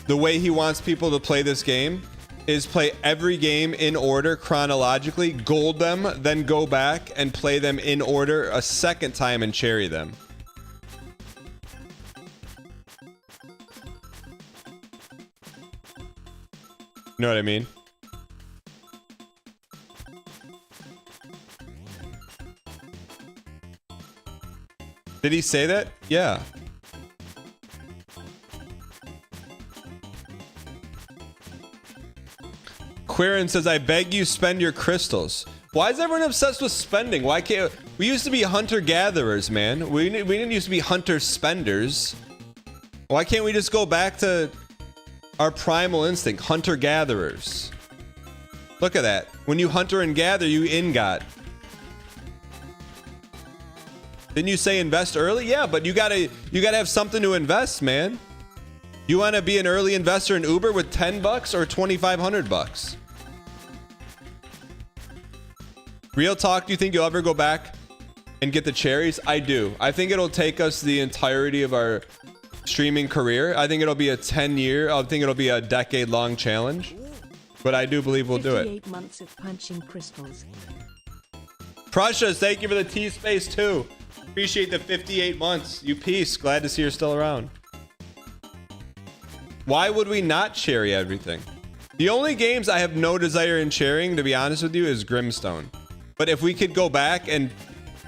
the way he wants people to play this game is play every game in order chronologically, gold them, then go back and play them in order a second time and cherry them. You know what I mean? Did he say that? Yeah. Quirin says, I beg you spend your crystals. Why is everyone obsessed with spending? Why can't we used to be hunter-gatherers, man? We didn't used to be hunter-spenders. Why can't we just go back to our primal instinct, hunter-gatherers? Look at that. When you hunter and gather, you ingot. Didn't you say invest early? Yeah, but you gotta have something to invest, man. You want to be an early investor in Uber with $10 or $2,500? Real talk, do you think you'll ever go back and get the cherries? I do. I think it'll take us the entirety of our streaming career. I think it'll be a 10-year, I think it'll be a decade-long challenge. But I do believe we'll do it. 58 months of punching crystals. Precious, thank you for the T-Space too. Appreciate the 58 months. You piece. Glad to see you're still around. Why would we not cherry everything? The only games I have no desire in cherrying, to be honest with you, is Grimstone. But if we could go back and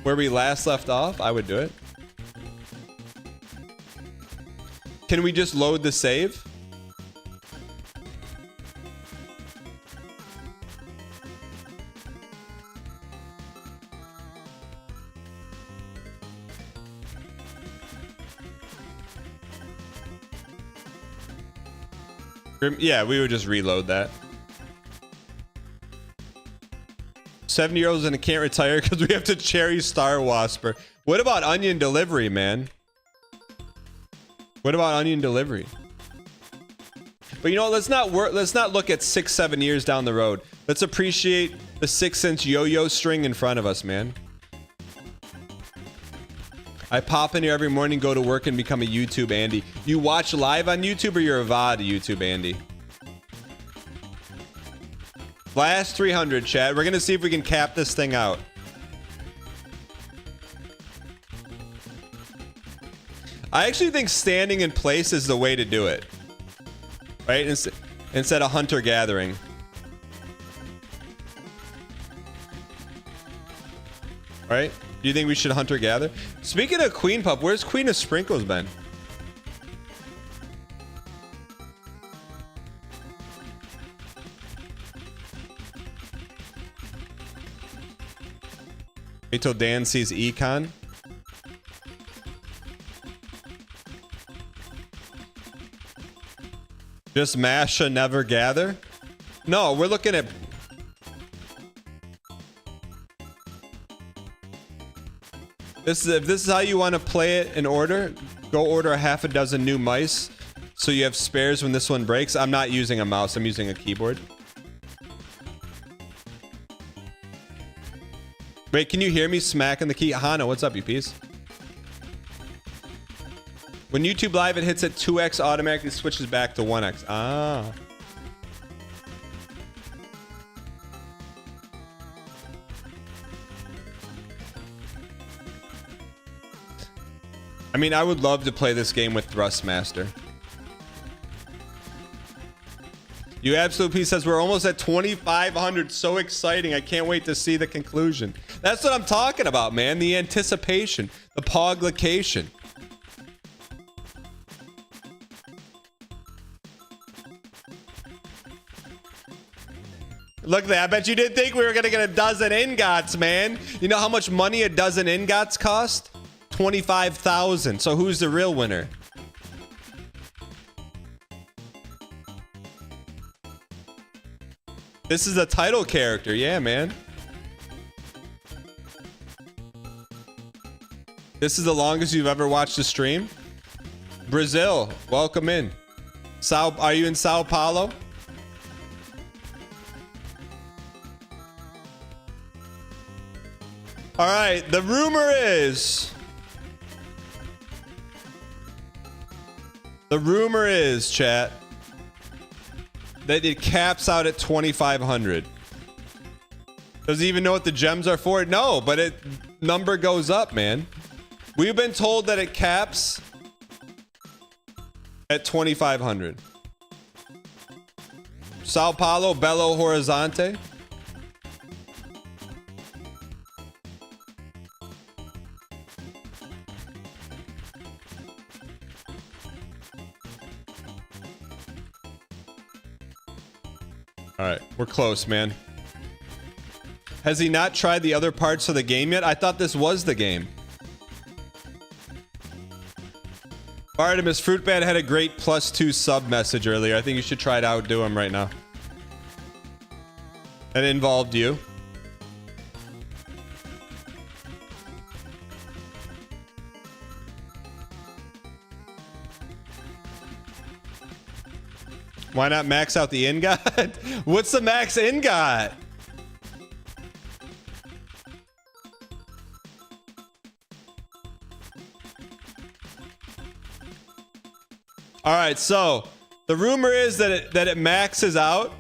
where we last left off, I would do it. Can we just load the save? Yeah, we would just reload that. 70-year-olds and can't retire because we have to cherry Star Wasper. What about onion delivery, man? What about onion delivery? But you know, let's not look at 6-7 years down the road. Let's appreciate the 6-inch yo-yo string in front of us, man. I pop in here every morning, go to work, and become a YouTube Andy. You watch live on YouTube or you're a VOD YouTube Andy? Last 300, chat. We're going to see if we can cap this thing out. I actually think standing in place is the way to do it. Right? Instead of hunter-gathering. Right? Do you think we should hunter-gather? Speaking of Queen Pup, where's Queen of Sprinkles been? Wait till Dan sees Econ. Just Masha never gather? No, we're looking at... If this is how you want to play it in order, go order a half a dozen new mice so you have spares when this one breaks. I'm not using a mouse, I'm using a keyboard. Wait, can you hear me smacking the key? Hana, what's up, you piece? When YouTube Live, it hits at 2x, automatically switches back to 1x. Ah. I mean, I would love to play this game with Thrustmaster. You Absolute Piece says we're almost at 2,500. So exciting. I can't wait to see the conclusion. That's what I'm talking about, man. The anticipation. The poglication. Look at that. I bet you didn't think we were going to get a dozen ingots, man. You know how much money a dozen ingots cost? 25,000. So who's the real winner? This is a title character. Yeah, man. This is the longest you've ever watched a stream? Brazil, welcome in. Are you in Sao Paulo? All right, the rumor is... chat, that it caps out at 2,500. Does he even know what the gems are for? No, but it number goes up, man. We've been told that it caps at 2,500. Sao Paulo, Belo Horizonte. All right, we're close, man. Has he not tried the other parts of the game yet? I thought this was the game. Artemis Fruitbat had a great +2 sub message earlier. I think you should try to outdo him right now. That involved you. Why not max out the ingot? What's the max ingot? All right, so the rumor is that it maxes out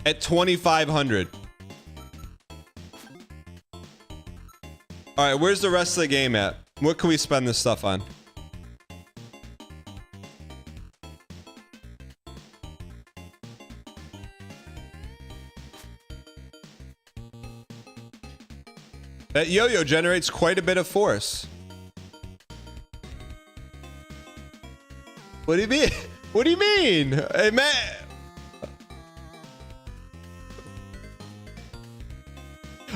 at 2,500. All right, where's the rest of the game at? What can we spend this stuff on? That yo-yo generates quite a bit of force. What do you mean? What do you mean? Hey, man.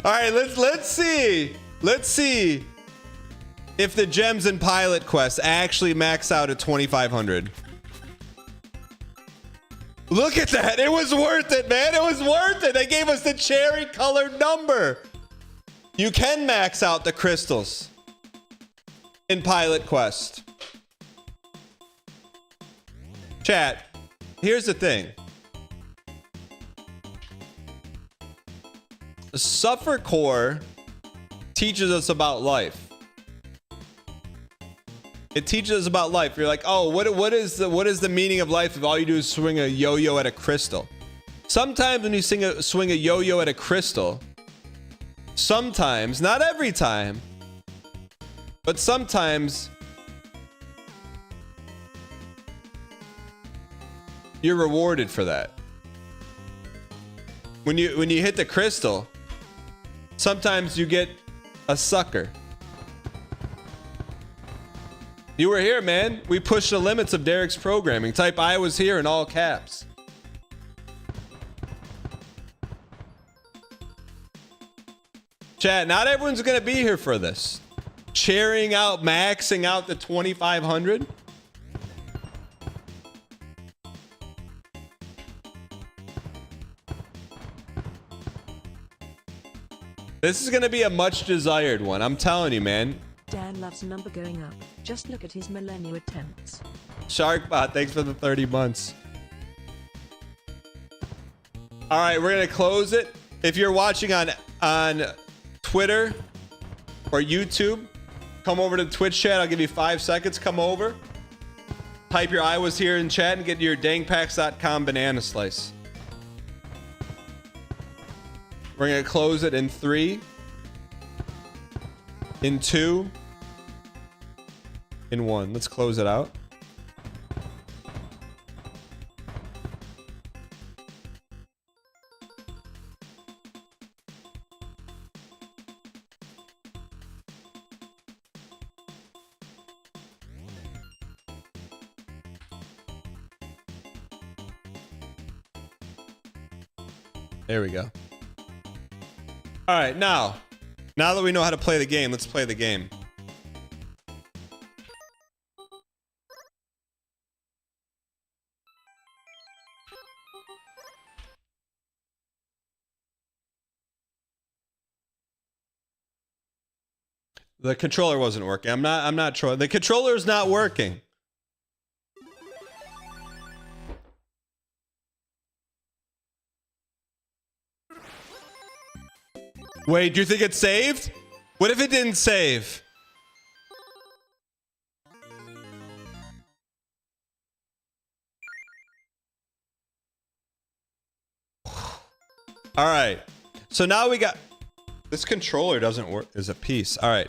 All right, let's see. Let's see if the gems in Pilot Quest actually max out at 2,500. Look at that. It was worth it, man. It was worth it. They gave us the cherry colored number. You can max out the crystals in Pilot Quest. Chat, here's the thing. The Suffer Core teaches us about life. It teaches us about life. You're like, oh, what is the meaning of life if all you do is swing a yo-yo at a crystal? Sometimes when you swing a yo-yo at a crystal, sometimes, not every time, but sometimes you're rewarded for that. When you hit the crystal, sometimes you get a sucker. You were here, man. We pushed the limits of Derek's programming. Type I was here in all caps. Chat, not everyone's going to be here for this. Cheering out, maxing out the 2,500. This is going to be a much desired one. I'm telling you, man. Dan loves number going up. Just look at his millennial attempts. Sharkbot, thanks for the 30 months. All right, we're going to close it. If you're watching on Twitter or YouTube, come over to the Twitch chat. I'll give you 5 seconds. Come over. Type your I was here in chat and get your dangpacks.com banana slice. We're going to close it in 3, in 2, in 1. Let's close it out. There we go. All right, now that we know how to play the game, let's play the game. The controller wasn't working. I'm not sure. The controller's not working. Wait, do you think it saved? What if it didn't save? All right. So now we got... This controller doesn't work as a piece. All right.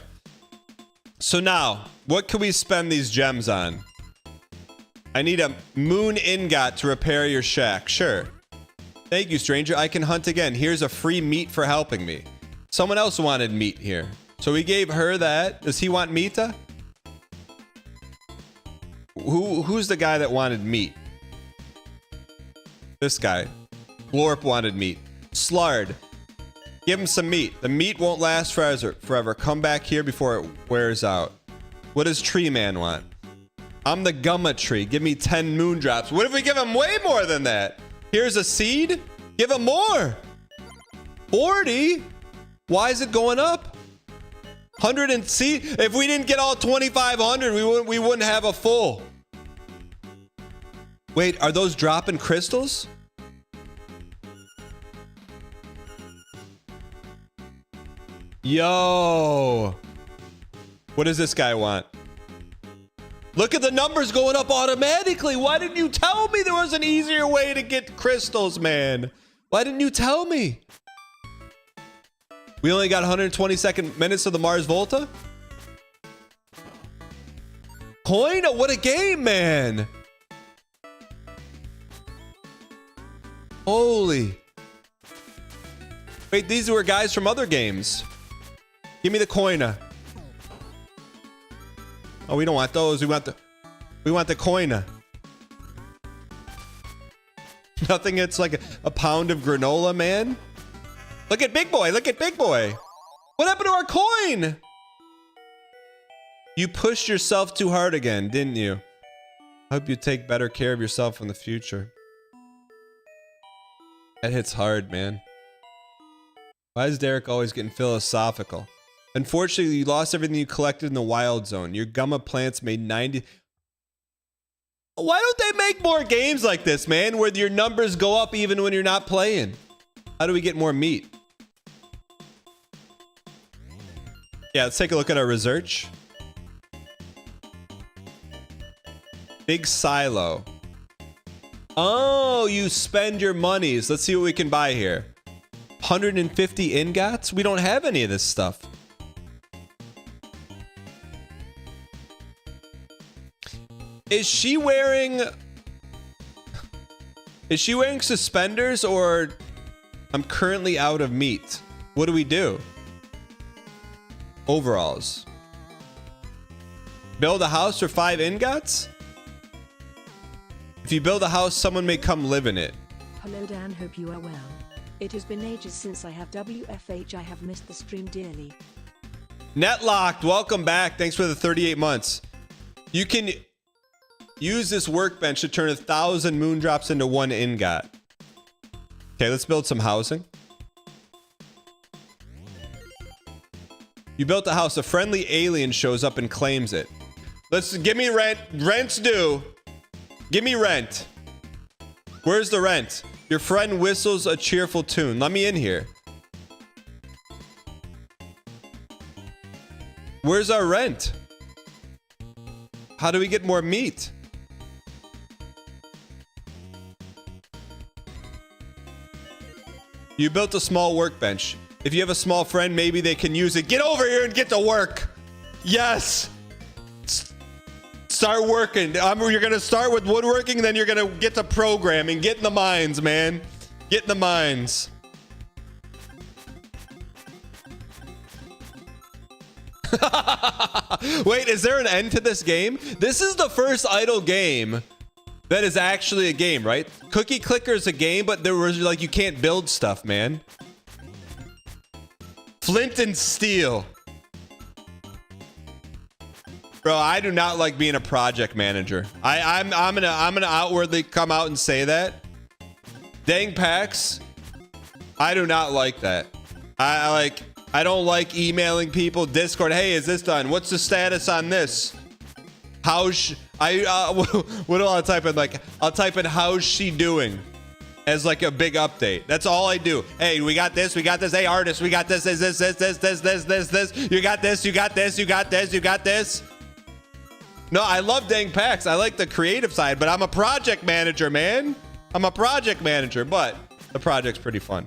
So now, what can we spend these gems on? I need a moon ingot to repair your shack. Sure. Thank you, stranger. I can hunt again. Here's a free meat for helping me. Someone else wanted meat here. So we gave her that. Does he want meata? Who's the guy that wanted meat? This guy. Glorp wanted meat. Slard. Give him some meat. The meat won't last forever. Come back here before it wears out. What does Tree Man want? I'm the Gumma Tree. Give me 10 moon drops. What if we give him way more than that? Here's a seed. Give him more. 40? Why is it going up? 100 and see, if we didn't get all 2,500, we wouldn't have a full. Wait, are those dropping crystals? Yo. What does this guy want? Look at the numbers going up automatically. Why didn't you tell me there was an easier way to get crystals, man? Why didn't you tell me? We only got 122nd minutes of the Mars Volta? Koina, what a game, man. Holy. Wait, these were guys from other games. Give me the Koina. Oh, we don't want those. We want the Koina. Nothing. It's like a pound of granola, man. Look at big boy. Look at big boy. What happened to our coin? You pushed yourself too hard again, didn't you? I hope you take better care of yourself in the future. That hits hard, man. Why is Derek always getting philosophical? Unfortunately, you lost everything you collected in the wild zone. Your gumma plants made 90... Why don't they make more games like this, man? Where your numbers go up even when you're not playing? How do we get more meat? Yeah, let's take a look at our research. Big silo. Oh, you spend your monies. Let's see what we can buy here. 150 ingots? We don't have any of this stuff. Is she wearing suspenders, or I'm currently out of meat? What do we do? Overalls. Build a house for 5 ingots? If you build a house, someone may come live in it. Hello Dan, hope you are well. It has been ages since I have WFH. I have missed the stream dearly. Netlocked, welcome back. Thanks for the 38 months. You can use this workbench to turn 1,000 moondrops into 1 ingot. Okay, let's build some housing. You built a house. A friendly alien shows up and claims it. Let's give me rent. Rent's due. Give me rent. Where's the rent? Your friend whistles a cheerful tune. Let me in here. Where's our rent? How do we get more meat? You built a small workbench. If you have a small friend, maybe they can use it. Get over here and get to work. Yes. Start working. You're going to start with woodworking, then you're going to get to programming. Get in the mines, man. Get in the mines. Wait, is there an end to this game? This is the first idle game that is actually a game, right? Cookie Clicker is a game, but there was like, you can't build stuff, man. Flint and steel. Bro, I do not like being a project manager. I'm gonna outwardly come out and say that. Dang PAX, I do not like that. I don't like emailing people. Discord, hey, is this done? What's the status on this? What do I type in? Like, I'll type in how's she doing as like a big update. That's all I do. Hey, we got this. Hey, artist, we got this. This. You got this. You got this. No, I love Dang PAX. I like the creative side, but I'm a project manager, man. I'm a project manager, but the project's pretty fun.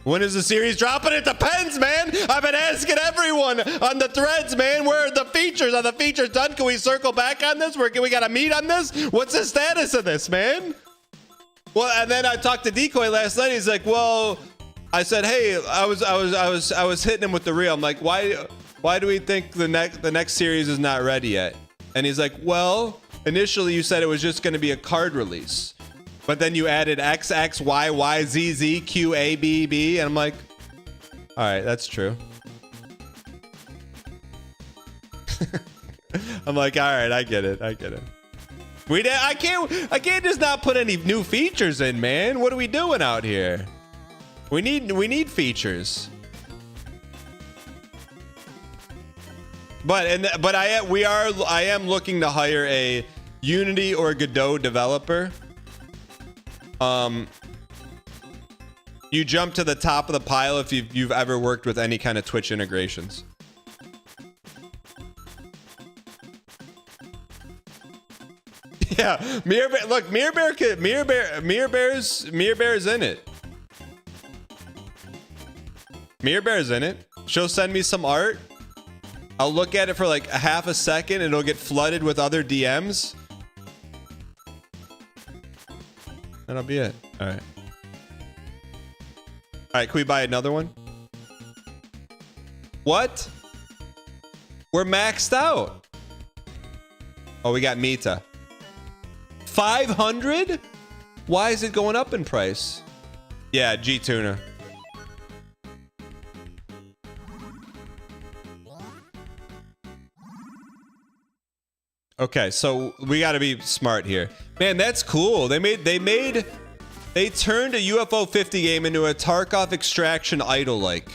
When is the series dropping? It depends, man. I've been asking everyone on the threads, man. Where are the features? Are the features done? Can we circle back on this? We got to meet on this? What's the status of this, man? Well, and then I talked to Decoy last night. He's like, well, I said, hey, I was hitting him with the reel. I'm like, why do we think the next series is not ready yet? And he's like, well, initially you said it was just going to be a card release, but then you added X, X, Y, Y, Z, Z, Q, A, B, B. And I'm like, all right, that's true. I'm like, all right, I get it. I can't just not put any new features in, man. What are we doing out here? We need features. But I am looking to hire a Unity or Godot developer. You jump to the top of the pile if you've ever worked with any kind of Twitch integrations. Yeah, Mirror Bear. Look, Mirror Bear's in it. Mirror Bear's in it. She'll send me some art. I'll look at it for like a half a second and it'll get flooded with other DMs. That'll be it. All right. All right, can we buy another one? What? We're maxed out. Oh, we got Mita. 500? Why is it going up in price? Yeah, G Tuna. Okay, so we got to be smart here. Man, that's cool. They turned a UFO 50 game into a Tarkov extraction idol-like.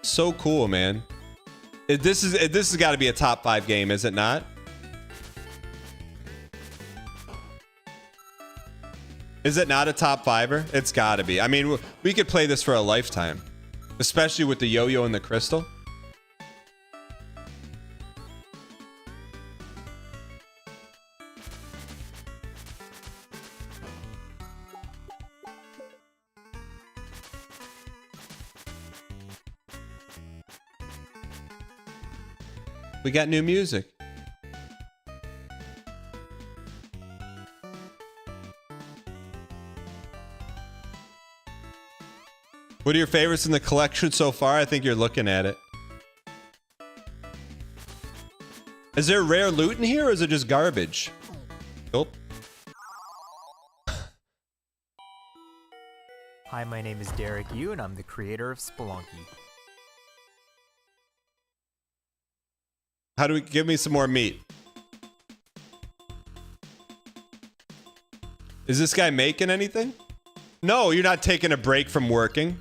So cool, man. This has got to be a top 5 game, is it not? Is it not a top 5er? It's got to be. I mean, we could play this for a lifetime, especially with the yo-yo and the crystal. We got new music. What are your favorites in the collection so far? I think you're looking at it. Is there rare loot in here, or is it just garbage? Nope. Hi, my name is Derek Yu, and I'm the creator of Spelunky. How do we give me some more meat? Is this guy making anything? No, you're not taking a break from working.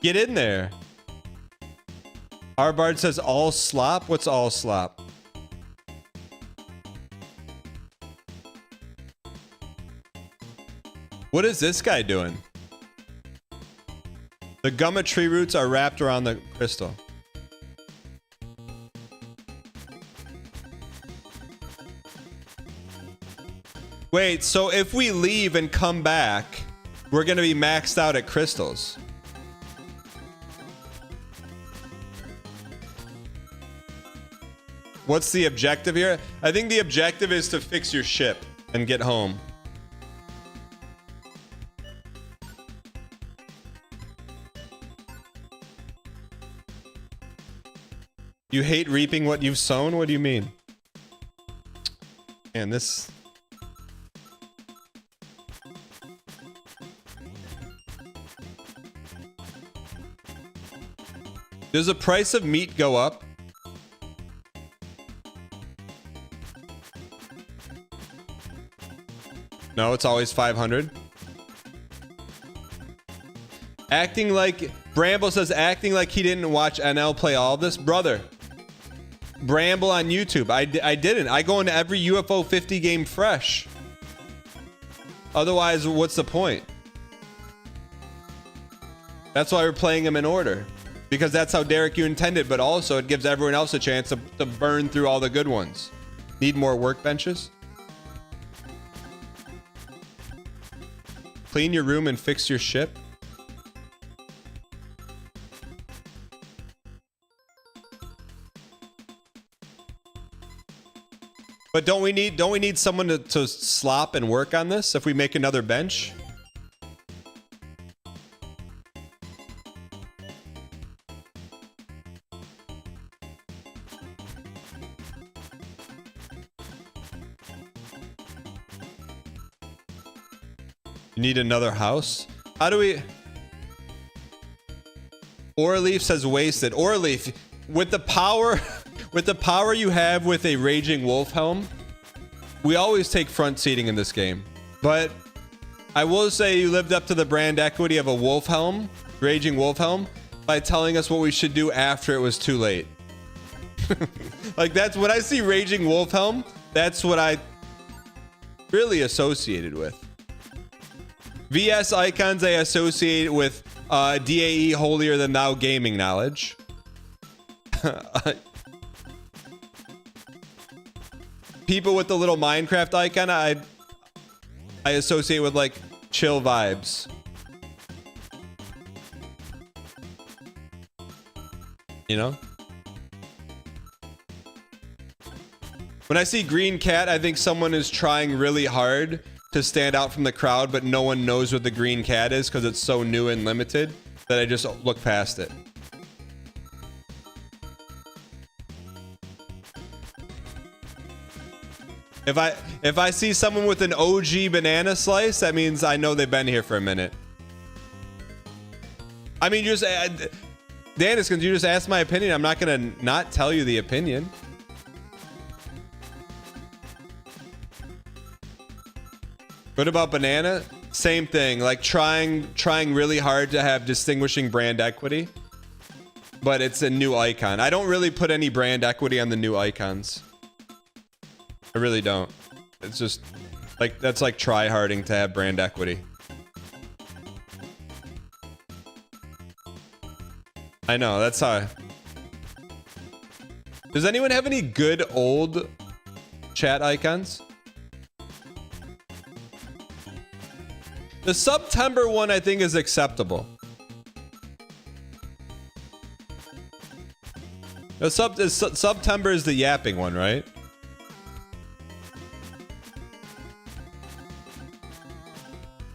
Get in there. Arbard says all slop. What's all slop? What is this guy doing? The gumma tree roots are wrapped around the crystal. Wait, so if we leave and come back, we're going to be maxed out at crystals. What's the objective here? I think the objective is to fix your ship and get home. You hate reaping what you've sown? What do you mean? Man, this... Does the price of meat go up? No, it's always 500. Acting like... Bramble says, acting like he didn't watch NL play all of this. Brother. Bramble on YouTube. I didn't. I go into every UFO 50 game fresh. Otherwise, what's the point? That's why we're playing them in order. Because that's how Derek you intended, but also it gives everyone else a chance to burn through all the good ones. Need more workbenches? Clean your room and fix your ship? But don't we need someone to slop and work on this if we make another bench? You need another house? How do we... Orleaf says wasted. Orleaf, with the power you have with a Raging Wolf helm, we always take front seating in this game. But I will say you lived up to the brand equity of a wolf helm, Raging Wolf helm, by telling us what we should do after it was too late. Like, that's when I see Raging Wolf helm, that's what I really associated with. VS icons I associate with DAE holier than thou gaming knowledge. People with the little Minecraft icon I associate with like chill vibes. You know? When I see green cat, I think someone is trying really hard to stand out from the crowd, but no one knows what the green cat is because it's so new and limited that I just look past it. If I see someone with an OG banana slice, that means I know they've been here for a minute. I mean, you just Danis, can you just ask my opinion? I'm not gonna not tell you the opinion. What about banana? Same thing, like trying really hard to have distinguishing brand equity, but it's a new icon. I don't really put any brand equity on the new icons. I really don't. It's just like, that's like try-harding to have brand equity. I know, that's how. Does anyone have any good old chat icons? The September one, I think, is acceptable. The September is the yapping one, right?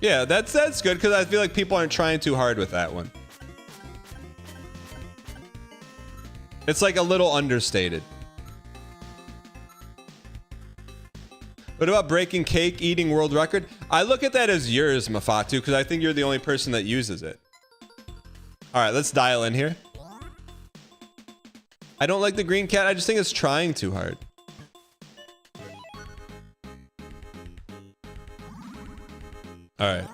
Yeah, that's good because I feel like people aren't trying too hard with that one. It's like a little understated. What about breaking cake, eating world record? I look at that as yours, Mafatu, because I think you're the only person that uses it. All right, let's dial in here. I don't like the green cat. I just think it's trying too hard. All right.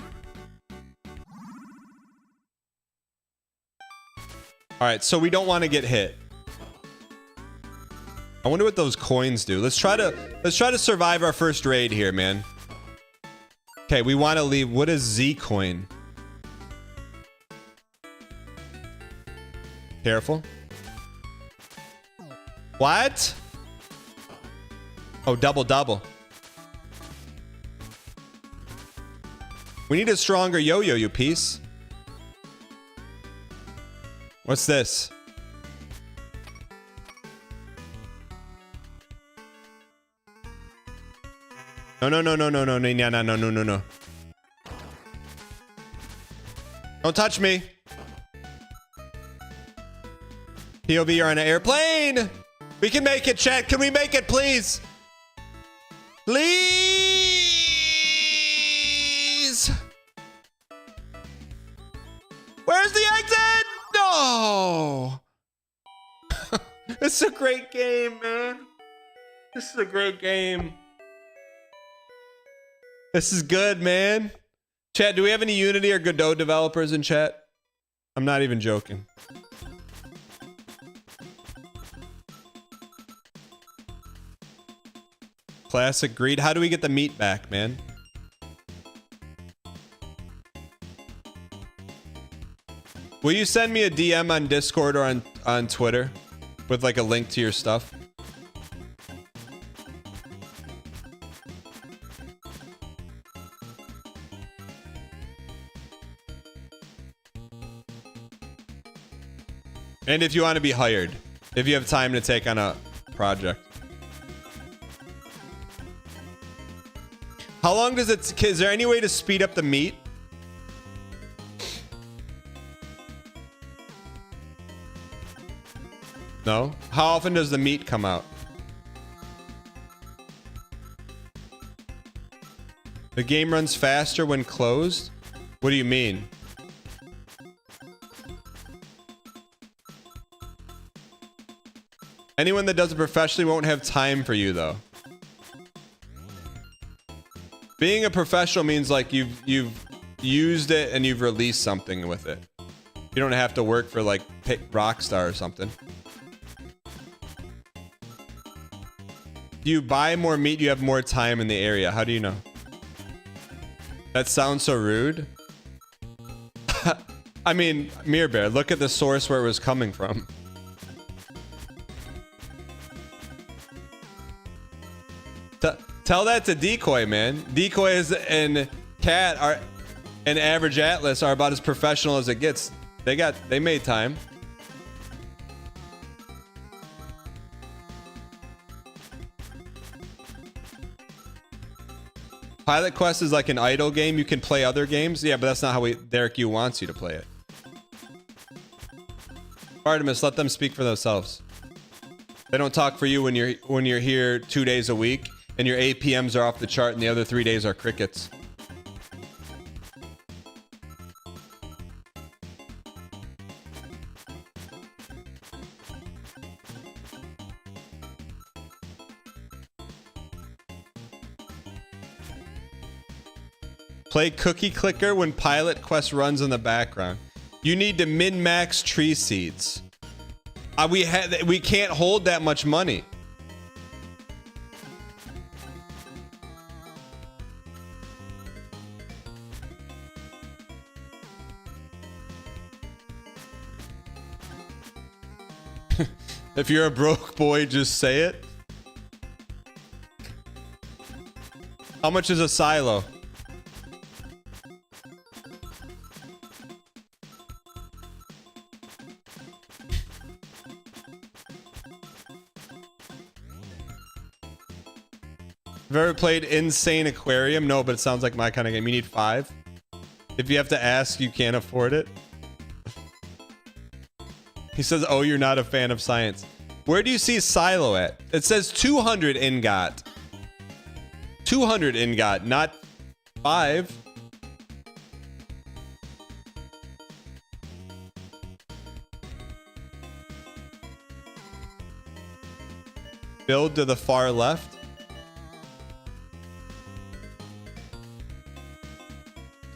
All right, so we don't want to get hit. I wonder what those coins do. Let's try to survive our first raid here, man. Okay, we want to leave. What is Z coin? Careful. What? Oh, double. We need a stronger yo-yo, you piece. What's this? No. Don't touch me. POV, you're on an airplane. We can make it, chat. Can we make it, please? Please. Where's the exit? No. This is a great game, man. This is a great game. This is good, man. Chat, do we have any Unity or Godot developers in chat? I'm not even joking. Classic greed. How do we get the meat back, man? Will you send me a DM on Discord or on Twitter with like a link to your stuff? And if you want to be hired, if you have time to take on a project. How long does it... Is there any way to speed up the meat? No? How often does the meat come out? The game runs faster when closed? What do you mean? Anyone that does it professionally won't have time for you, though. Being a professional means like you've used it and you've released something with it. You don't have to work for like Rockstar or something. You buy more meat, you have more time in the area. How do you know? That sounds so rude. I mean, Mirror Bear, look at the source where it was coming from. Tell that to Decoy, man. Decoy and Cat are, and Average Atlas are about as professional as it gets. They made time. Pilot Quest is like an idle game. You can play other games. Yeah, but that's not how Derek U wants you to play it. Artemis, let them speak for themselves. They don't talk for you when you're here 2 days a week. and your APMs are off the chart, and the other 3 days are crickets. Play Cookie Clicker when Pilot Quest runs in the background. You need to min-max tree seeds. We can't hold that much money. If you're a broke boy, just say it. How much is a silo? Have you ever played Insane Aquarium? No, but it sounds like my kind of game. You need 5. If you have to ask, you can't afford it. He says, oh, you're not a fan of science. Where do you see Silo at? It says 200 ingot. 200 ingot, not 5. Build to the far left.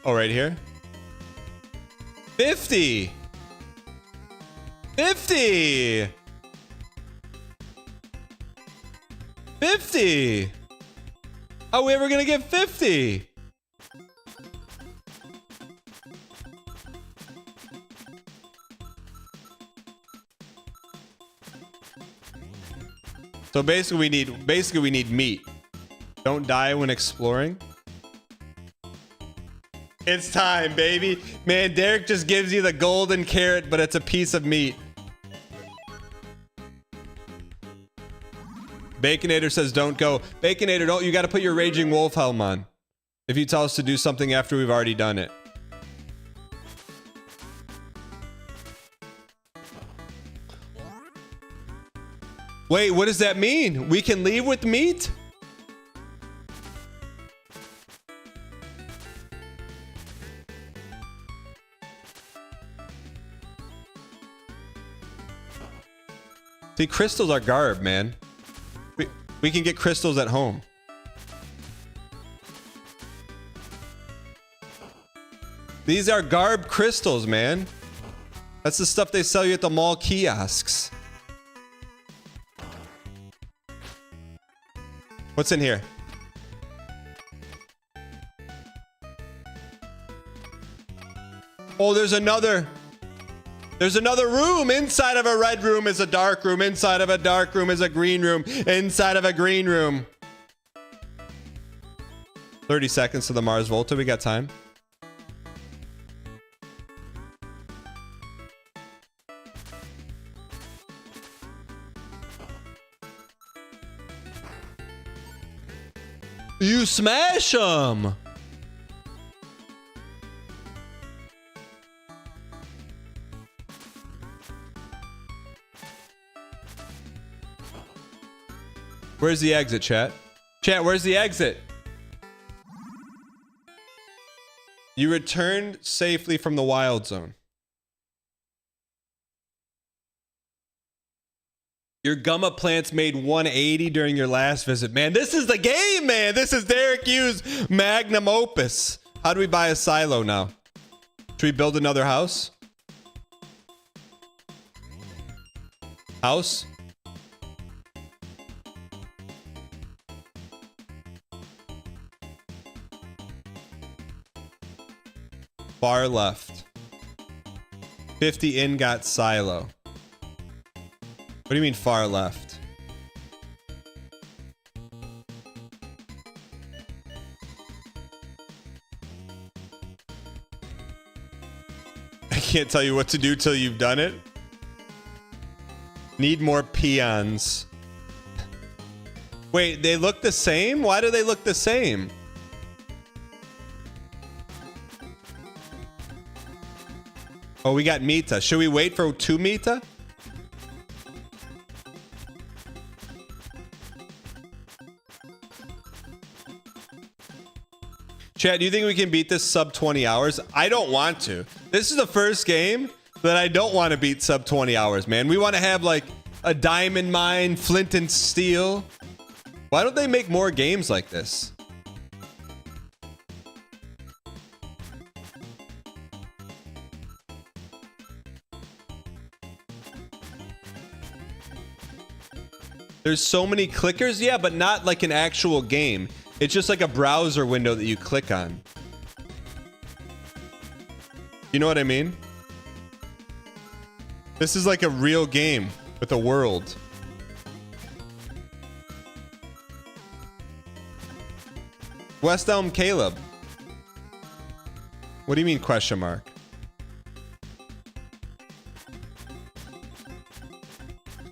Oh, right here. 50. 50. 50. How are we ever gonna get 50? So basically we need meat. Don't die when exploring. It's time, baby. Man, Derek just gives you the golden carrot, but it's a piece of meat. Baconator says don't go. Baconator, don't. You got to put your Raging Wolf helm on. If you tell us to do something after we've already done it. Wait, what does that mean? We can leave with meat? See, crystals are garb, man. We can get crystals at home. These are garb crystals, man. That's the stuff they sell you at the mall kiosks. What's in here? Oh, there's another room. Inside of a red room is a dark room. Inside of a dark room is a green room. Inside of a green room. 30 seconds to the Mars Volta. We got time. You smash them. Where's the exit, chat? Chat, where's the exit? You returned safely from the wild zone. Your gumma plants made 180 during your last visit. Man, this is the game, man. This is Derek Hughes' magnum opus. How do we buy a silo now? Should we build another house? House? Far left. 50 ingot silo. What do you mean far left? I can't tell you what to do till you've done it. Need more peons. Wait, they look the same? Why do they look the same? Oh, we got Mita. Should we wait for 2 Mita? Chad, do you think we can beat this sub 20 hours? I don't want to. This is the first game that I don't want to beat sub 20 hours, man. We want to have like a diamond mine, flint and steel. Why don't they make more games like this? There's so many clickers, yeah, but not like an actual game. It's just like a browser window that you click on. You know what I mean? This is like a real game with a world. West Elm Caleb. What do you mean question mark?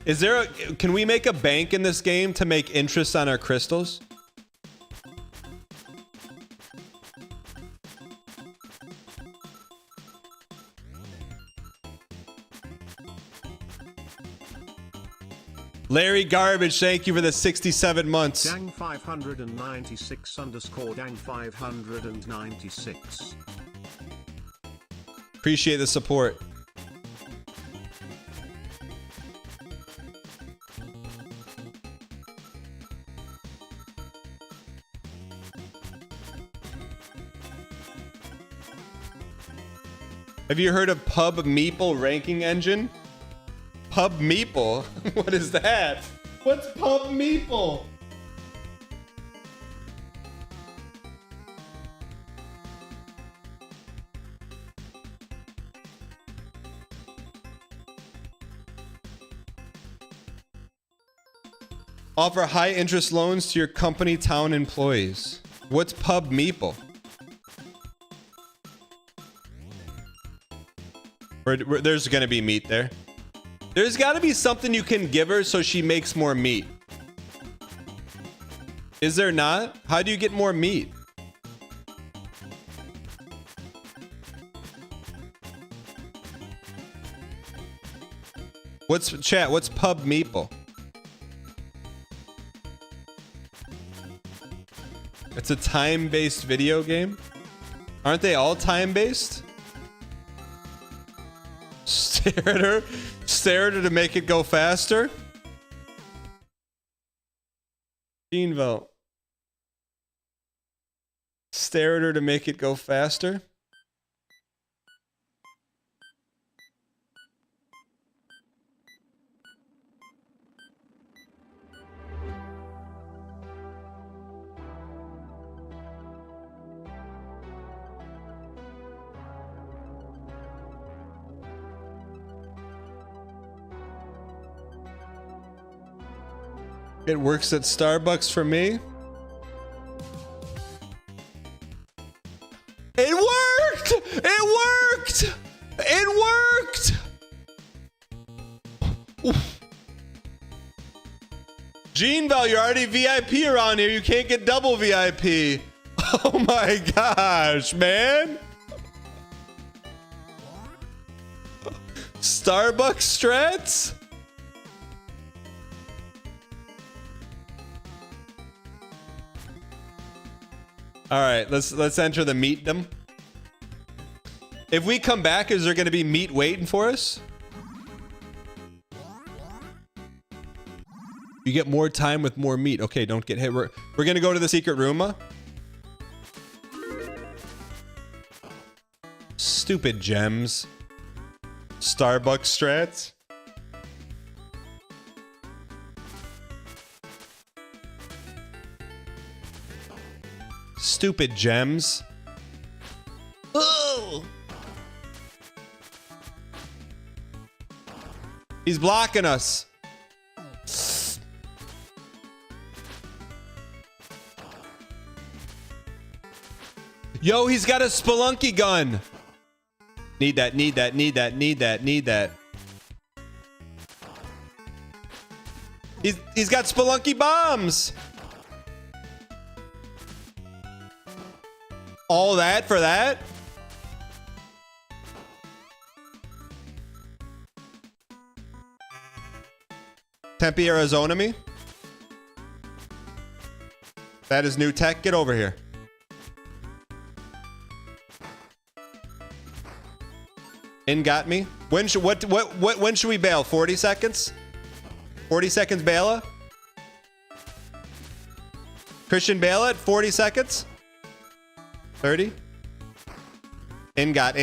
Is there a, can we make a bank in this game to make interest on our crystals? Larry Garbage, thank you for the 67 months. Dang 596 underscore dang 596. Appreciate the support. Have you heard of Pub Meeple ranking engine? Pub Meeple? What is that? What's Pub Meeple? Offer high interest loans to your company town employees. What's Pub Meeple? There's gonna be meat there. There's gotta be something you can give her so she makes more meat. Is there not? How do you get more meat? What's chat? What's Pub Meeple? It's a time-based video game. Aren't they all time-based? Stare at her. Stare at her to make it go faster. Geneville. Stare at her to make it go faster. It works at Starbucks for me. It worked! It worked! It worked! Geneville, you're already VIP around here. You can't get double VIP. Oh my gosh, man. Starbucks strats? All right, let's enter the meatdom. If we come back, is there going to be meat waiting for us? You get more time with more meat. Okay, don't get hit. We're going to go to the secret room. Huh? Stupid gems. Starbucks strats. Stupid gems. Oh! He's blocking us. Yo, he's got a spelunky gun. Need that, need that, need that, need that, need that. He's got spelunky bombs. All that for that? Tempe, Arizona me? That is new tech. Get over here. In got me. When should when should we bail? 40 seconds? 40 seconds bail? Christian bail it? 40 seconds? 30? In got.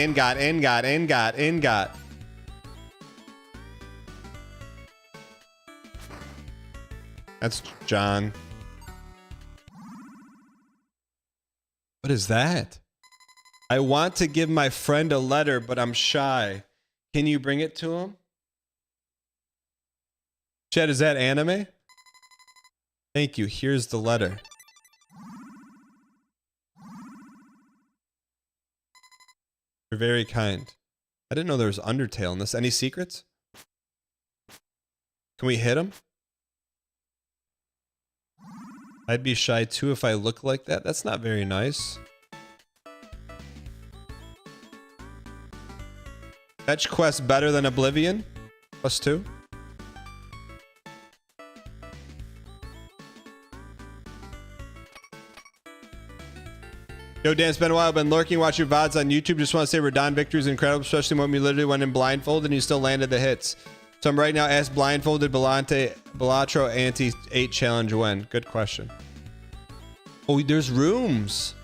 That's John. What is that? I want to give my friend a letter, but I'm shy. Can you bring it to him? Chad, is that anime? Thank you. Here's the letter. You're very kind. I didn't know there was Undertale in this. Any secrets? Can we hit him? I'd be shy too if I look like that. That's not very nice. Fetch quest better than Oblivion? +2. Yo, Dan, it's been a while. I've been lurking, watching VODs on YouTube. Just want to say Radon victory is incredible, especially when we literally went in blindfold and you still landed the hits. So I'm right now asked blindfolded Balatro anti-8 challenge when? Good question. Oh, there's rooms.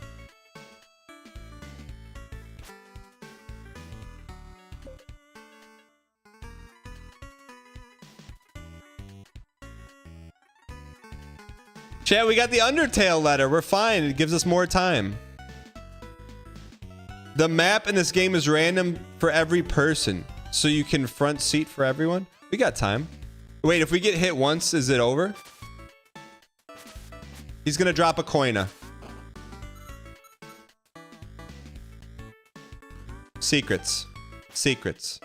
Chat, we got the Undertale letter. We're fine. It gives us more time. The map in this game is random for every person, so you can front seat for everyone. We got time. Wait, if we get hit once, is it over? He's gonna drop a coina. Secrets. Secrets.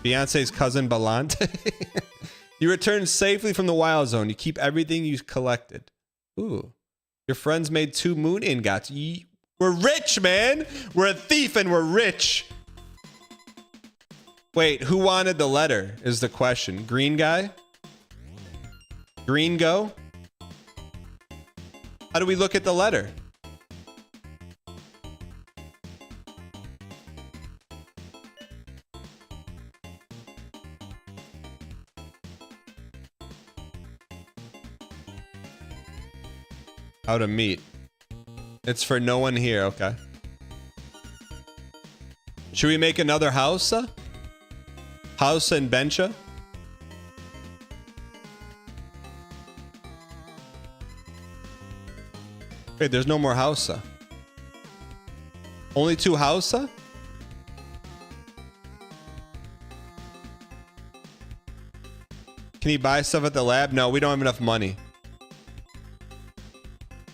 Beyonce's cousin Balante. You return safely from the wild zone. You keep everything you collected. Ooh. Your friends made 2 moon ingots. We're rich, man. We're a thief and we're rich. Wait, who wanted the letter is the question. Green guy? Green go? How do we look at the letter? How to meet. It's for no one here. Okay. Should we make another house? House and bencha? Wait, there's no more house. Only 2 house? Can you buy stuff at the lab? No, we don't have enough money.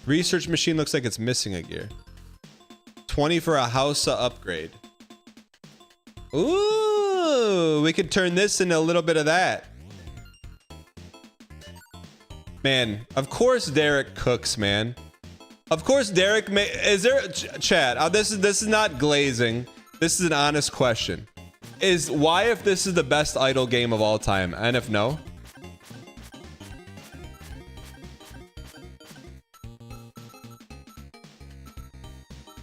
Research machine looks like it's missing a gear. 20 for a house upgrade. Ooh, we could turn this into a little bit of that. Man, of course Derek cooks, man. Of course Derek is there chat? This is not glazing. This is an honest question. Why if this is the best idle game of all time? And if no?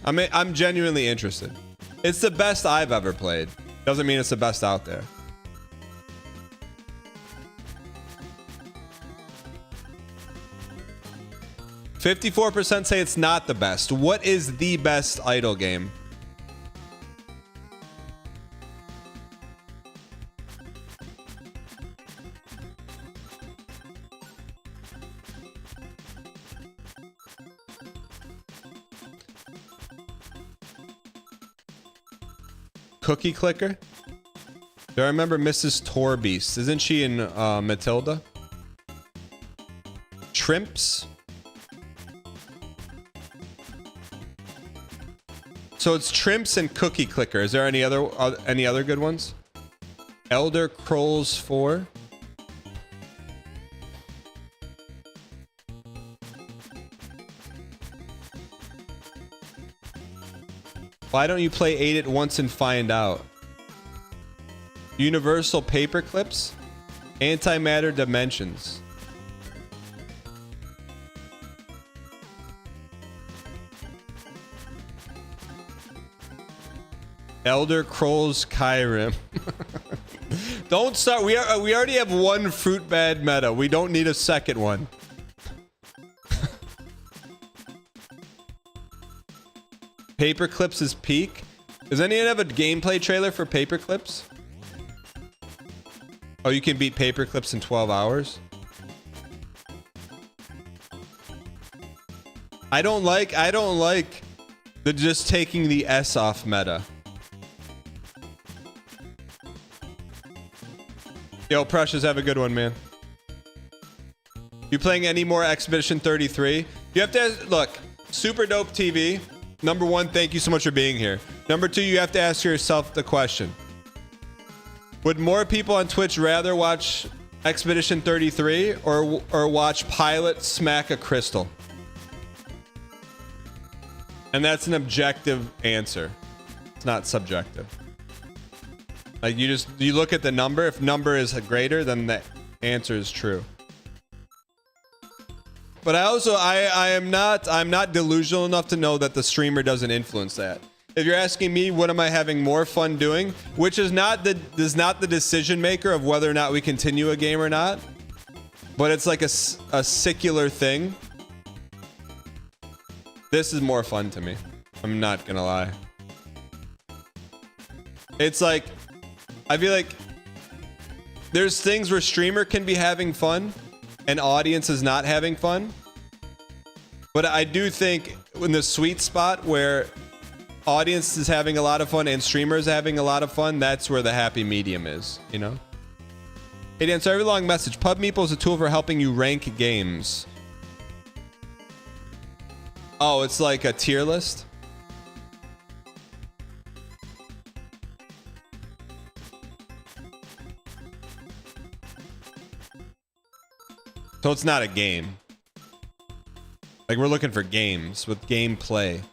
I'm genuinely interested. It's the best I've ever played. Doesn't mean it's the best out there. %54 say it's not the best. What is the best idle game? Cookie clicker? Do I remember Mrs. Torbeast? Isn't she in Matilda? Shrimps? So it's Trimps and Cookie Clicker. Is there any other good ones? Elder Scrolls 4. Why don't you play 8 at once and find out? Universal paper clips? Antimatter dimensions. Elder Scrolls Skyrim. Don't start. We already have one fruit bad meta. We don't need a second one. Paperclips is peak. Does anyone have a gameplay trailer for Paperclips? Oh, you can beat Paperclips in 12 hours? I don't like the just taking the S off meta. Yo, Precious, have a good one, man. You playing any more Expedition 33? You have to look, super dope TV. Number one, thank you so much for being here. Number two, you have to ask yourself the question. Would more people on Twitch rather watch Expedition 33 or watch Pilot smack a crystal? And that's an objective answer. It's not subjective. Like you look at the number. If number is greater, then the answer is true. But I'm not delusional enough to know that the streamer doesn't influence that. If you're asking me, what am I having more fun doing? Which is not the decision maker of whether or not we continue a game or not. But it's like a secular thing. This is more fun to me. I'm not gonna lie. It's like, I feel like there's things where streamer can be having fun and audience is not having fun. But I do think in the sweet spot where audience is having a lot of fun and streamers having a lot of fun, that's where the happy medium is, you know? Hey Dan, so every long message. Pub Meeple is a tool for helping you rank games. Oh, it's like a tier list? So it's not a game. Like we're looking for games with gameplay.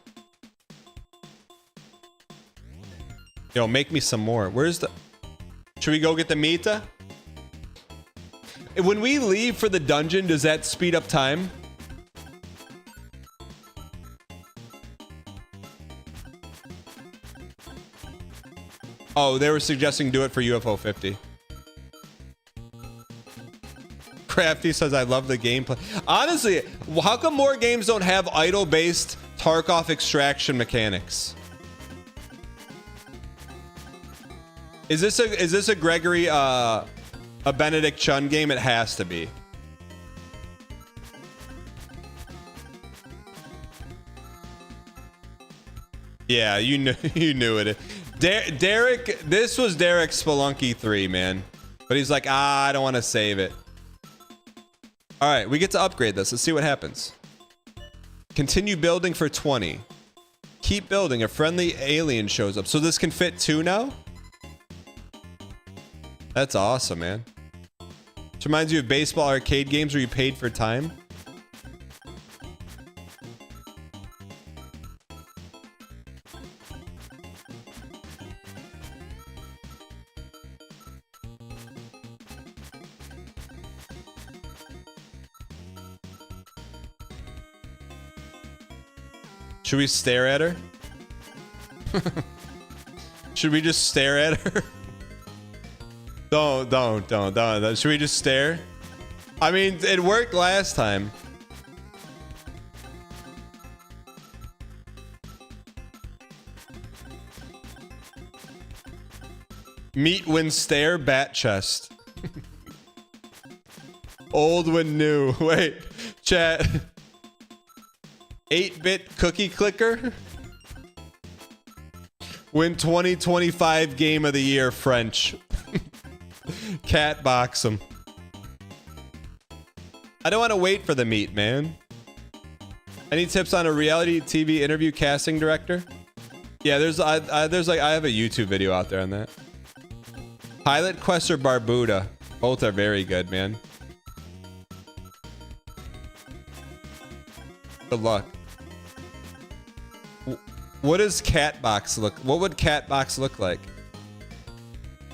Yo, make me some more. Where's the... Should we go get the Mita? When we leave for the dungeon, does that speed up time? Oh, they were suggesting do it for UFO 50. Crafty says, I love the gameplay. Honestly, how come more games don't have idle-based Tarkov extraction mechanics? Is this a Gregory, a Benedict Chun game? It has to be. Yeah, you knew it. Derek, this was Derek's Spelunky 3, man. But he's like, I don't want to save it. All right, we get to upgrade this. Let's see what happens. Continue building for 20. Keep building. A friendly alien shows up. So this can fit 2 now? That's awesome, man. This reminds you of baseball arcade games where you paid for time. Should we stare at her? Should we just stare at her? Don't. Should we just stare? I mean, it worked last time. Meet when stare, bat chest. Old when new. Wait, chat. 8-bit cookie clicker. Win 2025 game of the year French. Cat box him. I don't want to wait for the meet, man. Any tips on a reality TV interview casting director? Yeah, there's like I have a YouTube video out there on that. Pilot Quest or Barbuda. Both are very good, man. Good luck. What does Catbox look? What would Catbox look like?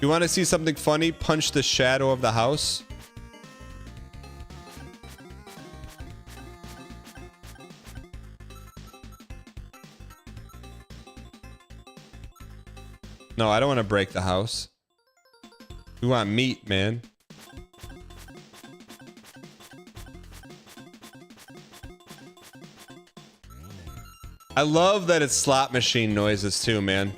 You want to see something funny? Punch the shadow of the house. No, I don't want to break the house. We want meat, man. I love that it's slot machine noises too, man.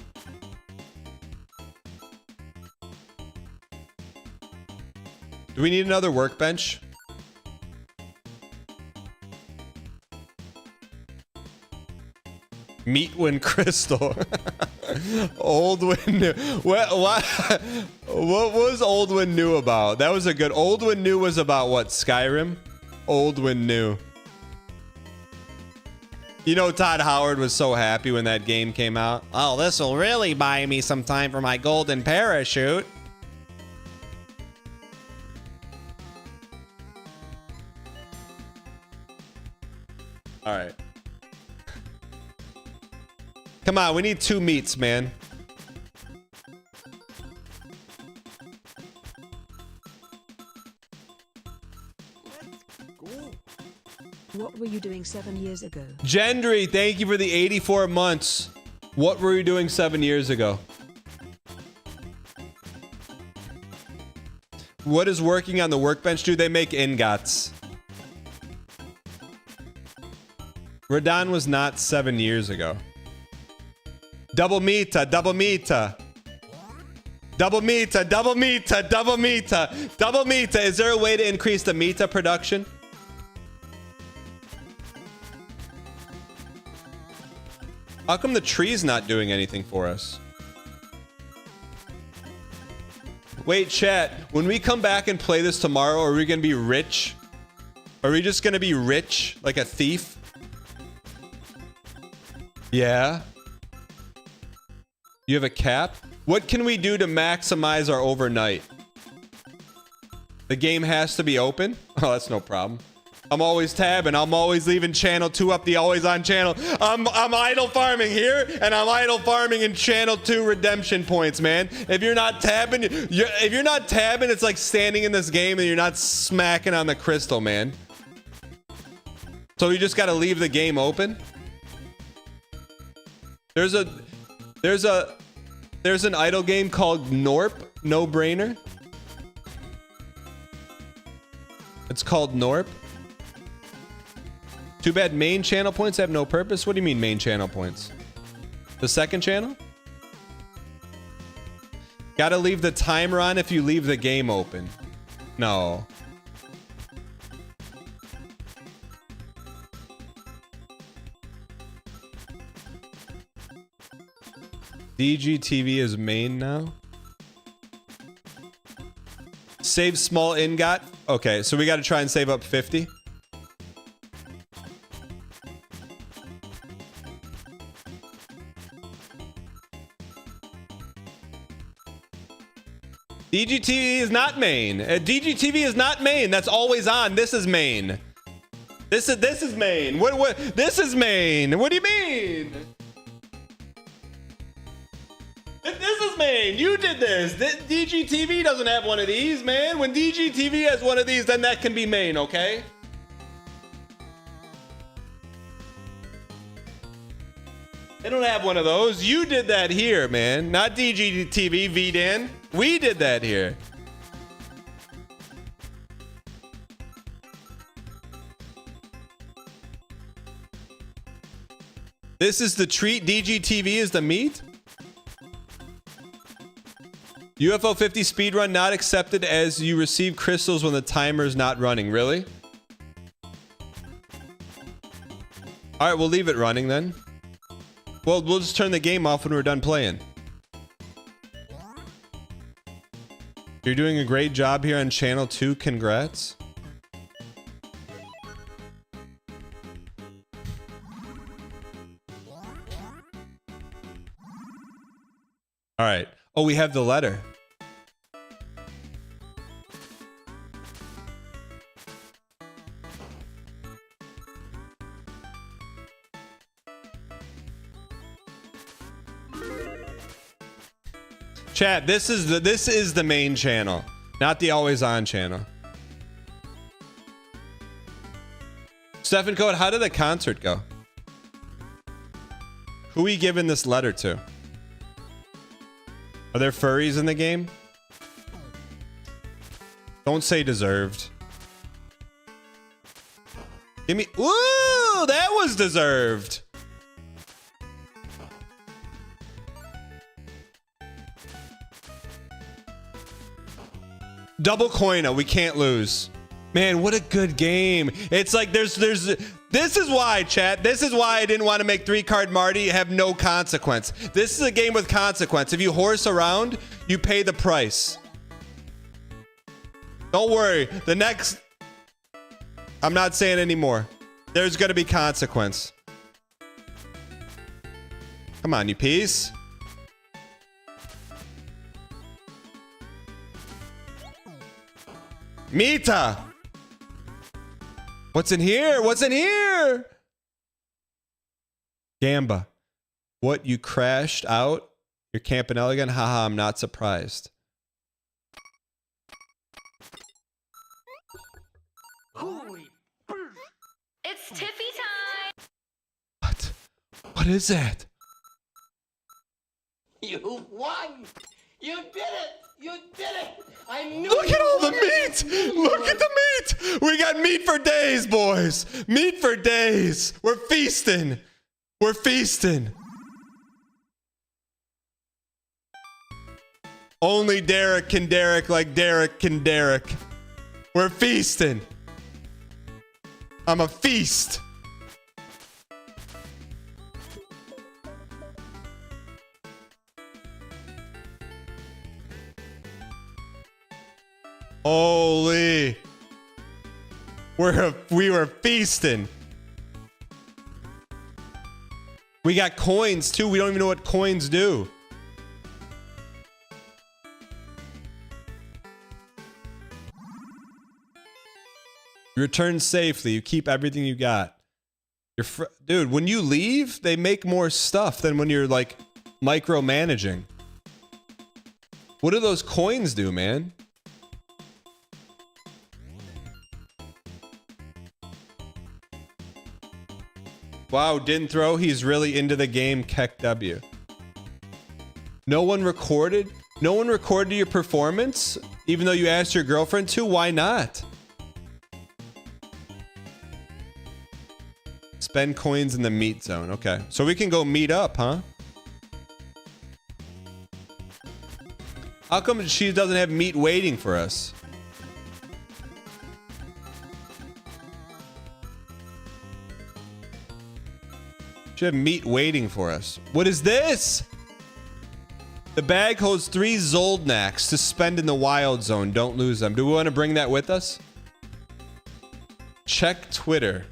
Do we need another workbench? Meat Wind Crystal. Old Wind New. What was Old Wind New about? That was a good. Old Wind New was about what? Skyrim? Old Wind New. You know, Todd Howard was so happy when that game came out. Oh, this will really buy me some time for my golden parachute. All right. Come on, we need 2 meats, man. What were you doing 7 years ago? Gendry, thank you for the 84 months. What were you doing 7 years ago? What is working on the workbench do? They make ingots. Radon was not 7 years ago. Double mita, double mita. Double mita, double mita, double mita. Double mita. Is there a way to increase the mita production? How come the tree's not doing anything for us? Wait, chat. When we come back and play this tomorrow, are we going to be rich? Are we just going to be rich like a thief? Yeah. You have a cap? What can we do to maximize our overnight? The game has to be open? Oh, that's no problem. I'm always tabbing. I'm always leaving channel 2 up the always on channel. I'm idle farming here, and I'm idle farming in channel 2 redemption points, man. If you're not tabbing, it's like standing in this game and you're not smacking on the crystal, man. So you just got to leave the game open. There's an idle game called Norp, No Brainer. It's called Norp. Too bad main channel points have no purpose. What do you mean main channel points? The second channel? Gotta leave the timer on if you leave the game open. No. DGTV is main now. Save small ingot. Okay, so we got to try and save up 50. DGTV is not main. DGTV is not main. That's always on. This is main. This is main. What? This is main. What do you mean? This is main. You did this. DGTV doesn't have one of these, man. When DGTV has one of these, then that can be main, okay? They don't have one of those. You did that here, man. Not DGTV, VDAN. We did that here. This is the treat. DGTV is the meat. UFO 50 speedrun not accepted as you receive crystals when the timer is not running. Really? All right, we'll leave it running then. Well, we'll just turn the game off when we're done playing. You're doing a great job here on channel 2. Congrats. All right. Oh, we have the letter. Chat, this is the main channel, not the always on channel. Stefan Code, how did the concert go? Who are we giving this letter to? Are there furries in the game? Don't say deserved. Give me... Ooh, that was deserved. Double coina. We can't lose. Man, what a good game. It's like there's this is why, chat. This is why I didn't want to make 3-card Marty have no consequence. This is a game with consequence. If you horse around, you pay the price. Don't worry. The next... I'm not saying anymore. There's going to be consequence. Come on, you piece. Mita! What's in here? What's in here? Gamba. What, you crashed out? You're camping elegant? Haha, I'm not surprised. Holy it's Tiffy time! What? What is that? You won! You did it! You did it! I knew. Look at all the meat! Look at the meat! We got meat for days, boys! Meat for days! We're feasting! We're feasting! Only Derek can Derek like Derek can Derek. We're feasting! I'm a feast! Holy. We were feasting. We got coins too. We don't even know what coins do. You return safely. You keep everything you got. Dude, when you leave, they make more stuff than when you're like micromanaging. What do those coins do, man? Wow, didn't throw. He's really into the game. Keck W. No one recorded? No one recorded your performance? Even though you asked your girlfriend to? Why not? Spend coins in the meat zone. Okay. So we can go meet up, huh? How come she doesn't have meat waiting for us? She have meat waiting for us. What is this? The bag holds 3 Zoldnaks to spend in the wild zone. Don't lose them. Do we want to bring that with us? Check Twitter.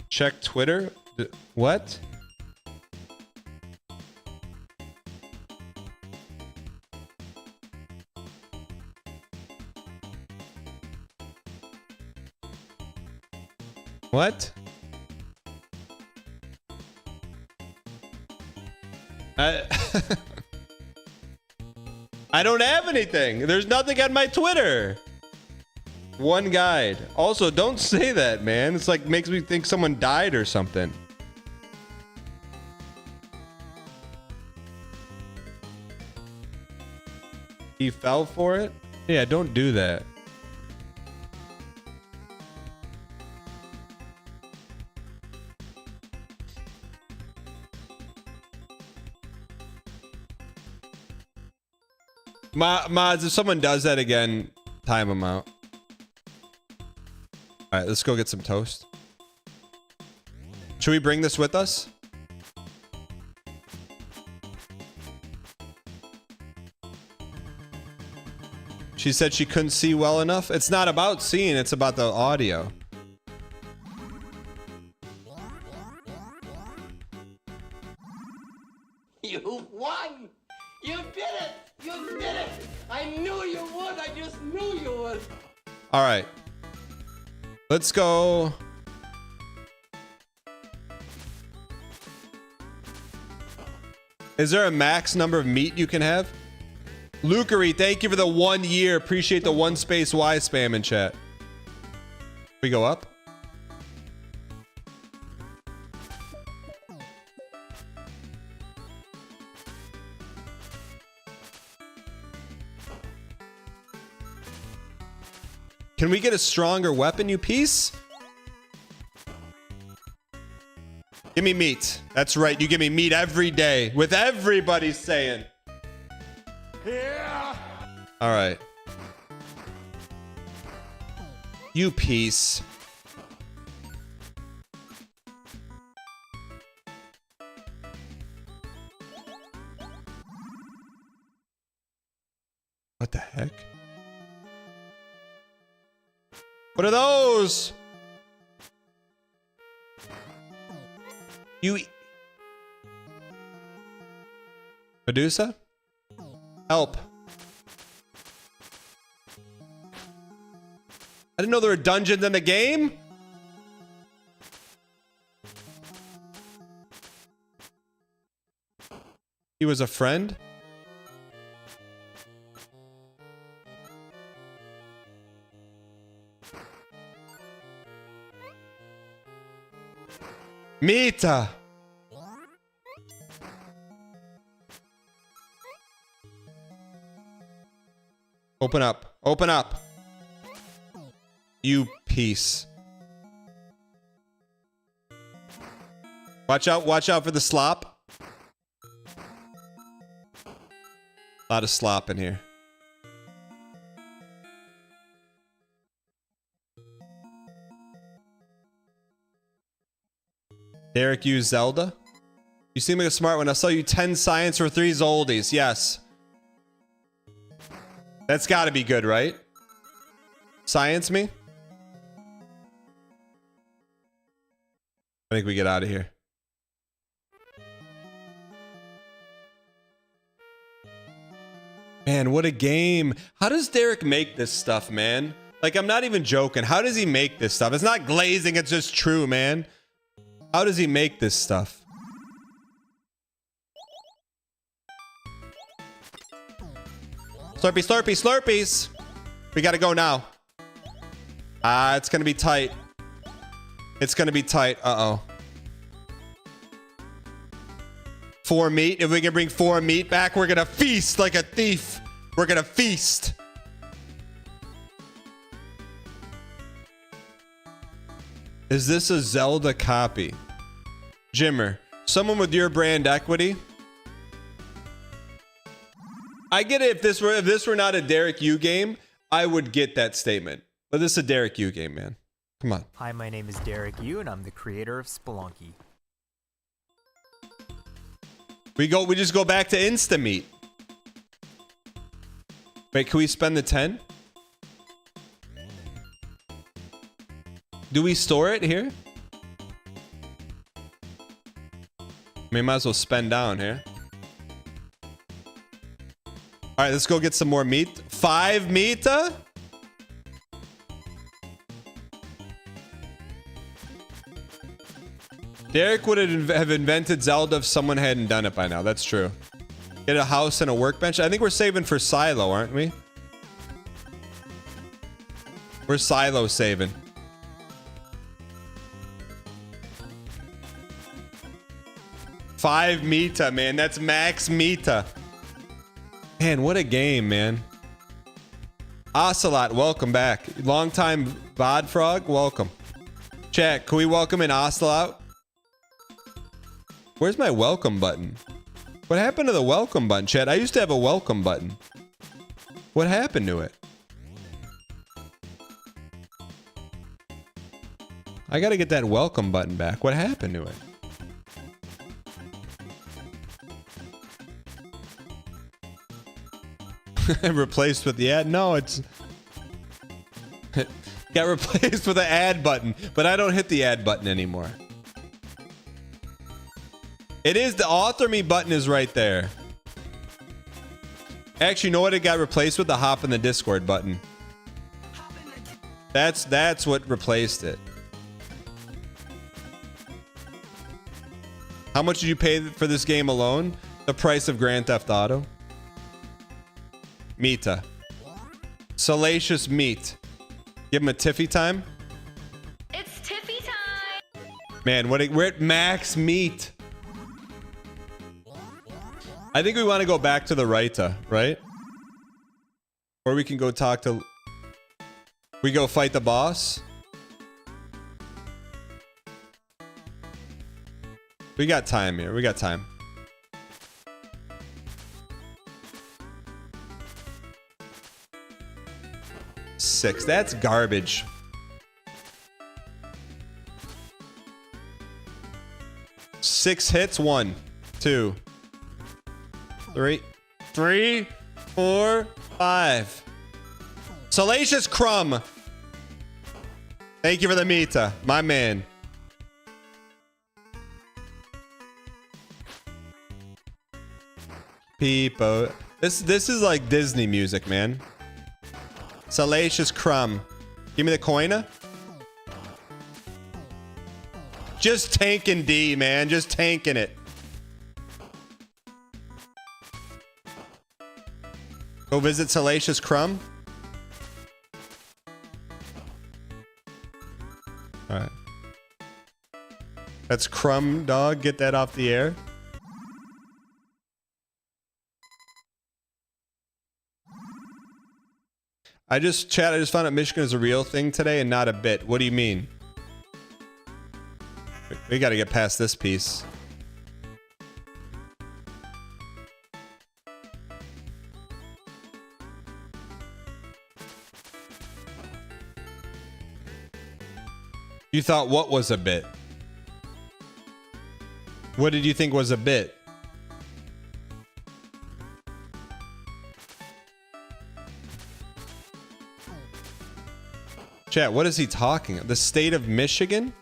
Check Twitter? What? What? I don't have anything. There's nothing on my Twitter. One guide. Also, don't say that, man. It's like makes me think someone died or something. He fell for it? Yeah, don't do that. Mods, if someone does that again, time them out. All right, let's go get some toast. Should we bring this with us? She said she couldn't see well enough. It's not about seeing, it's about the audio. You won! You did it! You did it! I knew you would! I just knew you would! All right. Let's go. Is there a max number of meat you can have? Lukery, thank you for the 1 year. Appreciate the 1 space Y spam in chat. We go up? Can we get a stronger weapon, you piece? Give me meat. That's right. You give me meat every day. With everybody saying. Yeah. All right. You piece. What the heck? What are those? You Medusa? Help. I didn't know there were dungeons in the game. He was a friend. Mita. Open up. Open up. You piece. Watch out for the slop. A lot of slop in here. Derek used Zelda. You seem like a smart one. I'll sell you 10 science for 3 Zoldies. Yes. That's gotta be good, right? Science me? I think we get out of here. Man, what a game. How does Derek make this stuff, man? Like, I'm not even joking. How does he make this stuff? It's not glazing, it's just true, man. How does he make this stuff? Slurpee, slurpee, slurpees. We gotta go now. It's gonna be tight. It's gonna be tight. Uh-oh. 4 meat. If we can bring 4 meat back, we're gonna feast like a thief. We're gonna feast. Is this a Zelda copy? Jimmer, someone with your brand equity. I get it. If this were not a Derek Yu game, I would get that statement. But this is a Derek Yu game, man. Come on. Hi, my name is Derek Yu, and I'm the creator of Spelunky. We just go back to Instameat. Wait, can we spend the 10? Do we store it here? We might as well spend down here. All right, let's go get some more meat. 5 Mita? Derek would have invented Zelda if someone hadn't done it by now. That's true. Get a house and a workbench. I think we're saving for Silo, aren't we? We're Silo saving. $5 Mita, man. That's max Mita. Man, what a game, man. Ocelot, welcome back. Long time VOD Frog, welcome. Chat, can we welcome in Ocelot? Where's my welcome button? What happened to the welcome button, chat? I used to have a welcome button. What happened to it? I gotta get that welcome button back. What happened to it? Replaced with the ad? No, it's... got replaced with the ad button, but I don't hit the ad button anymore. It is the author me button is right there. Actually, you know what it got replaced with? The hop in the Discord button. That's what replaced it. How much did you pay for this game alone? The price of Grand Theft Auto? Mita. Salacious meat. Give him a Tiffy time. It's Tiffy time. Man, we're at max meat. I think we want to go back to the Raita, right? Or we can go talk to... We go fight the boss. We got time here. We got time. Six. That's garbage. Six hits. 1, 2, 3, 3, 4, 5. Salacious Crumb. Thank you for the Mita, my man. People. This is like Disney music, man. Salacious Crumb. Give me the coina. Just tanking D, man. Just tanking it. Go visit Salacious Crumb. Alright. That's Crumb Dog. Get that off the air. I just found out Michigan is a real thing today and not a bit. What do you mean? We gotta get past this piece. You thought what was a bit? What did you think was a bit? Chat, what is he talking? The state of Michigan?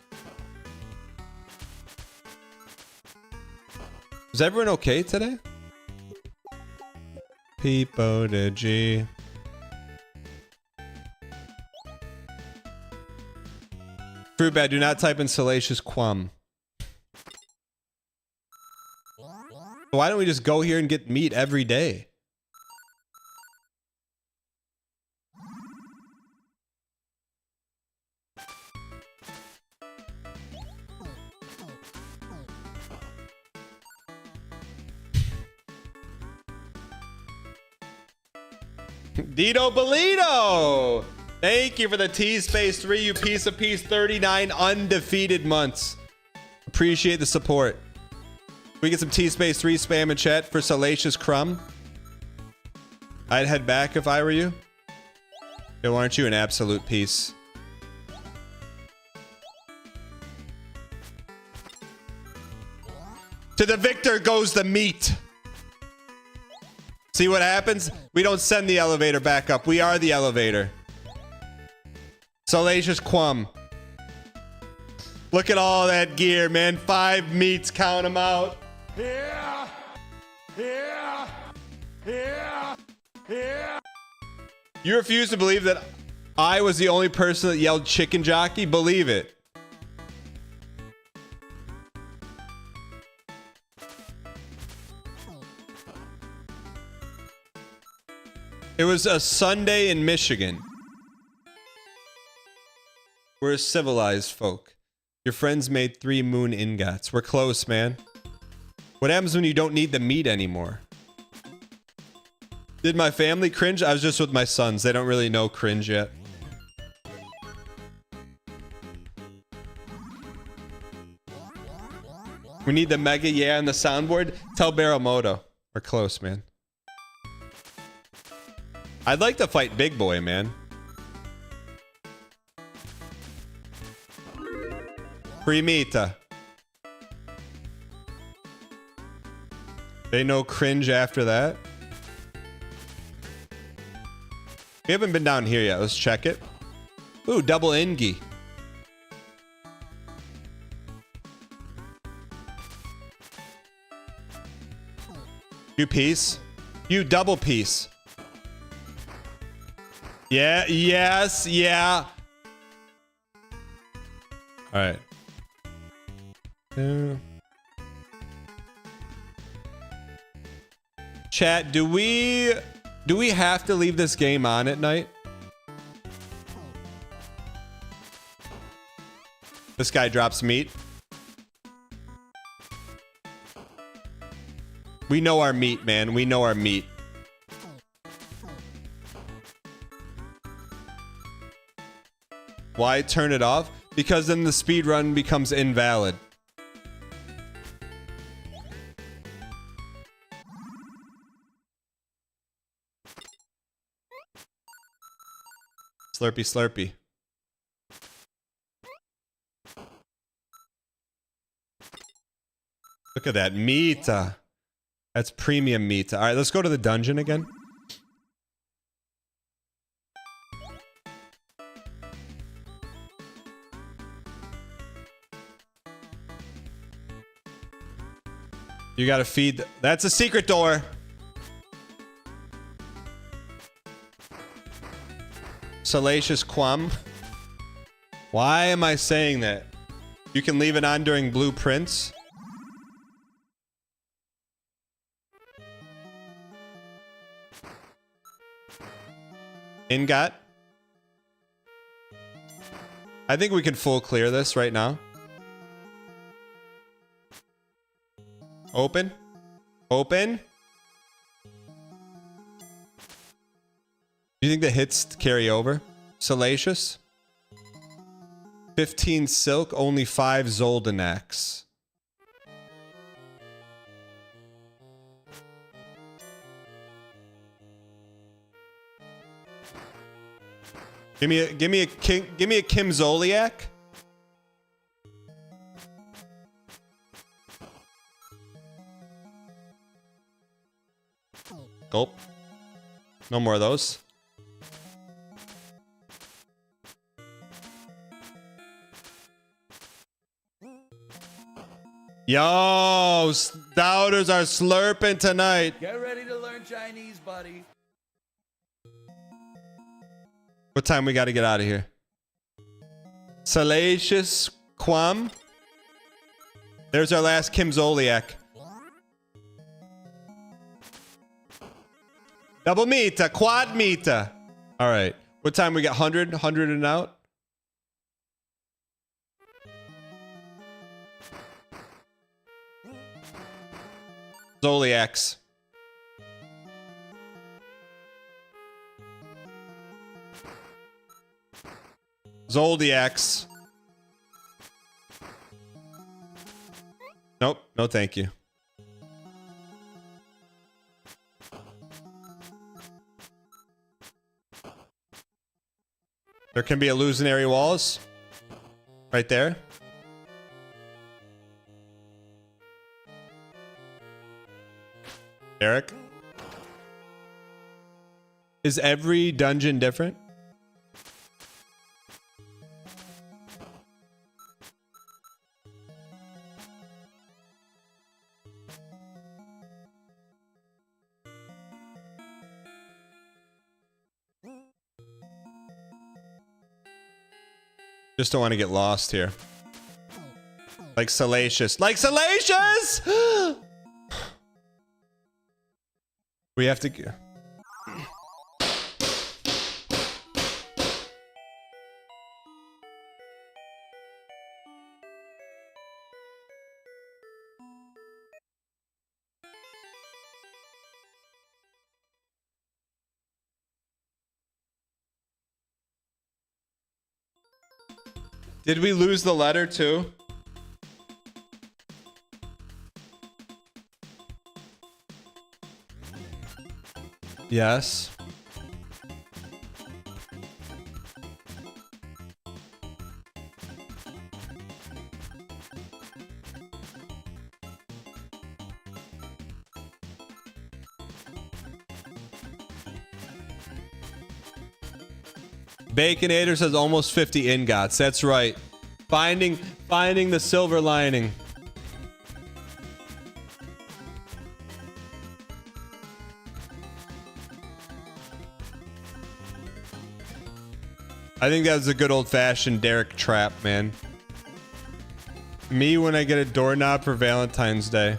Is everyone okay today? Peepo to G. Fruit bad, do not type in Salacious Quam. Why don't we just go here and get meat every day? Dito Bolito! Thank you for the T-Space 3, you piece of peace. 39 undefeated months. Appreciate the support. We get some T-Space 3 spam in chat for Salacious Crumb. I'd head back if I were you. Yo, aren't you an absolute piece? To the victor goes the meat. See what happens? We don't send the elevator back up. We are the elevator. Salacious Quum. Look at all that gear, man. 5 meats. Count them out. Yeah! Yeah! Yeah! Yeah! You refuse to believe that I was the only person that yelled chicken jockey? Believe it. It was a Sunday in Michigan. We're a civilized folk. Your friends made 3 moon ingots. We're close, man. What happens when you don't need the meat anymore? Did my family cringe? I was just with my sons. They don't really know cringe yet. We need the mega yeah on the soundboard. Tell Baramoto. We're close, man. I'd like to fight Big Boy, man. Primita. They know cringe after that. We haven't been down here yet. Let's check it. Ooh, double Ingi. You piece. You double piece. Yeah, yes, yeah. All right. Chat, do we have to leave this game on at night? This guy drops meat. We know our meat, man. We know our meat. Why turn it off? Because then the speed run becomes invalid. Slurpy, slurpy. Look at that meat. That's premium meat. All right, let's go to the dungeon again. You gotta feed. That's a secret door. Salacious Quam. Why am I saying that? You can leave it on during blueprints. Ingot. I think we can full clear this right now. Open. Open. Do you think the hits carry over? Salacious. 15 silk, only 5 Zoldanax. Give me a Kim Zoliak. Gulp. No more of those. Yo, doubters are slurping tonight. Get ready to learn Chinese, buddy. What time we got to get out of here? Salacious Quam. There's our last Kim Zoliak. Double meata, quad meata. All right. What time we got? 100 and out? Zoliacs. Zoldiacs. Nope. No, thank you. There can be illusionary walls. Right there. Eric? Is every dungeon different? Just don't want to get lost here. Like Salacious. Like Salacious! We have to... Did we lose the letter too? Yes. Baconator says almost 50 ingots. That's right. Finding the silver lining. I think that was a good old-fashioned Derek trap, man. Me when I get a doorknob for Valentine's Day.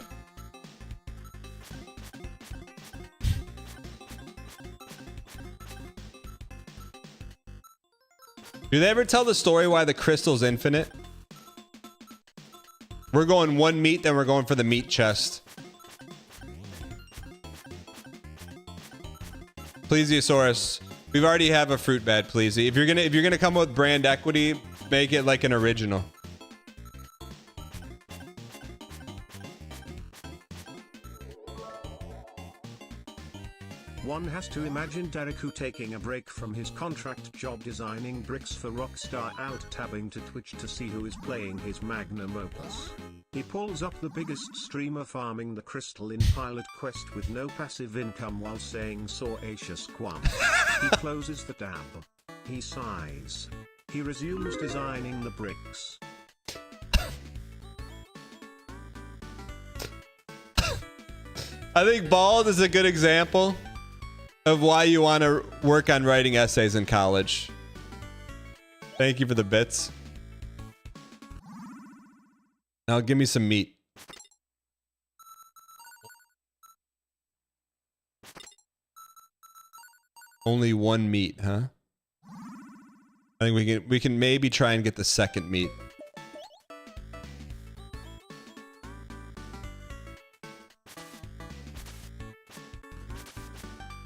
Do they ever tell the story why the crystal's infinite? We're going one meat, then we're going for the meat chest. Plesiosaurus. We've already have a fruit bat, please. If you're gonna come up with brand equity, make it like an original. One has to imagine Dereku taking a break from his contract job designing bricks for Rockstar, out tabbing to Twitch to see who is playing his magnum opus. He pulls up the biggest streamer farming the crystal in Pilot Quest with no passive income while saying "Sauacious Quam." He closes the tab. He sighs. He resumes designing the bricks. I think Bald is a good example of why you want to work on writing essays in college. Thank you for the bits. Now give me some meat. Only one meat, huh? I think we can maybe try and get the second meat.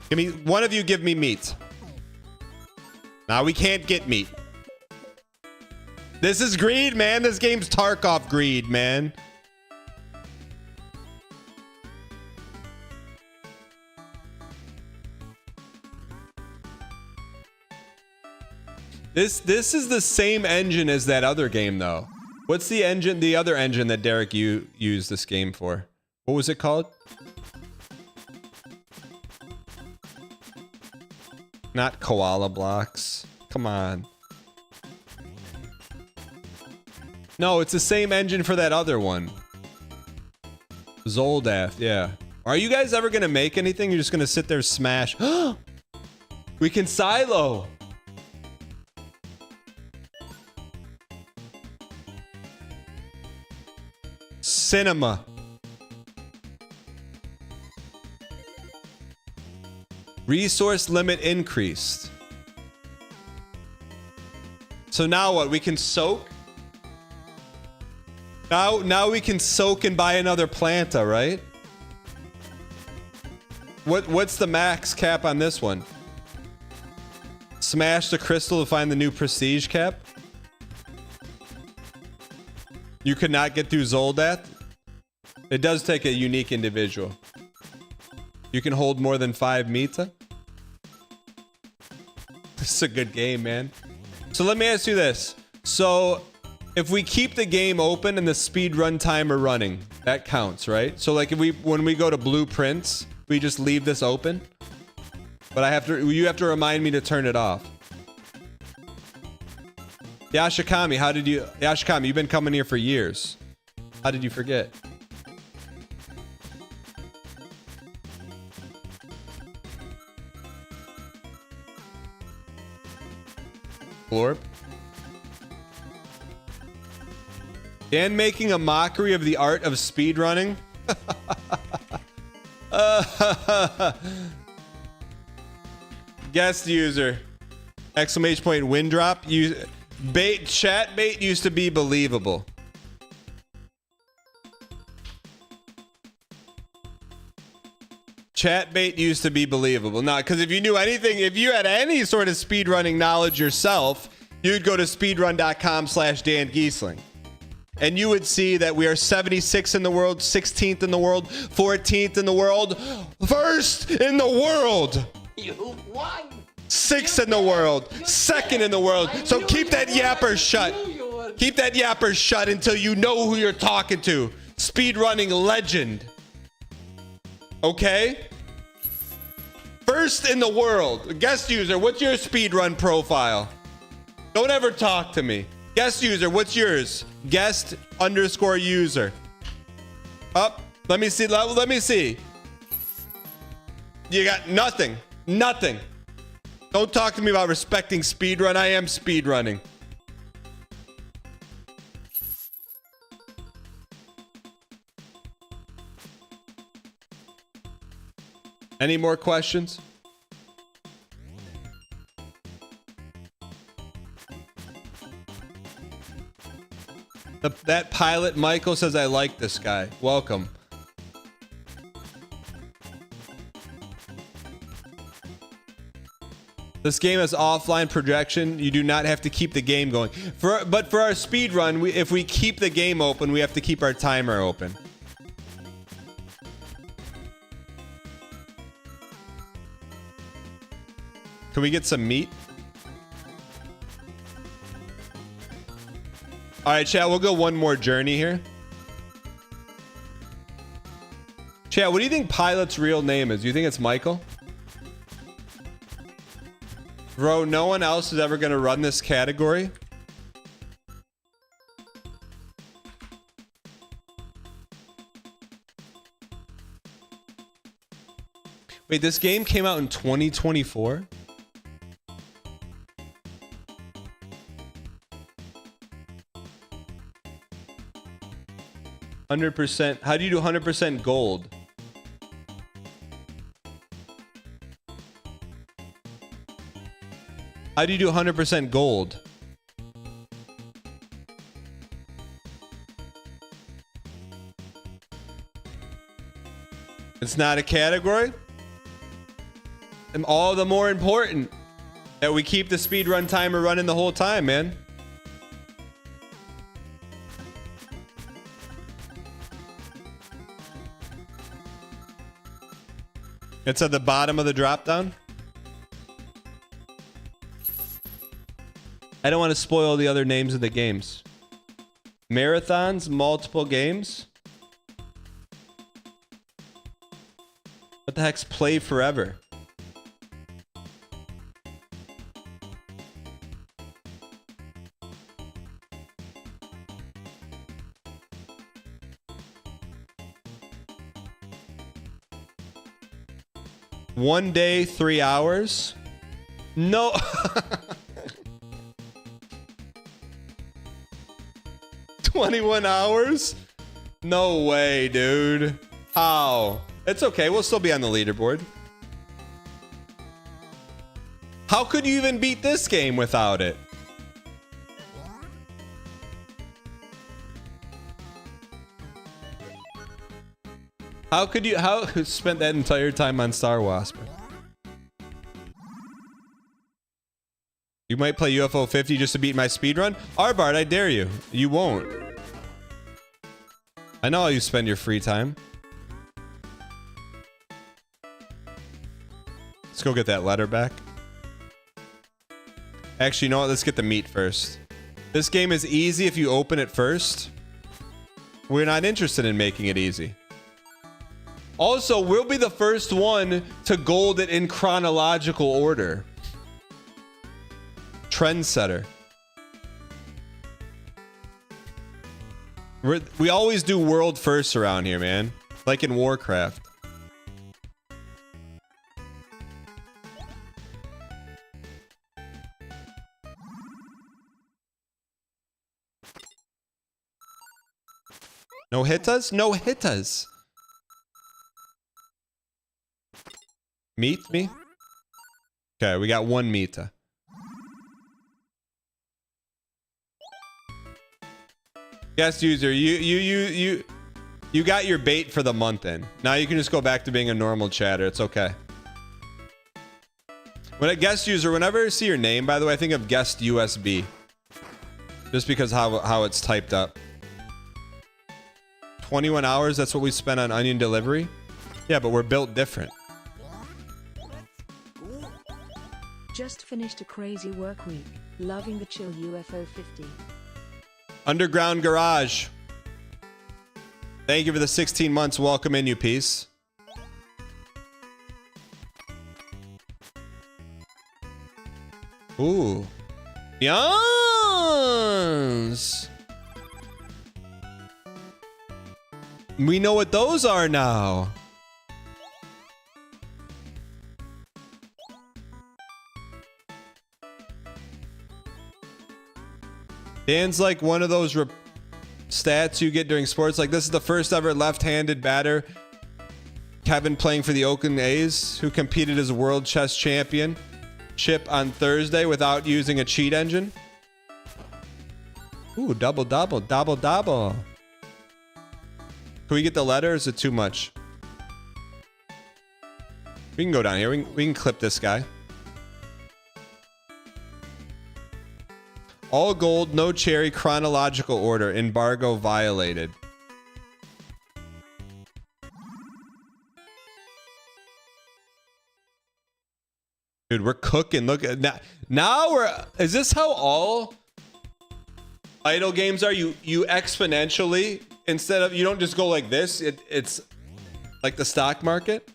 Give me one of you. Give me meat. Now we can't get meat. This is greed, man. This game's Tarkov greed, man. This is the same engine as that other game, though. What's the engine? The other engine that Derek used this game for? What was it called? Not koala blocks. Come on. No, it's the same engine for that other one. Zoldath, yeah. Are you guys ever gonna make anything? You're just gonna sit there smash. We can silo. Cinema. Resource limit increased. So now what? We can soak? Now we can soak and buy another planta, right? What's the max cap on this one? Smash the crystal to find the new prestige cap? You could not get through Zoldath? It does take a unique individual. You can hold more than 5 mita? This is a good game, man. So let me ask you this. So if we keep the game open and the speed run timer running, that counts, right? So like when we go to blueprints, we just leave this open? But you have to remind me to turn it off. Yashikami, Yashikami, you've been coming here for years. How did you forget? Glorp. Dan making a mockery of the art of speedrunning. Guest user. Exclamation point win drop. Chat bait used to be believable. Chat bait used to be believable. Now, because if you knew anything, if you had any sort of speedrunning knowledge yourself, you'd go to speedrun.com/Dan Giesling. And you would see that we are 76th in the world, 16th in the world, 14th in the world, 1st in the world. You won. 6th in the world, 2nd in the world. So keep that yapper shut. Keep that yapper shut until you know who you're talking to. Speedrunning legend. Okay? 1st in the world. Guest user, what's your speedrun profile? Don't ever talk to me. Guest user, what's yours? Guest_user. Up. Let me see. Let me see. You got nothing. Nothing. Don't talk to me about respecting speedrun. I am speedrunning. Any more questions? That pilot Michael says I like this guy. Welcome. This game has offline projection. You do not have to keep the game going. But for our speed run, if we keep the game open, we have to keep our timer open. Can we get some meat? All right, chat, we'll go one more journey here. Chat, what do you think Pilot's real name is? Do you think it's Michael? Bro, no one else is ever going to run this category. Wait, this game came out in 2024? %. How do you do 100% gold? How do you do 100% gold? It's not a category? And all the more important that we keep the speedrun timer running the whole time, man. It's at the bottom of the drop down. I don't want to spoil the other names of the games. Marathons, multiple games. What the heck's Play Forever? One day, 3 hours. No. 21 hours? No way, dude. How? It's okay. We'll still be on the leaderboard. How could you even beat this game without it? How could you spent that entire time on Star Wasp? You might play UFO 50 just to beat my speedrun? Arbard, I dare you. You won't. I know how you spend your free time. Let's go get that letter back. Actually, you know what? Let's get the meat first. This game is easy if you open it first. We're not interested in making it easy. Also, we'll be the first one to gold it in chronological order. Trendsetter. We always do world firsts around here, man. Like in Warcraft. No hittas? No hittas. Meet me? Okay, we got one Mita. Guest user, you got your bait for the month in. Now you can just go back to being a normal chatter. It's okay. When a guest user, whenever I see your name, by the way, I think of guest USB. Just because how it's typed up. 21 hours, that's what we spent on onion delivery. Yeah, but we're built different. Just finished a crazy work week. Loving the chill UFO 50. Underground Garage. Thank you for the 16 months. Welcome in, you piece. Ooh. Yes. We know what those are now. Dan's like one of those stats you get during sports. Like, this is the first ever left-handed batter. Kevin playing for the Oakland A's, who competed as world chess championship on Thursday without using a cheat engine. Ooh, double, double, double, double. Can we get the letter, or is it too much? We can go down here. We can clip this guy. All gold, no cherry, chronological order. Embargo violated. Dude, we're cooking. Look at now we're. Is this how all idle games are? You exponentially, instead of, you don't just go like this. It's like the stock market.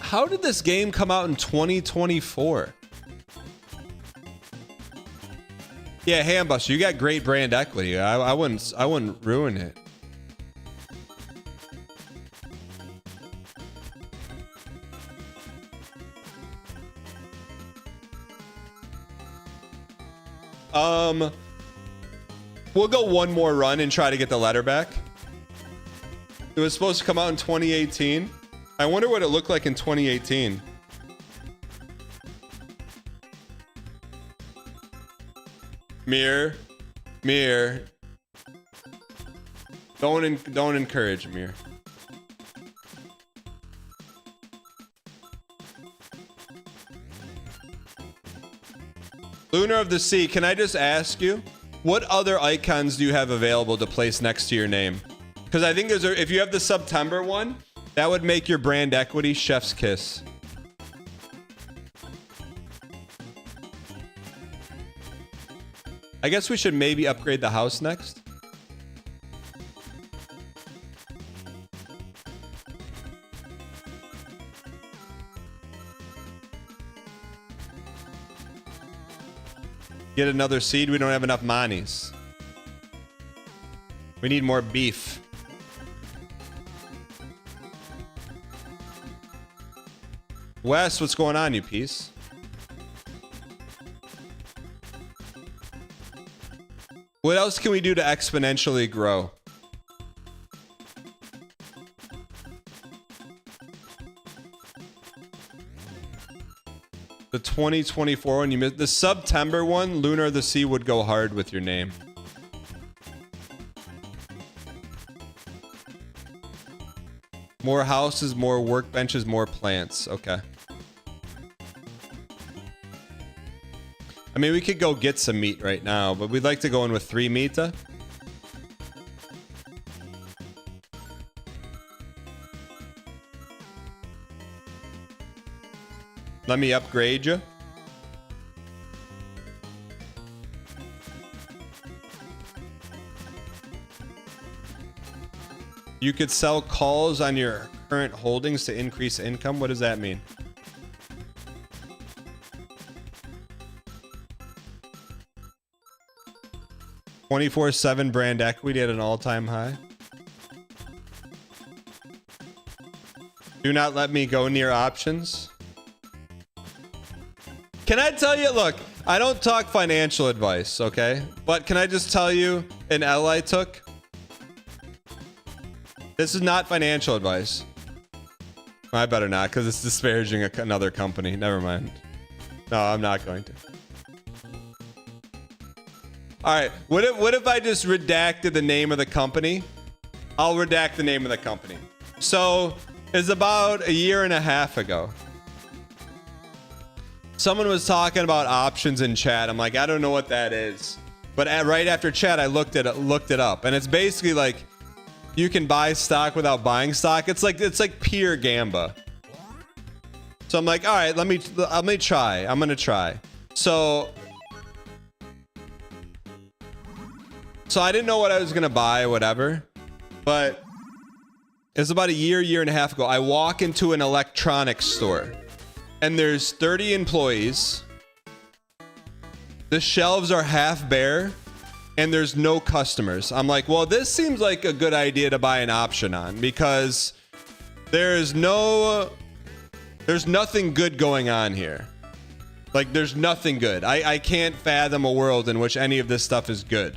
How did this game come out in 2024? Yeah, Hambuster, you got great brand equity. I wouldn't ruin it. We'll go one more run and try to get the letter back. It was supposed to come out in 2018. I wonder what it looked like in 2018. Mirror. Don't encourage Mirror. Lunar of the Sea, can I just ask you, what other icons do you have available to place next to your name? Because I think if you have the September one, that would make your brand equity chef's kiss. I guess we should maybe upgrade the house next. Get another seed. We don't have enough monies. We need more beef. Wes, what's going on, you piece? What else can we do to exponentially grow? The 2024 one, you missed. The September one, Lunar of the Sea, would go hard with your name. More houses, more workbenches, more plants. Okay. I mean, we could go get some meat right now, but we'd like to go in with 3 meata. Let me upgrade you. You could sell calls on your current holdings to increase income. What does that mean? (24/7) brand equity at an all-time high. Do not let me go near options. Can I tell you, look, I don't talk financial advice, okay? But can I just tell you an L I took? This is not financial advice. I better not, because it's disparaging another company. Never mind. No, I'm not going to. All right, what if I just redacted the name of the company? I'll redact the name of the company. So, it's about 1.5 years ago. Someone was talking about options in chat. I'm like, I don't know what that is. But right after chat, I looked it up, and it's basically like you can buy stock without buying stock. It's like pure gamba. So I'm like, all right, let me try. I'm gonna try. So I didn't know what I was gonna buy or whatever, but it's about 1.5 years ago. I walk into an electronics store, and there's 30 employees. The shelves are half bare, and there's no customers. I'm like, well, this seems like a good idea to buy an option on, because there's nothing good going on here. Like, there's nothing good. I can't fathom a world in which any of this stuff is good.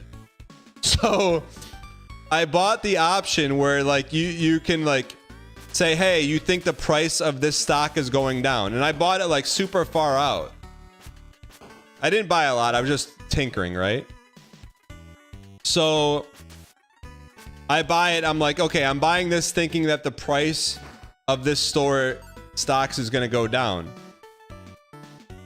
So I bought the option where like you can like say, hey, you think the price of this stock is going down, and I bought it like super far out. I didn't buy a lot. I was just tinkering, right? So I buy it. I'm like, okay, I'm buying this thinking that the price of this store stocks is going to go down.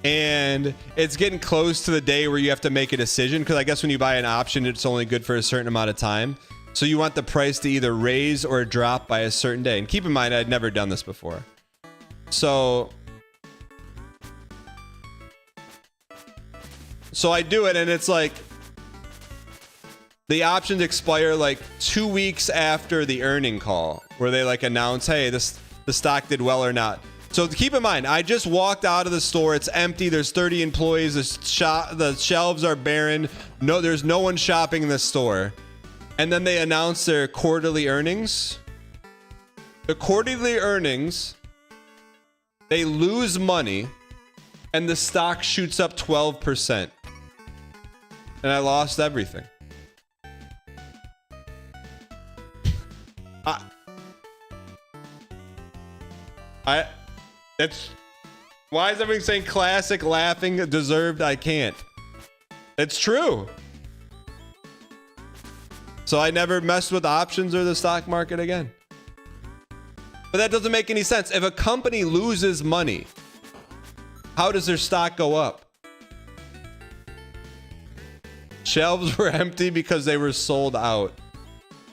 And it's getting close to the day where you have to make a decision, because I guess when you buy an option, it's only good for a certain amount of time. So you want the price to either raise or drop by a certain day. And keep in mind, I'd never done this before. So I do it, and it's like the options expire like 2 weeks after the earning call, where they like announce, hey, the stock did well or not. So keep in mind, I just walked out of the store. It's empty. There's 30 employees. The shelves are barren. No, there's no one shopping in the store. And then they announce their quarterly earnings. The quarterly earnings, they lose money, and the stock shoots up 12%. And I lost everything. It's why is everything saying classic, laughing, deserved? I can't. It's true. So I never messed with options or the stock market again. But that doesn't make any sense. If a company loses money, how does their stock go up? Shelves were empty because they were sold out.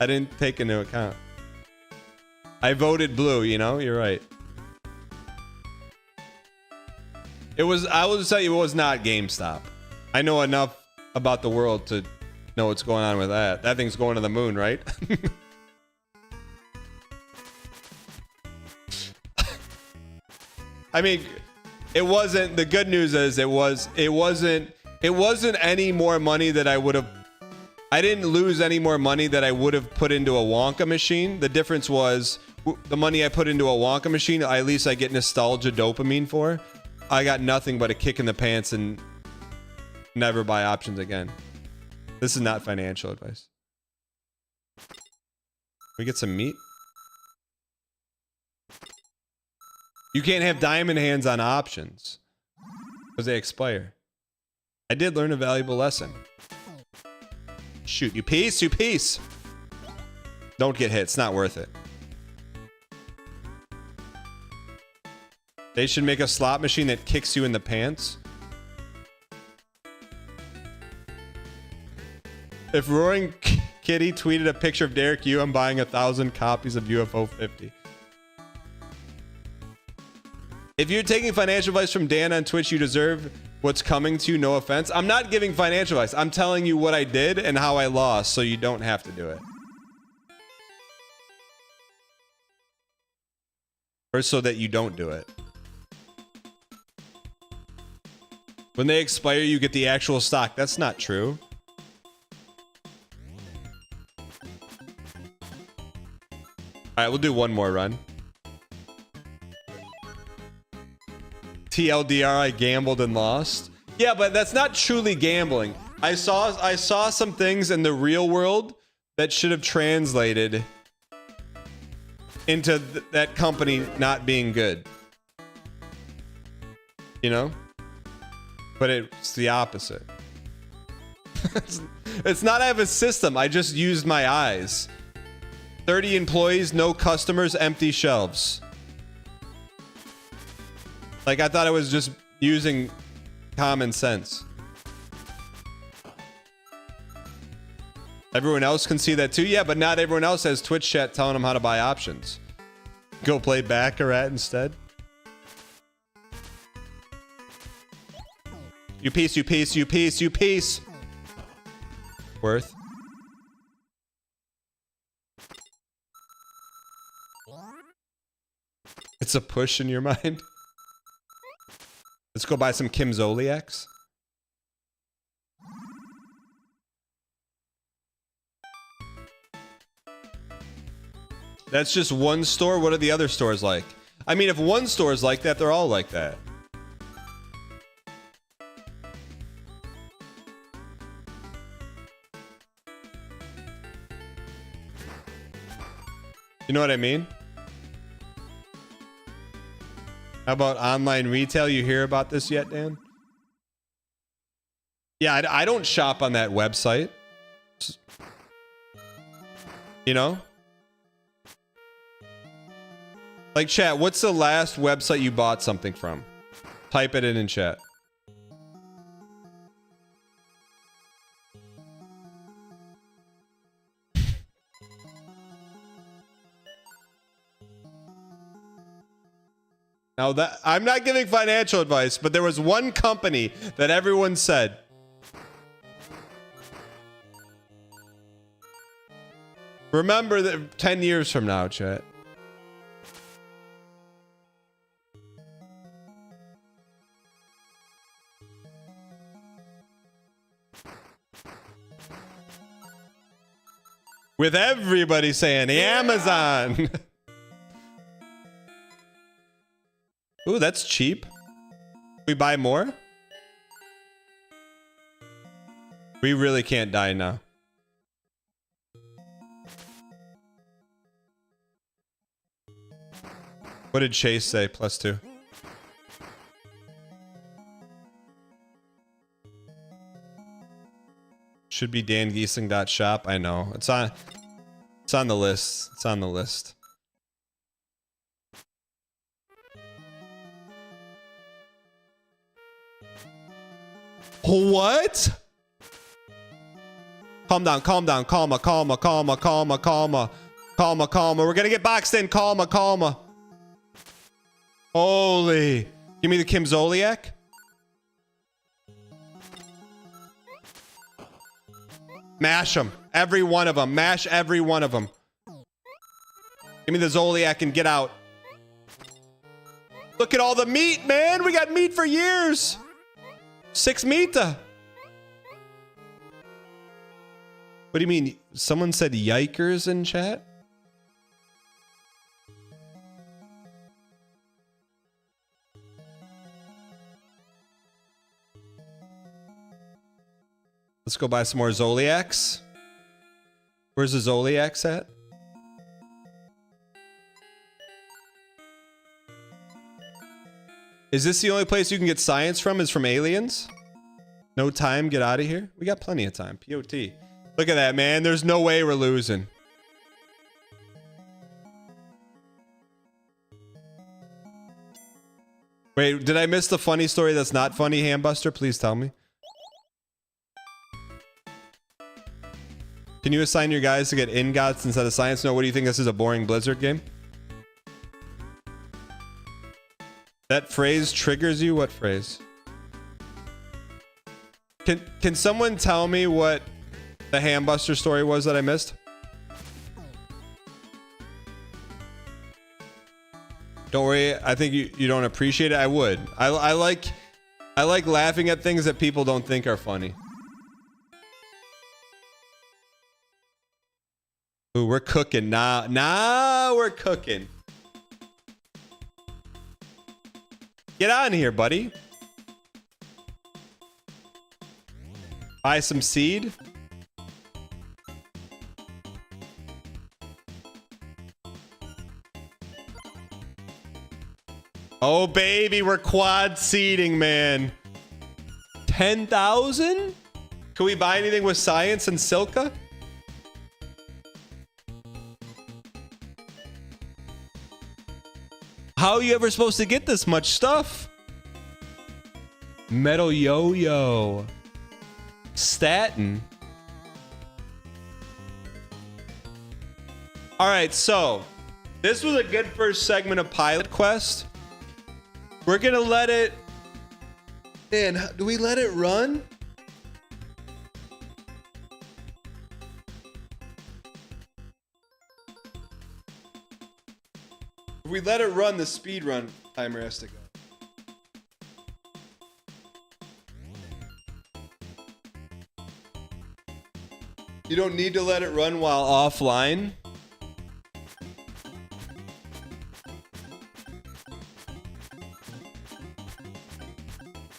I didn't take into account. I voted blue, you know? You're right. I will tell you, it was not GameStop. I know enough about the world to know what's going on with that. That thing's going to the moon, right? I mean, it wasn't, the good news is it wasn't any more money that I didn't lose any more money that I would have put into a Wonka machine. The difference was the money I put into a Wonka machine, at least I get nostalgia dopamine for. I got nothing but a kick in the pants and never buy options again. This is not financial advice. We get some meat. You can't have diamond hands on options because they expire. I did learn a valuable lesson. Shoot, you piece, you piece. Don't get hit. It's not worth it. They should make a slot machine that kicks you in the pants. If Roaring Kitty tweeted a picture of Derek Yu, I'm buying 1,000 copies of UFO 50. If you're taking financial advice from Dan on Twitch, you deserve what's coming to you. No offense. I'm not giving financial advice. I'm telling you what I did and how I lost, so you don't have to do it. Or so that you don't do it. When they expire, you get the actual stock. That's not true. All right, we'll do one more run. TLDR, I gambled and lost. Yeah, but that's not truly gambling. I saw some things in the real world that should have translated into that company not being good. You know? But it's the opposite. It's not I have a system. I just used my eyes. 30 employees, no customers, empty shelves. Like, I thought I was just using common sense. Everyone else can see that too? Yeah, but not everyone else has Twitch chat telling them how to buy options. Go play Baccarat instead. You piece, you piece, you piece, you piece. Worth. It's a push in your mind. Let's go buy some Kim Zoliacs. That's just one store. What are the other stores like? I mean, if one store is like that, they're all like that. You know what I mean? How about online retail? You hear about this yet, Dan? Yeah, I don't shop on that website. You know? Like, chat, what's the last website you bought something from? Type it in chat. Now that I'm not giving financial advice, but there was one company that everyone said, remember that 10 years from now, chat. With everybody saying Amazon. Ooh, that's cheap. We buy more? We really can't die now. What did Chase say? +2. Should be dangiesling.shop. I know. It's on the list. It's on the list. What? Calm down, calm down, calma, calma, calma, calma, calma, calma, calma. We're gonna get boxed in. Calma, calma. Holy. Give me the Kim Zoliak. Mash them. Every one of them. Mash every one of them. Give me the Zoliak and get out. Look at all the meat, man. We got meat for years. 6 meter. What do you mean? Someone said yikers in chat? Let's go buy some more Zoliacs. Where's the Zoliacs at? Is this the only place you can get science from? Is from aliens? No time, get out of here? We got plenty of time. POT. Look at that, man. There's no way we're losing. Wait, did I miss the funny story that's not funny, Hambuster? Please tell me. Can you assign your guys to get ingots instead of science? No, what do you think? This is a boring Blizzard game? That phrase triggers you? What phrase? Can someone tell me what the Hambuster story was that I missed? Don't worry, I think you don't appreciate it. I would. I like laughing at things that people don't think are funny. Ooh, we're cooking now. Now we're cooking. Get on here, buddy. Buy some seed. Oh, baby, we're quad seeding, man. 10,000? Can we buy anything with science and Silka? How are you ever supposed to get this much stuff? Metal yo-yo. Statin. Alright, so this was a good first segment of Pilot Quest. We're gonna let it... Man, do we let it run? If we let it run, the speed run timer has to go. You don't need to let it run while offline.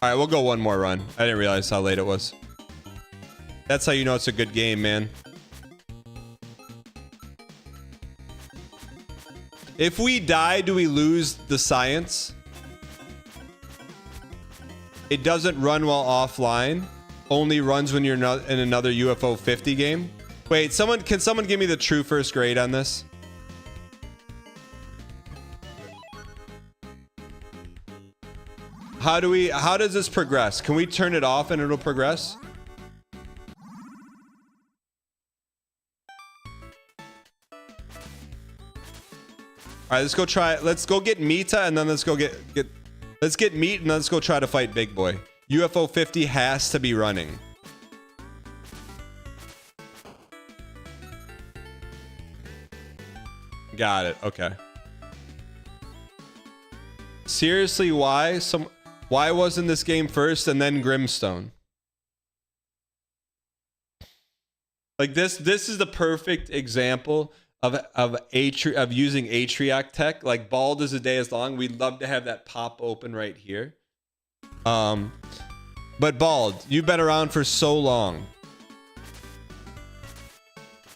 All right, we'll go one more run. I didn't realize how late it was. That's how you know it's a good game, man. If we die, do we lose the science? It doesn't run while offline. Only runs when you're not in another UFO 50 game. Wait, can someone give me the true first grade on this? How does this progress? Can we turn it off and it'll progress? All right, let's go try it. Let's go get Mita and then let's go let's get meat and then let's go try to fight Big Boy. UFO 50 has to be running. Got it. Okay. Seriously, why wasn't this game first and then Grimstone? Like this is the perfect example of using Atrioc tech. Like bald as a day is long. We'd love to have that pop open right here. But Bald, you've been around for so long.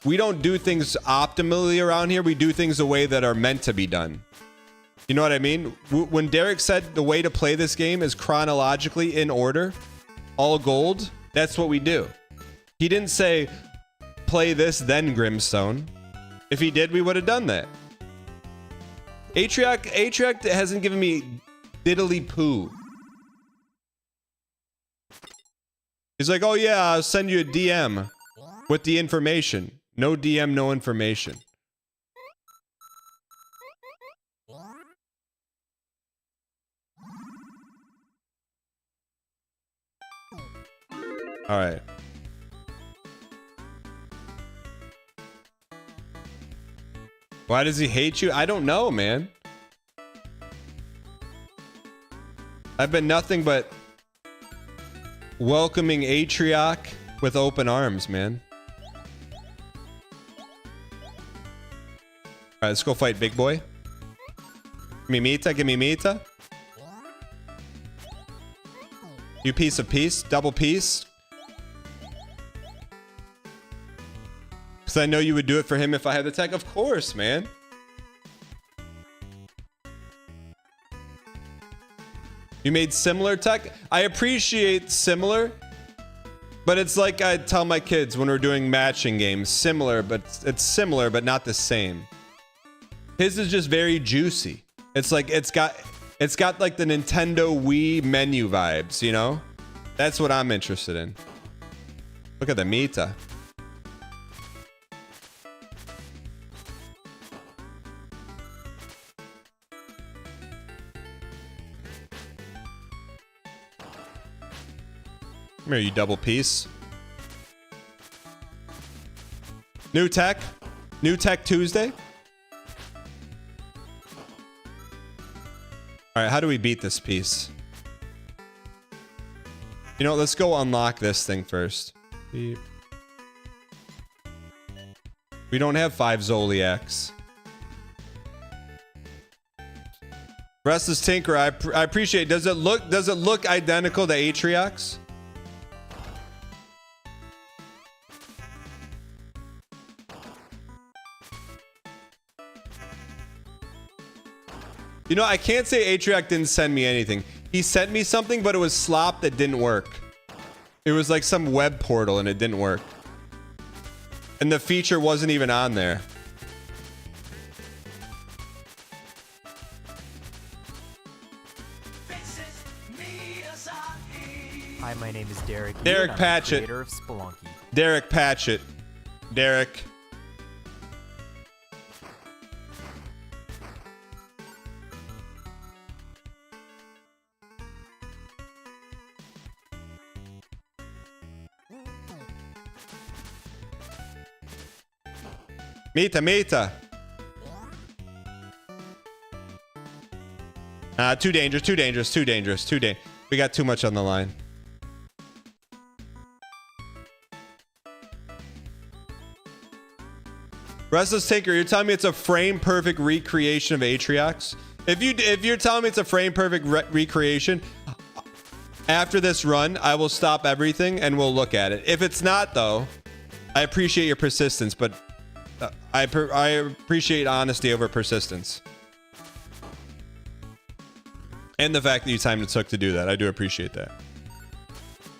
We don't do things optimally around here. We do things the way that are meant to be done. You know what I mean? When Derek said the way to play this game is chronologically in order, all gold, that's what we do. He didn't say play this then Grimstone. If he did, we would have done that. Atrioc hasn't given me diddly poo. He's like, oh yeah, I'll send you a DM with the information. No DM, no information. All right. Why does he hate you? I don't know, man. I've been nothing but welcoming Atrioc with open arms, man. All right, let's go fight Big Boy. Give me Mita, give me Mita. You piece of peace, double piece. Because I know you would do it for him if I had the tech. Of course, man. You made similar tech? I appreciate similar, but it's like I tell my kids when we're doing matching games. Similar, but it's similar, but not the same. His is just very juicy. It's like it's got like the Nintendo Wii menu vibes, you know? That's what I'm interested in. Look at the Mita. Come here, you double piece. New tech Tuesday. All right, how do we beat this piece? You know, let's go unlock this thing first. We don't have 5 Zoliacs. Restless Tinker, I appreciate it. Does it look identical to Atrioc's? You know, I can't say Atrioc didn't send me anything. He sent me something, but it was slop that didn't work. It was like some web portal and it didn't work. And the feature wasn't even on there. Hi, my name is Derek. Derek Patchett. Creator of Spelunky. Derek Patchett. Derek. Mita. Too dangerous. We got too much on the line. Restless Tinker, you're telling me it's a frame perfect recreation of Atriox? If you're telling me it's a frame perfect recreation, after this run, I will stop everything and we'll look at it. If it's not, though, I appreciate your persistence, but I appreciate honesty over persistence. And the fact that you time it took to do that. I do appreciate that.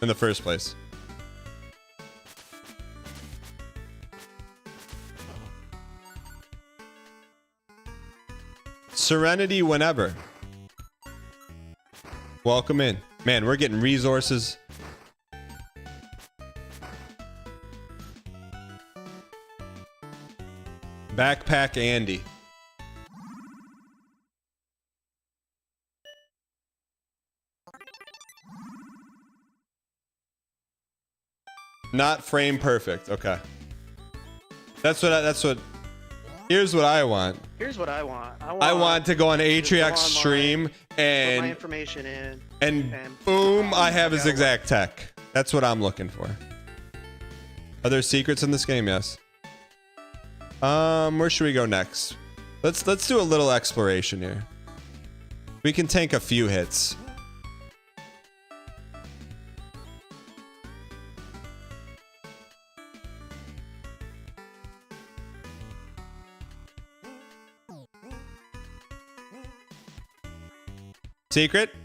In the first place. Serenity whenever. Welcome in. Man, we're getting resources. Backpack Andy. Not frame perfect. Okay. That's what here's what I want. Here's what I want. I want to go on Atriac's stream put my and information in. and boom, I have his exact tech. That's what I'm looking for. Are there secrets in this game? Yes. Where should we go next? Let's do a little exploration here. We can tank a few hits. Secret?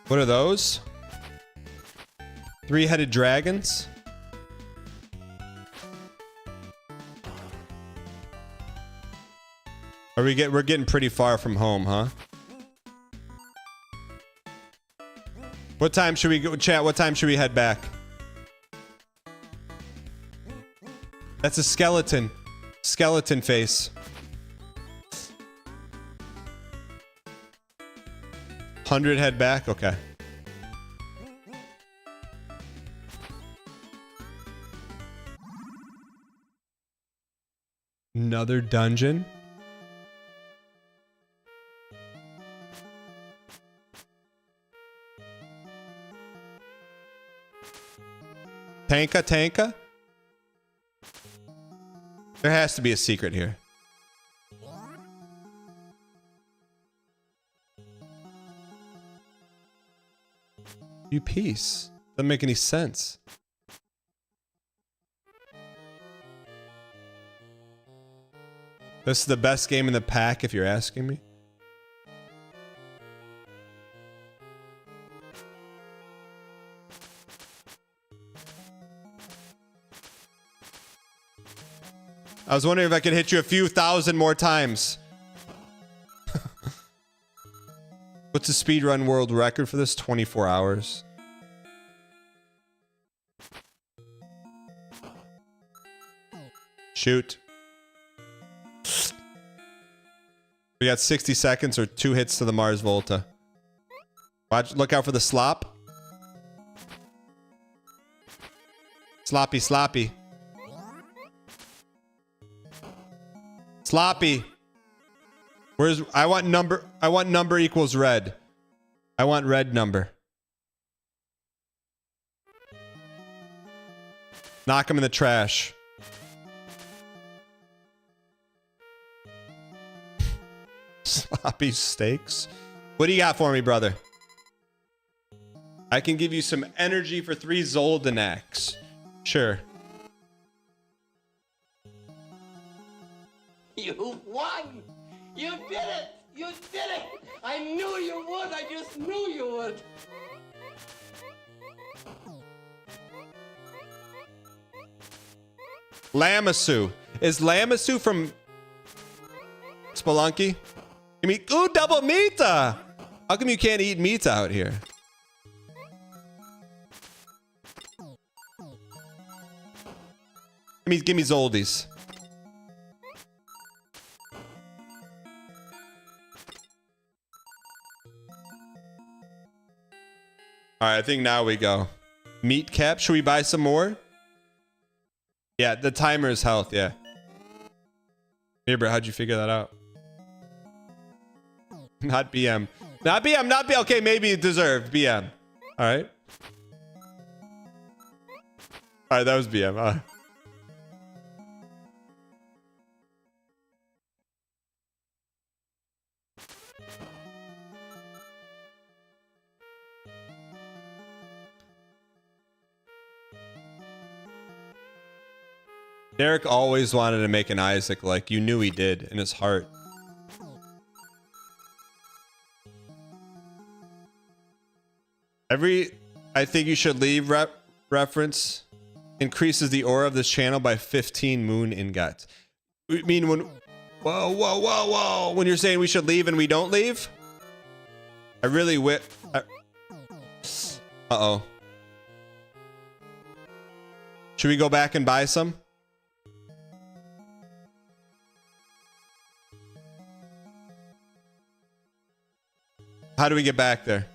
What are those? Three-headed dragons? We're getting pretty far from home, huh? What time should we go, chat? What time should we head back? That's a skeleton. Skeleton face. 100 head back? Okay. Another dungeon? Tanka? There has to be a secret here. You piece. Doesn't make any sense. This is the best game in the pack if you're asking me. I was wondering if I could hit you a few thousand more times. What's the speedrun world record for this? 24 hours. Shoot. We got 60 seconds or 2 hits to the Mars Volta. Watch, look out for the slop. Sloppy. Sloppy. Where's I want number equals red. I want red number. Knock him in the trash. Sloppy steaks. What do you got for me, brother? I can give you some energy for 3 Zoldanaks. Sure. You won! You did it! You did it! I knew you would! I just knew you would! Lamassu. Is Lamassu from Spelunky? Give me double meata. How come you can't eat meat out here? Give me Zoldies. All right, I think now we go. Meat cap. Should we buy some more? Yeah, the timer is health. Yeah. Here, bro, how'd you figure that out? Not BM. Not BM. Not BM. Okay, maybe deserved BM. All right. All right, that was BM. Derek always wanted to make an Isaac, like you knew he did in his heart. I think you should leave reference increases the aura of this channel by 15 moon ingots. I mean, Whoa, whoa, whoa, whoa. When you're saying we should leave and we don't leave? I really whip. Uh-oh. Should we go back and buy some? How do we get back there?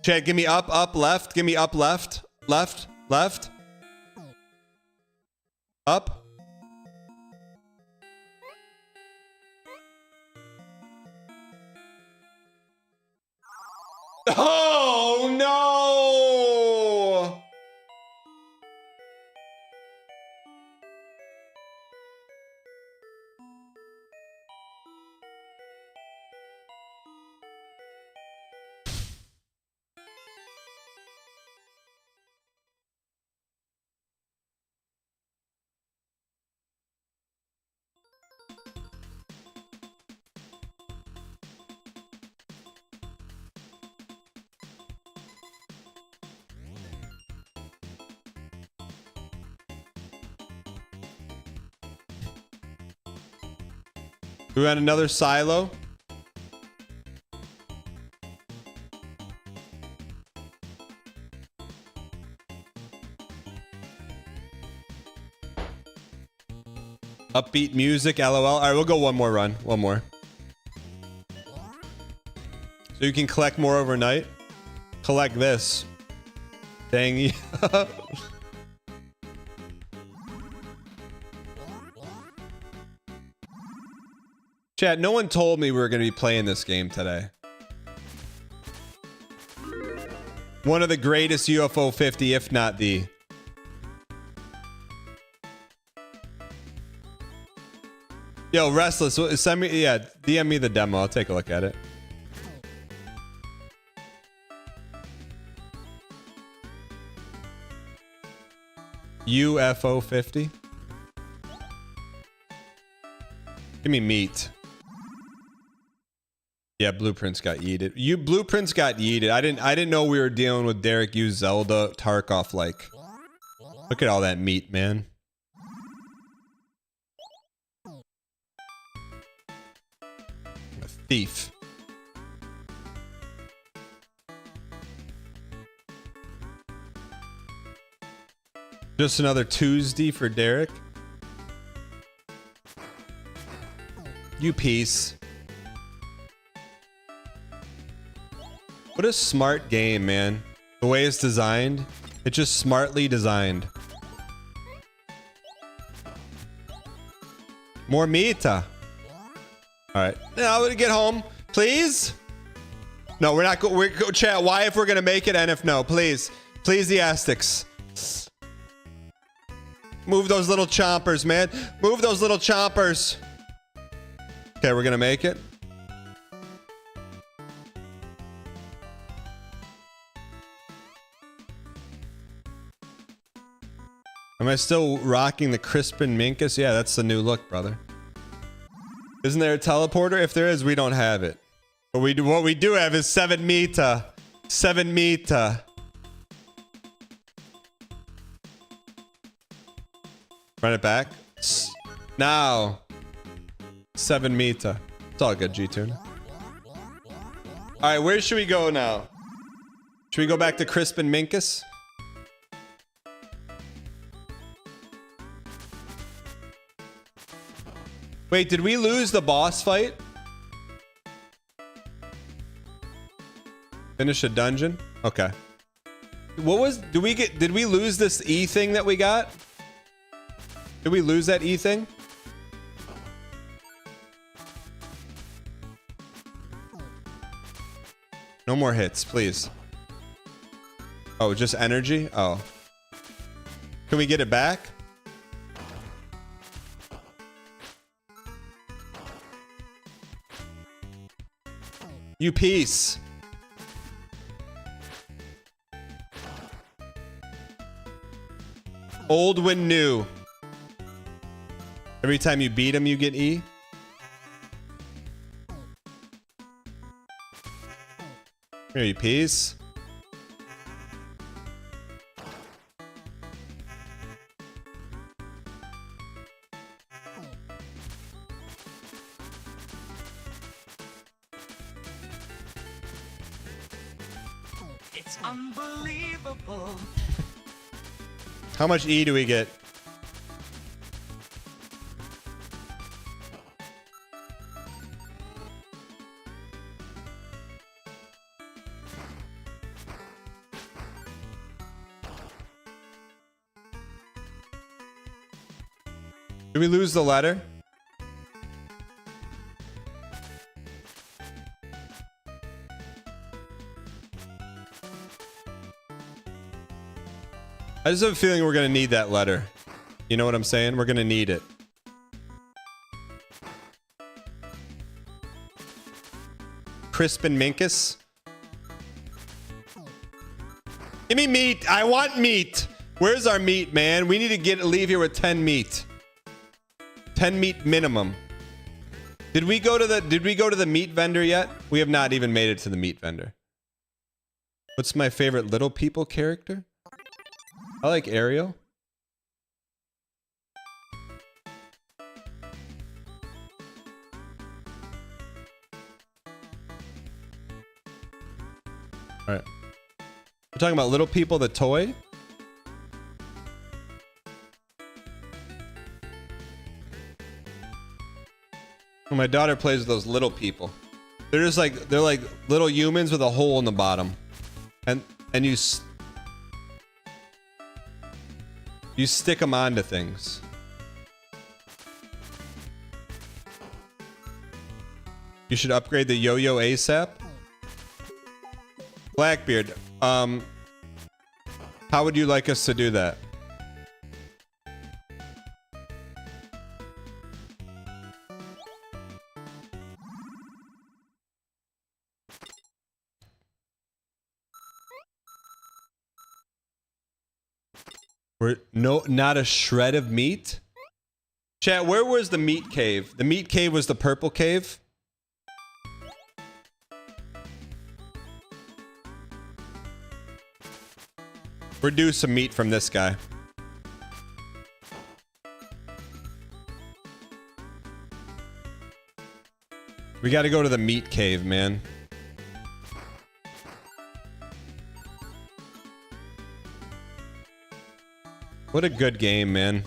Chad, give me up, up, left. Give me up, left, left, left. Up. Oh, no! We got another silo. Upbeat music, LOL. All right, we'll go one more run. One more. So you can collect more overnight. Collect this. Dang. Chat, no one told me we were going to be playing this game today. One of the greatest UFO 50, if not the. Yo, Restless, send me, yeah, DM me the demo. I'll take a look at it. UFO 50. Give me meat. Yeah, Blueprints got yeeted. Blueprints got yeeted. I didn't know we were dealing with Derek U. Zelda Tarkov like. Look at all that meat, man. A thief. Just another Tuesday for Derek. You piece. What a smart game, man. The way it's designed, it's just smartly designed. More meat. All right. Now we're gonna get home, please. No, we're not. We're go chat. Why if we're gonna make it, and if no, please, please the Aztecs. Move those little chompers, man. Move those little chompers. Okay, we're gonna make it. Am I still rocking the Crispin Minkus? Yeah, that's the new look, brother. Isn't there a teleporter? If there is, we don't have it. But what we do have is 7 meter. 7 meter. Run it back. Now. 7 meter. It's all good, G-Tune. Alright, where should we go now? Should we go back to Crispin Minkus? Wait, did we lose the boss fight? Finish a dungeon? Okay. What was... Did we lose this E thing that we got? Did we lose that E thing? No more hits, please. Oh, just energy? Oh. Can we get it back? You piece. Old when new. Every time you beat him, you get E. Here, you piece. It's unbelievable. How much E do we get? Did we lose the letter? I just have a feeling we're going to need that letter. You know what I'm saying? We're going to need it. Crispin Minkus. Give me meat. I want meat. Where's our meat, man? We need to leave here with 10 meat. 10 meat minimum. Did we go to the meat vendor yet? We have not even made it to the meat vendor. What's my favorite Little People character? I like Ariel. All right. We're talking about Little People, the toy. Well, my daughter plays with those little people. They're just like little humans with a hole in the bottom, and you stick them onto things. You should upgrade the yo-yo ASAP. Blackbeard, how would you like us to do that? Not a shred of meat? Chat, where was the meat cave? The meat cave was the purple cave? We're due some meat from this guy. We gotta go to the meat cave, man. What a good game, man.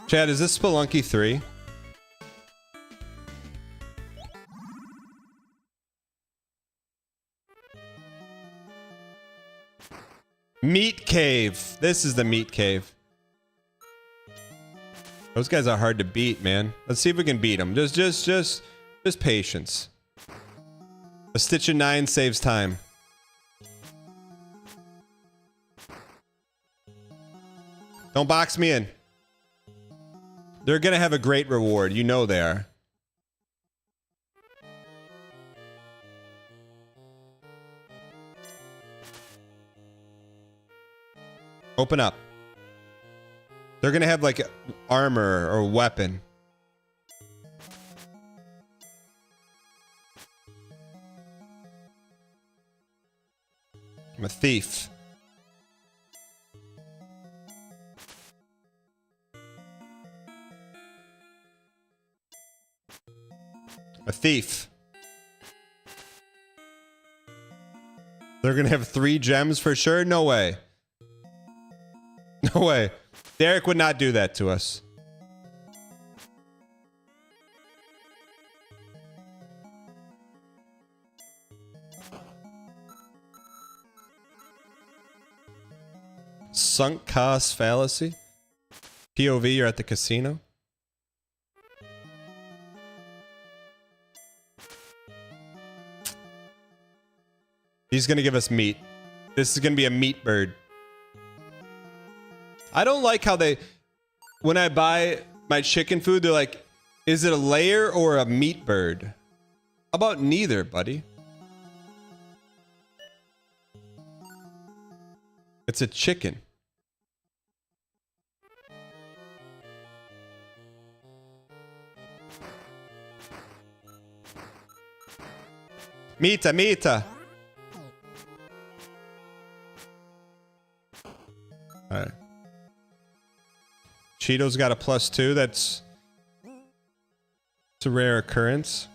Chad, is this Spelunky 3? Meat cave. This is the meat cave. Those guys are hard to beat, man. Let's see if we can beat them. Just patience. A stitch of 9 saves time. Don't box me in. They're gonna have a great reward. You know they are. Open up. They're gonna have like armor or weapon. I'm a thief. A thief. They're gonna have 3 gems for sure? No way. No way. Derek would not do that to us. Sunk cost fallacy. POV, you're at the casino. He's gonna give us meat. This is gonna be a meat bird. I don't like how when I buy my chicken food, they're like, is it a layer or a meat bird? How about neither, buddy? It's a chicken. Mita, Mita. All right. Cheeto's got a +2. It's a rare occurrence.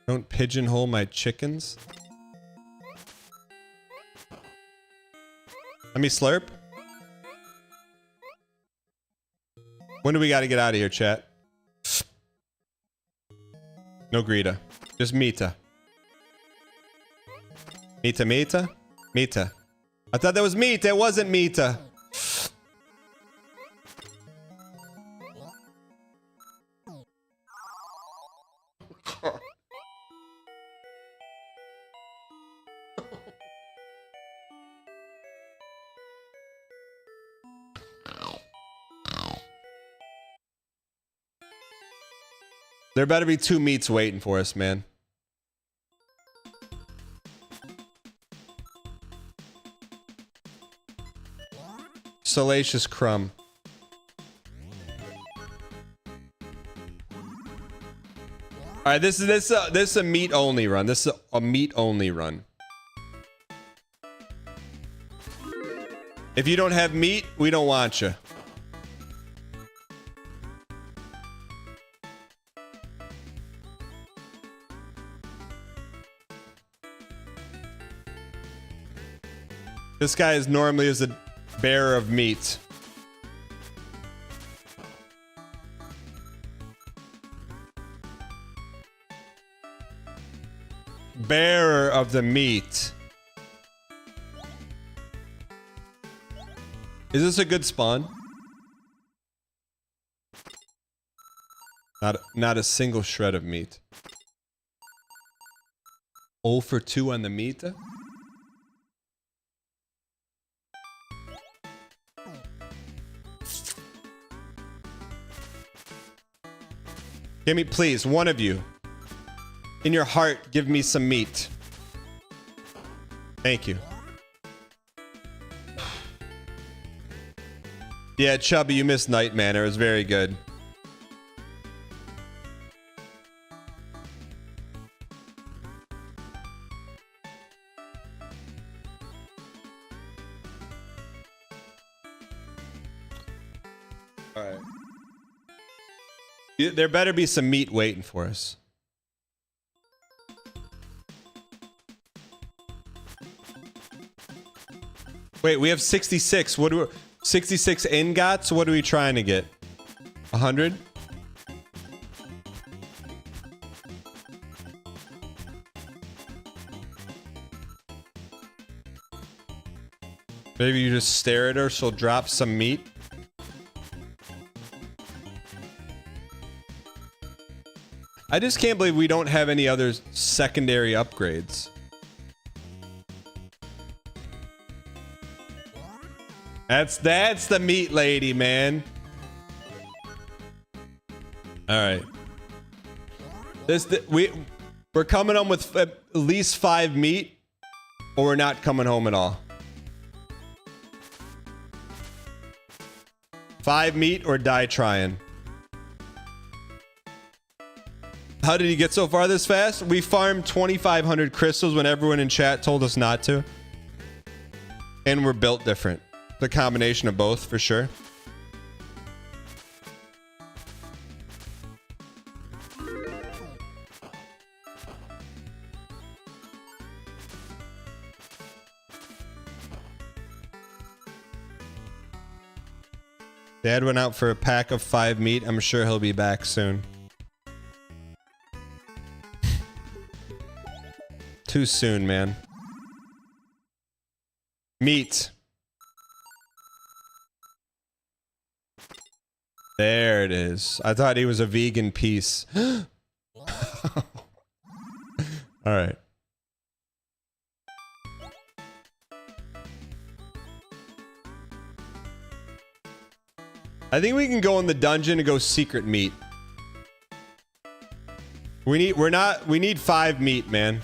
Don't pigeonhole my chickens. Let me slurp. When do we got to get out of here, chat? No Greta. Just Mita. Mita, Mita? Mita. I thought that was Mita. It wasn't Mita. There better be 2 meats waiting for us, man. Salacious crumb. All right, this is a meat only run. This is a meat only run. If you don't have meat, we don't want you. This guy is normally a bearer of meat. Bearer of the meat. Is this a good spawn? Not a single shred of meat. 0 for 2 on the meat. Give me, please, one of you. In your heart, give me some meat. Thank you. Yeah, Chubby, you missed Night Manor. It was very good. All right. There better be some meat waiting for us. Wait, we have 66. What do we... 66 ingots? What are we trying to get? 100? Maybe you just stare at her, she'll drop some meat. I just can't believe we don't have any other secondary upgrades. That's the meat lady, man. All right. We're coming home with at least 5 meat, or we're not coming home at all. 5 meat or die trying. How did he get so far this fast? We farmed 2,500 crystals when everyone in chat told us not to. And we're built different. The combination of both, for sure. Dad went out for a pack of 5 meat. I'm sure he'll be back soon. Too soon, man. Meat. There it is. I thought he was a vegan piece. All right. I think we can go in the dungeon and go secret meat. We need 5 meat, man.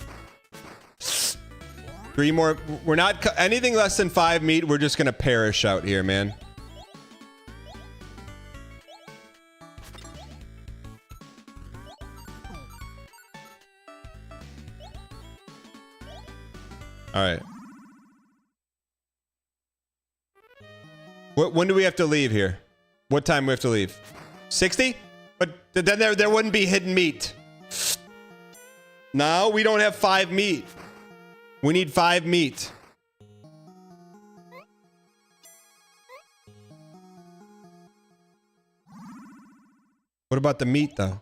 3 more. We're not anything less than 5 meat. We're just gonna perish out here, man. All right. When do we have to leave here? What time do we have to leave? 60? But then there wouldn't be hidden meat. No, we don't have 5 meat. We need 5 meat. What about the meat, though?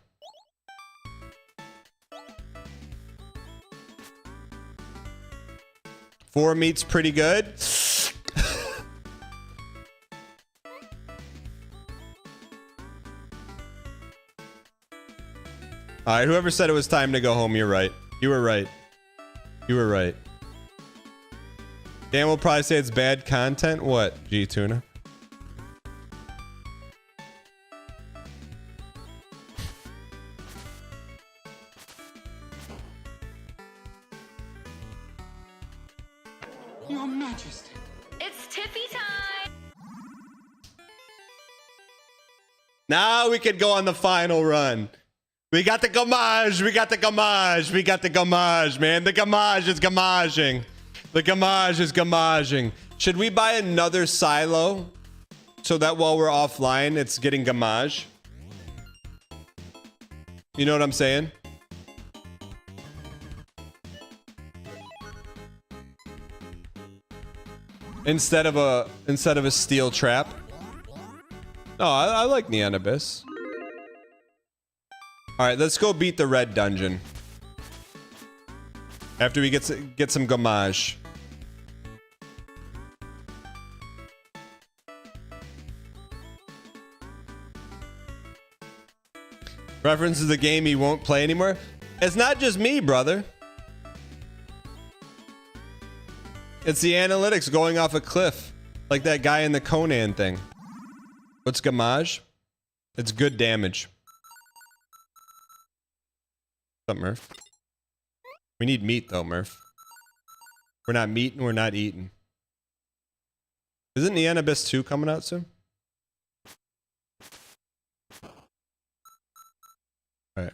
Four meat's pretty good. All right, whoever said it was time to go home, you're right. You were right. You were right. Dan will probably say it's bad content. What, G-Tuna? Your Majesty. It's Tiffy time! Now we could go on the final run. We got the gamage. We got the gamage. We got the gamage, man. The gamage is gamaging. The gamage is gamaging. Should we buy another silo so that while we're offline, it's getting gamage? You know what I'm saying? Instead of a steel trap. No, I like Neon Abyss. All right, let's go beat the red dungeon. After we get some gamage. References the game he won't play anymore. It's not just me, brother. It's the analytics going off a cliff. Like that guy in the Conan thing. What's gamage? It's good damage. What's up, Murph? We need meat, though, Murph. We're not meeting, we're not eating. Isn't Neon Abyss 2 coming out soon? Alright.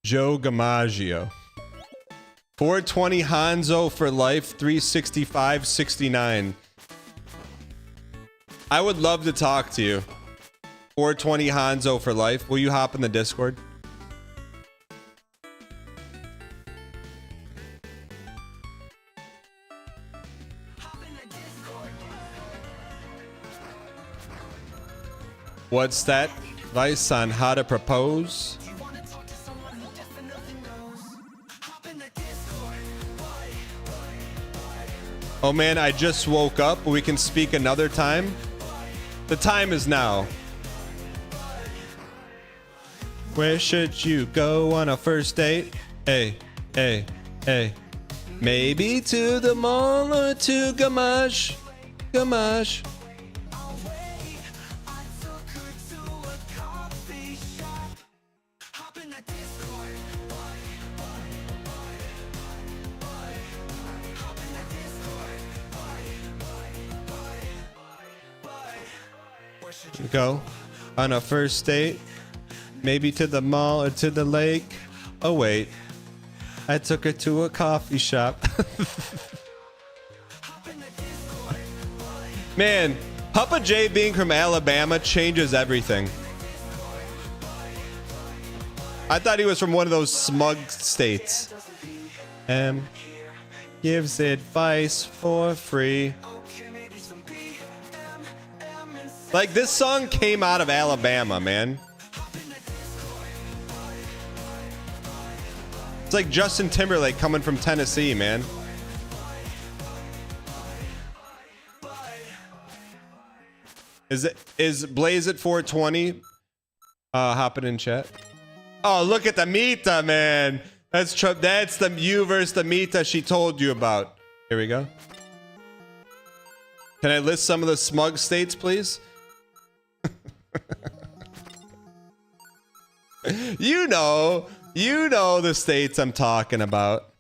Joe Gamaggio. 420 Hanzo for life, 365.69. I would love to talk to you. 420 Hanzo for life. Will you hop in the Discord? What's that advice on how to propose? Oh man, I just woke up. We can speak another time. The time is now. Where should you go on a first date? Hey, hey, hey. Maybe to the mall or to Gamache. Gamache. Go on a first date, maybe to the mall or to the lake. Oh wait, I took her to a coffee shop. Man, Papa J being from Alabama changes everything. I thought he was from one of those smug states. Gives advice for free. Like, this song came out of Alabama, man. It's like Justin Timberlake coming from Tennessee, man. Is Blaze at 420 hopping in chat? Oh, look at the Mita, man. That's the you versus the Mita she told you about. Here we go. Can I list some of the smug states, please? You know the states I'm talking about.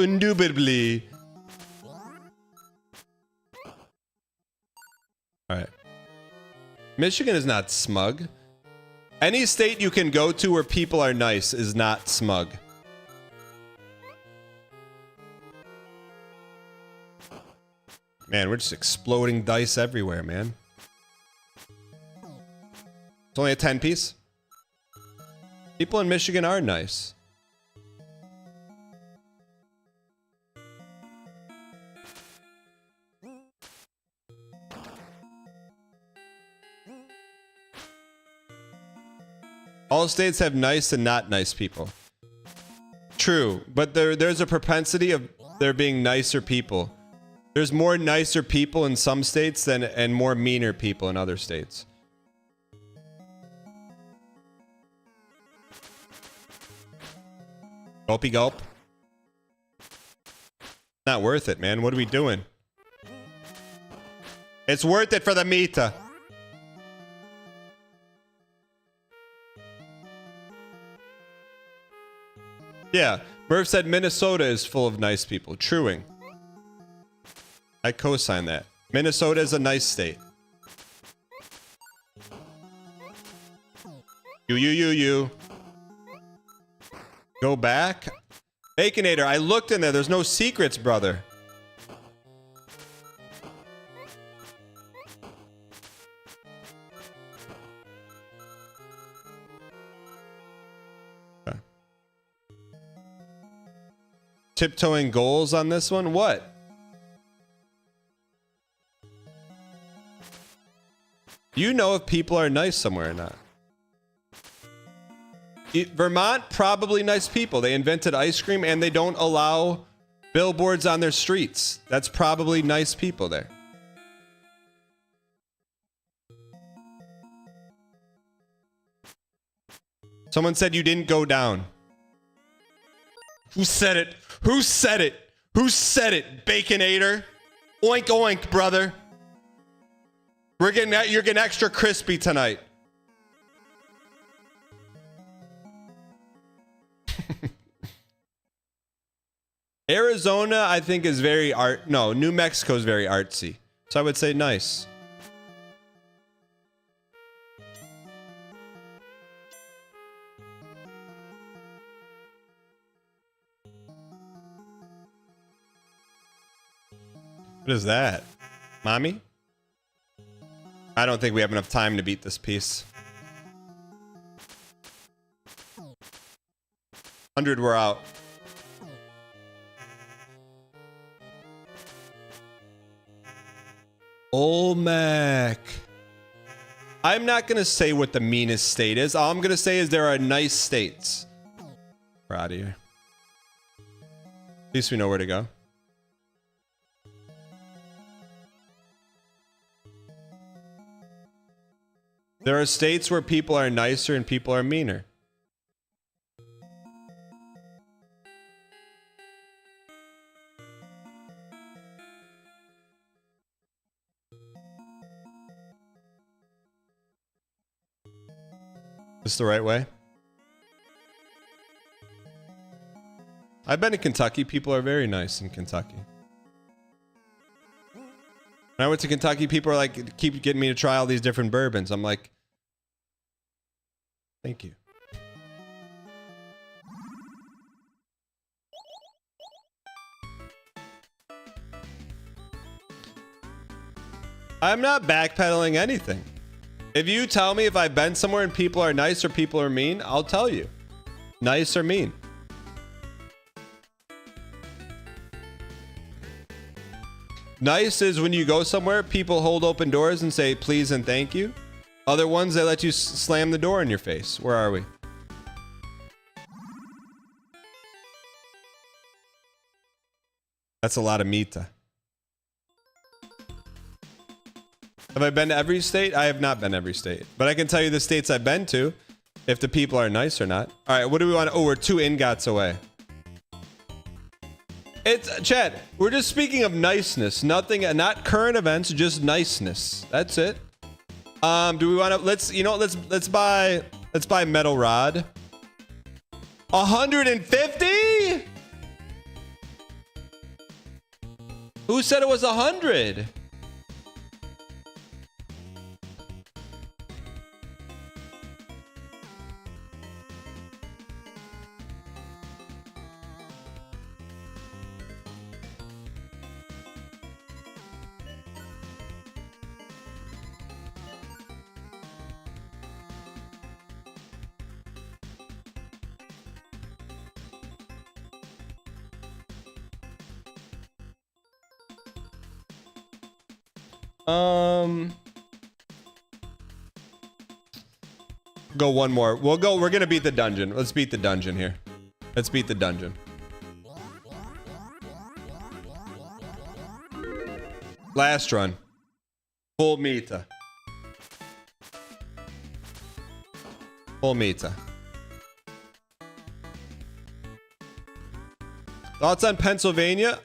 Indubitably. All right. Michigan is not smug. Any state you can go to where people are nice is not smug. Man, we're just exploding dice everywhere, man. It's only a 10 piece. People in Michigan are nice. All states have nice and not nice people. True, but there's a propensity of there being nicer people. There's more nicer people in some states and more meaner people in other states. Gulpy gulp. Not worth it, man. What are we doing? It's worth it for the Mita. Yeah, Murph said Minnesota is full of nice people. Truing. I co-sign that. Minnesota is a nice state. You. Go back. Baconator, I looked in there. There's no secrets, brother. Tiptoeing goals on this one? What? You know if people are nice somewhere or not. Vermont, probably nice people. They invented ice cream and they don't allow billboards on their streets. That's probably nice people there. Someone said you didn't go down. Who said it? Who said it? Who said it? Baconator. Oink oink, brother. You're getting extra crispy tonight. Arizona, I think, is very No, New Mexico is very artsy. So I would say nice. What is that? Mommy? I don't think we have enough time to beat this piece. 100, we're out. Olmec. I'm not going to say what the meanest state is. All I'm going to say is there are nice states. We're out of here. At least we know where to go. There are states where people are nicer and people are meaner. Is this the right way? I've been to Kentucky. People are very nice in Kentucky. When I went to Kentucky, people are like, keep getting me to try all these different bourbons. I'm like, thank you. I'm not backpedaling anything. If you tell me if I've been somewhere and people are nice or people are mean, I'll tell you. Nice or mean. Nice is when you go somewhere, people hold open doors and say please and thank you. Other ones, they let you slam the door in your face. Where are we? That's a lot of Mita. Have I been to every state? I have not been to every state. But I can tell you the states I've been to, if the people are nice or not. All right, what do we want? Oh, we're 2 ingots away. It's Chad. We're just speaking of niceness, nothing, not current events, just niceness. That's it. Do we want to? Let's buy metal rod. 150? Who said it was 100? Go one more. We're gonna beat the dungeon. Let's beat the dungeon here. Let's beat the dungeon. Last run. Full meta. Full meta. Thoughts on Pennsylvania?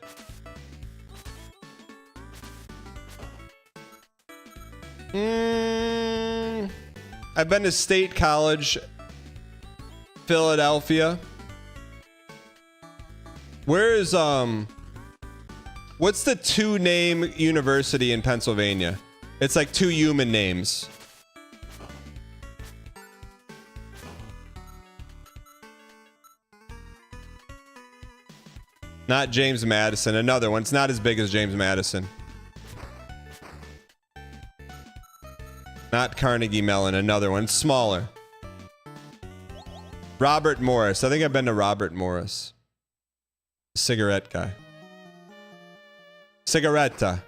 I've been to State College, Philadelphia. Where is what's the two-name university in Pennsylvania? It's like two human names. Not James Madison, another one. It's not as big as James Madison. Not Carnegie Mellon, another one. It's smaller. Robert Morris. I think I've been to Robert Morris. Cigarette guy. Cigaretta.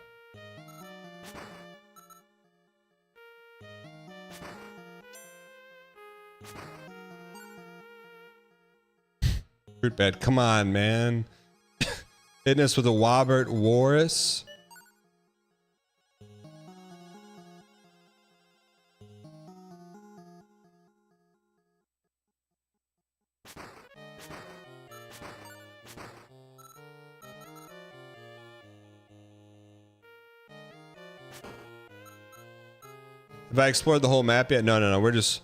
Fruit bad. Come on, man. Fitness with a Robert Morris. Have I explored the whole map yet? No. We're just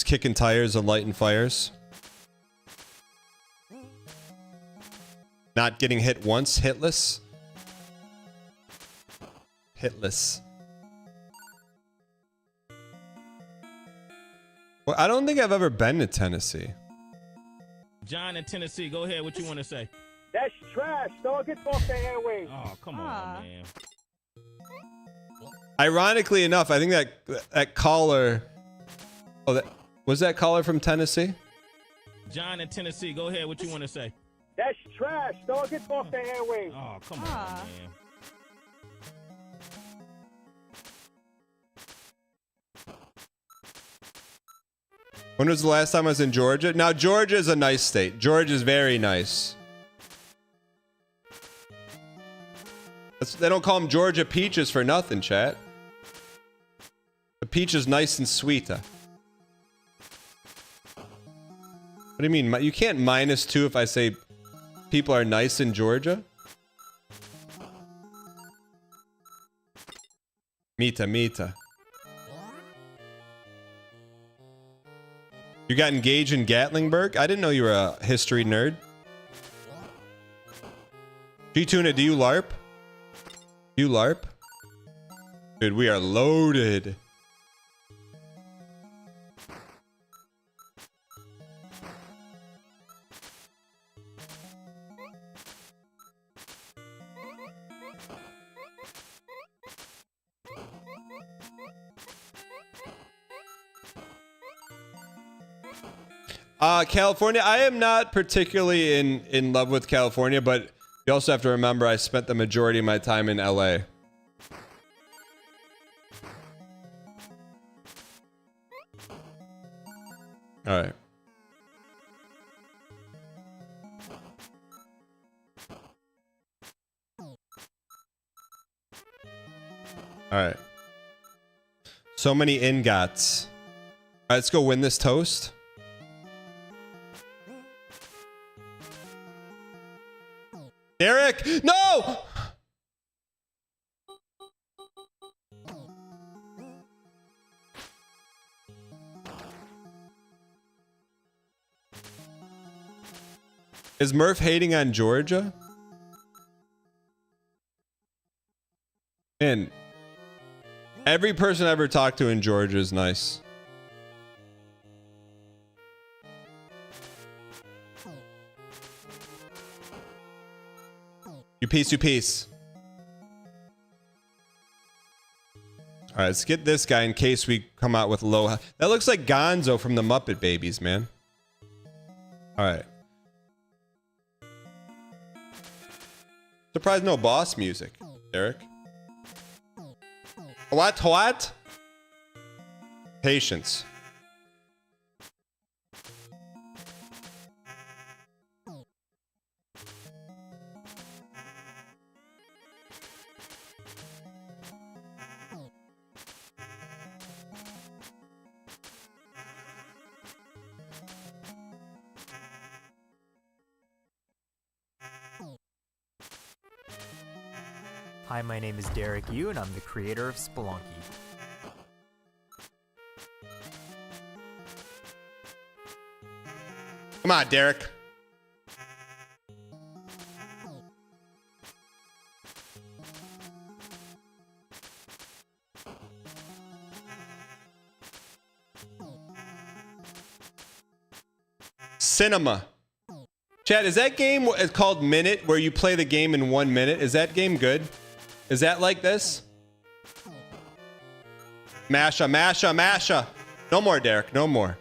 kicking tires and lighting fires. Not getting hit once. Hitless. Hitless. Well, I don't think I've ever been to Tennessee. John in Tennessee, go ahead. What you want to say? That's trash, dog. Get off the airwaves. Oh, come on, man. Ironically enough, I think that caller. Oh, that was that caller from Tennessee? John in Tennessee, go ahead. What you want to say? That's trash, dog. Get off the airwaves. Oh, come on, man. When was the last time I was in Georgia? Now, Georgia is a nice state. Georgia is very nice. They don't call them Georgia peaches for nothing, chat. The peach is nice and sweet. What do you mean? You can't -2 if I say people are nice in Georgia? Mita. You got engaged in Gatlinburg? I didn't know you were a history nerd. G-Tuna, do you LARP? You LARP? Dude, we are loaded. California, I am not particularly in love with California, but you also have to remember I spent the majority of my time in LA. All right. All right. So many ingots. All right, let's go win this toast. Derek, no! Is Murph hating on Georgia? And every person I ever talked to in Georgia is nice. You piece. All right, let's get this guy in case we come out with low. That looks like Gonzo from the Muppet Babies, man. All right. Surprised no boss music, Derek. What? Patience. Hi, my name is Derek Yu, and I'm the creator of Spelunky. Come on, Derek. Cinema. Chad, is that game it's called Minute, where you play the game in 1 minute? Is that game good? Is that like this? Masha. No more, Derek. No more.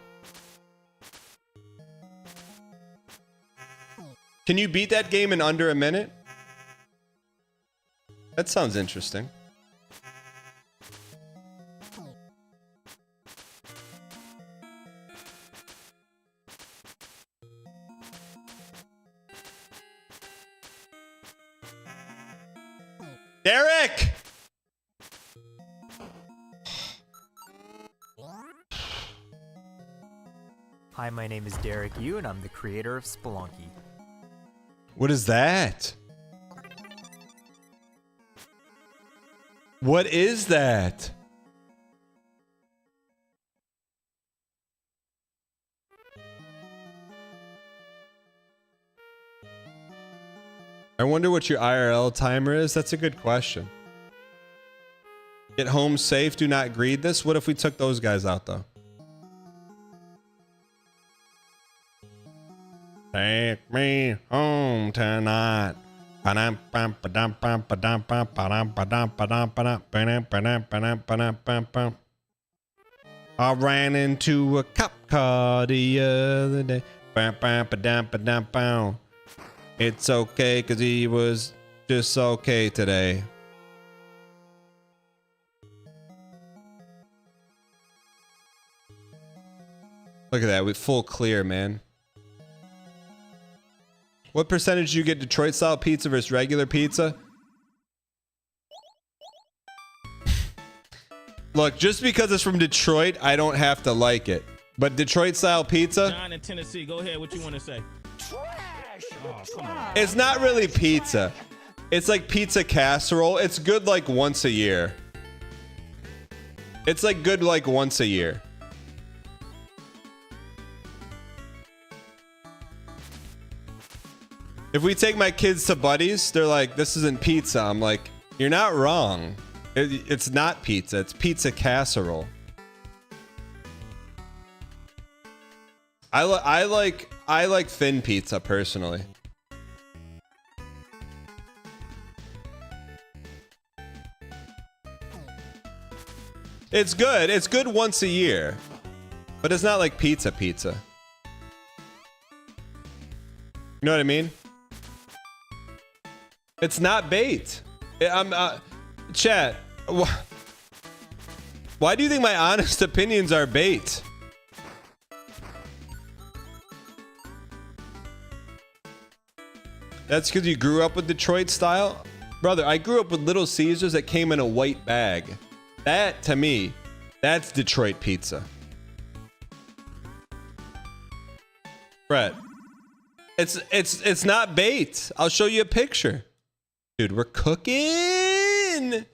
Can you beat that game in under a minute? That sounds interesting. Derek! Hi, my name is Derek Yu, and I'm the creator of Spelunky. What is that? What is that? I wonder what your IRL timer is. That's a good question. Get home safe. Do not greed this. What if we took those guys out, though? Take me home tonight. I ran into a cop car the other day. It's okay, cause he was just okay today. Look at that, with full clear, man. What percentage do you get Detroit style pizza versus regular pizza? Look, just because it's from Detroit, I don't have to like it. But Detroit style pizza? John in Tennessee, go ahead. What you want to say? Oh, come on. It's not really pizza. It's like pizza casserole. It's good like once a year. It's like good like once a year. If we take my kids to Buddy's, they're like, this isn't pizza. I'm like, you're not wrong. It's not pizza. It's pizza casserole. I like thin pizza personally. It's good. It's good once a year. But it's not like pizza. You know what I mean? It's not bait. Chat. Why do you think my honest opinions are bait? That's because you grew up with Detroit style? Brother, I grew up with Little Caesars that came in a white bag. That, to me, that's Detroit pizza. Brett, it's not bait. I'll show you a picture. Dude, we're cooking.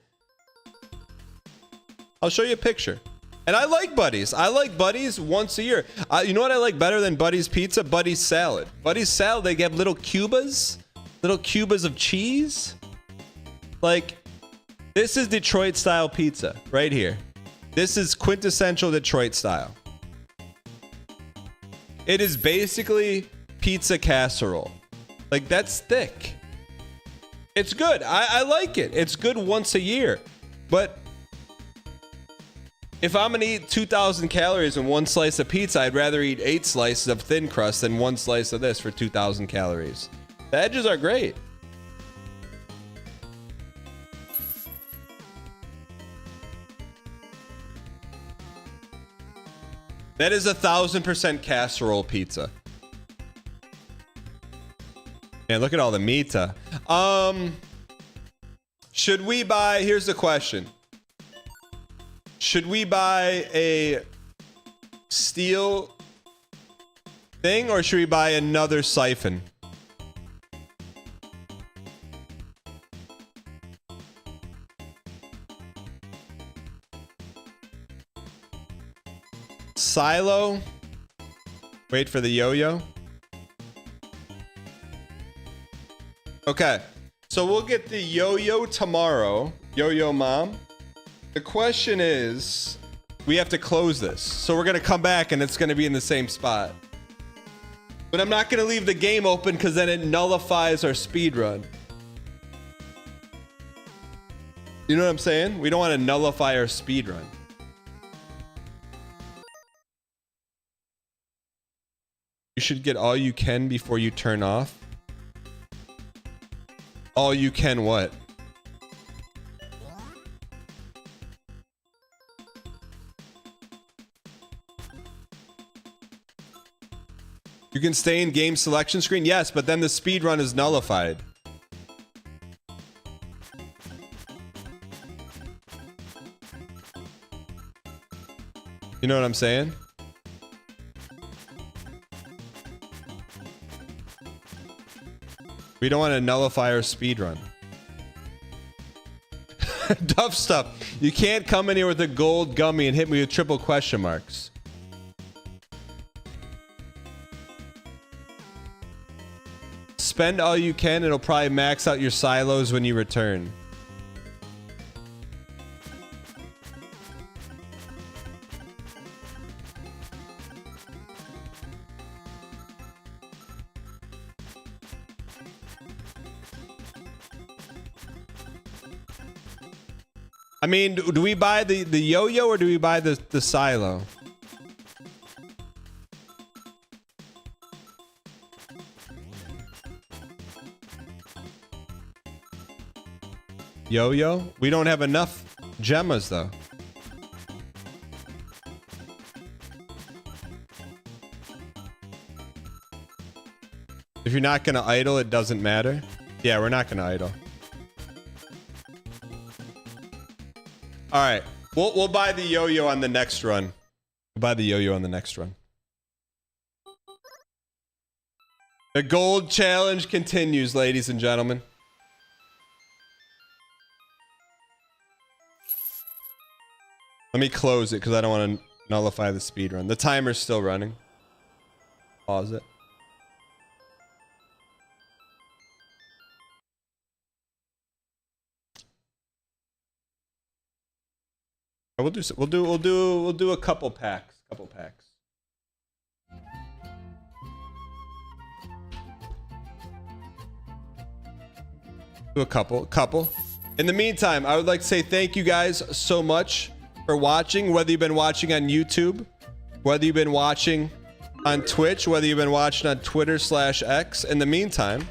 I'll show you a picture. And I like Buddy's. I like Buddy's once a year. You know what I like better than Buddy's pizza? Buddy's salad. Buddy's salad, they get little cubas of cheese. Like, this is Detroit style pizza right here. This is quintessential Detroit style. It is basically pizza casserole. Like, that's thick. It's good. I like it. It's good once a year. But if I'm gonna eat 2,000 calories in one slice of pizza, I'd rather eat 8 slices of thin crust than one slice of this for 2,000 calories. The edges are great. That is 1,000% casserole pizza. Man, look at all the meat. Should we buy... Here's the question. Should we buy a steel thing or should we buy another siphon? Silo. Wait for the yo-yo. Okay. So we'll get the yo-yo tomorrow. Yo-yo mom. The question is, we have to close this. So we're going to come back and it's going to be in the same spot. But I'm not going to leave the game open because then it nullifies our speed run. You know what I'm saying? We don't want to nullify our speed run. You should get all you can before you turn off. All you can what? You can stay in game selection screen? Yes, but then the speed run is nullified. You know what I'm saying? We don't want to nullify our speed run. Duff stuff. You can't come in here with a gold gummy and hit me with triple question marks. Spend all you can. It'll probably max out your silos when you return. I mean, do we buy the yo-yo or do we buy the silo? Yo-yo? We don't have enough gemmas though. If you're not gonna idle, it doesn't matter. Yeah, we're not gonna idle. All right, we'll buy the yo-yo on the next run. We'll buy the yo-yo on the next run. The gold challenge continues, ladies and gentlemen. Let me close it because I don't want to nullify the speed run. The timer's still running. Pause it. We'll do a couple packs. Do a couple. In the meantime, I would like to say thank you guys so much for watching, whether you've been watching on YouTube, whether you've been watching on Twitch, whether you've been watching on Twitter/X. In the meantime,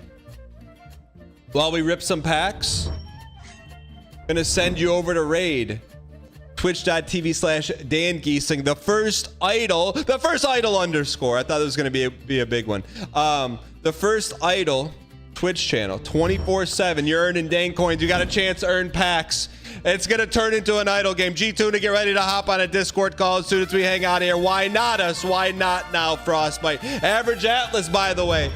while we rip some packs, I'm gonna send you over to raid twitch.tv/Dan Giesing, the first idol underscore. I thought it was going to be a big one. The first idol Twitch channel, 24/7. You're earning Dan coins. You got a chance to earn packs. It's going to turn into an idol game. G-Tuna, get ready to hop on a Discord call as soon as we hang out here. Why not us? Why not now, Frostbite? Average Atlas, by the way.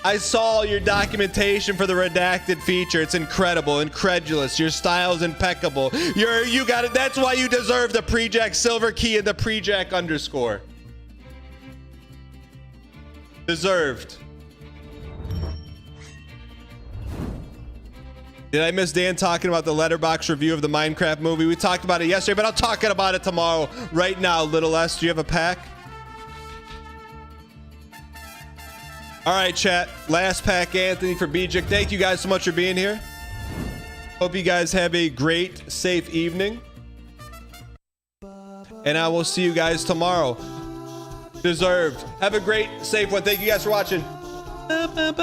I saw your documentation for the redacted feature. It's incredible, incredulous. Your style's impeccable. You got it. That's why you deserve the Prejack Silver Key and the Prejack underscore. Deserved. Did I miss Dan talking about the Letterboxd review of the Minecraft movie? We talked about it yesterday, but I'm talking about it tomorrow. Right now, Little S, do you have a pack? All right, chat. Last pack, Anthony for Bijik. Thank you guys so much for being here. Hope you guys have a great, safe evening. And I will see you guys tomorrow. Deserved. Have a great, safe one. Thank you guys for watching.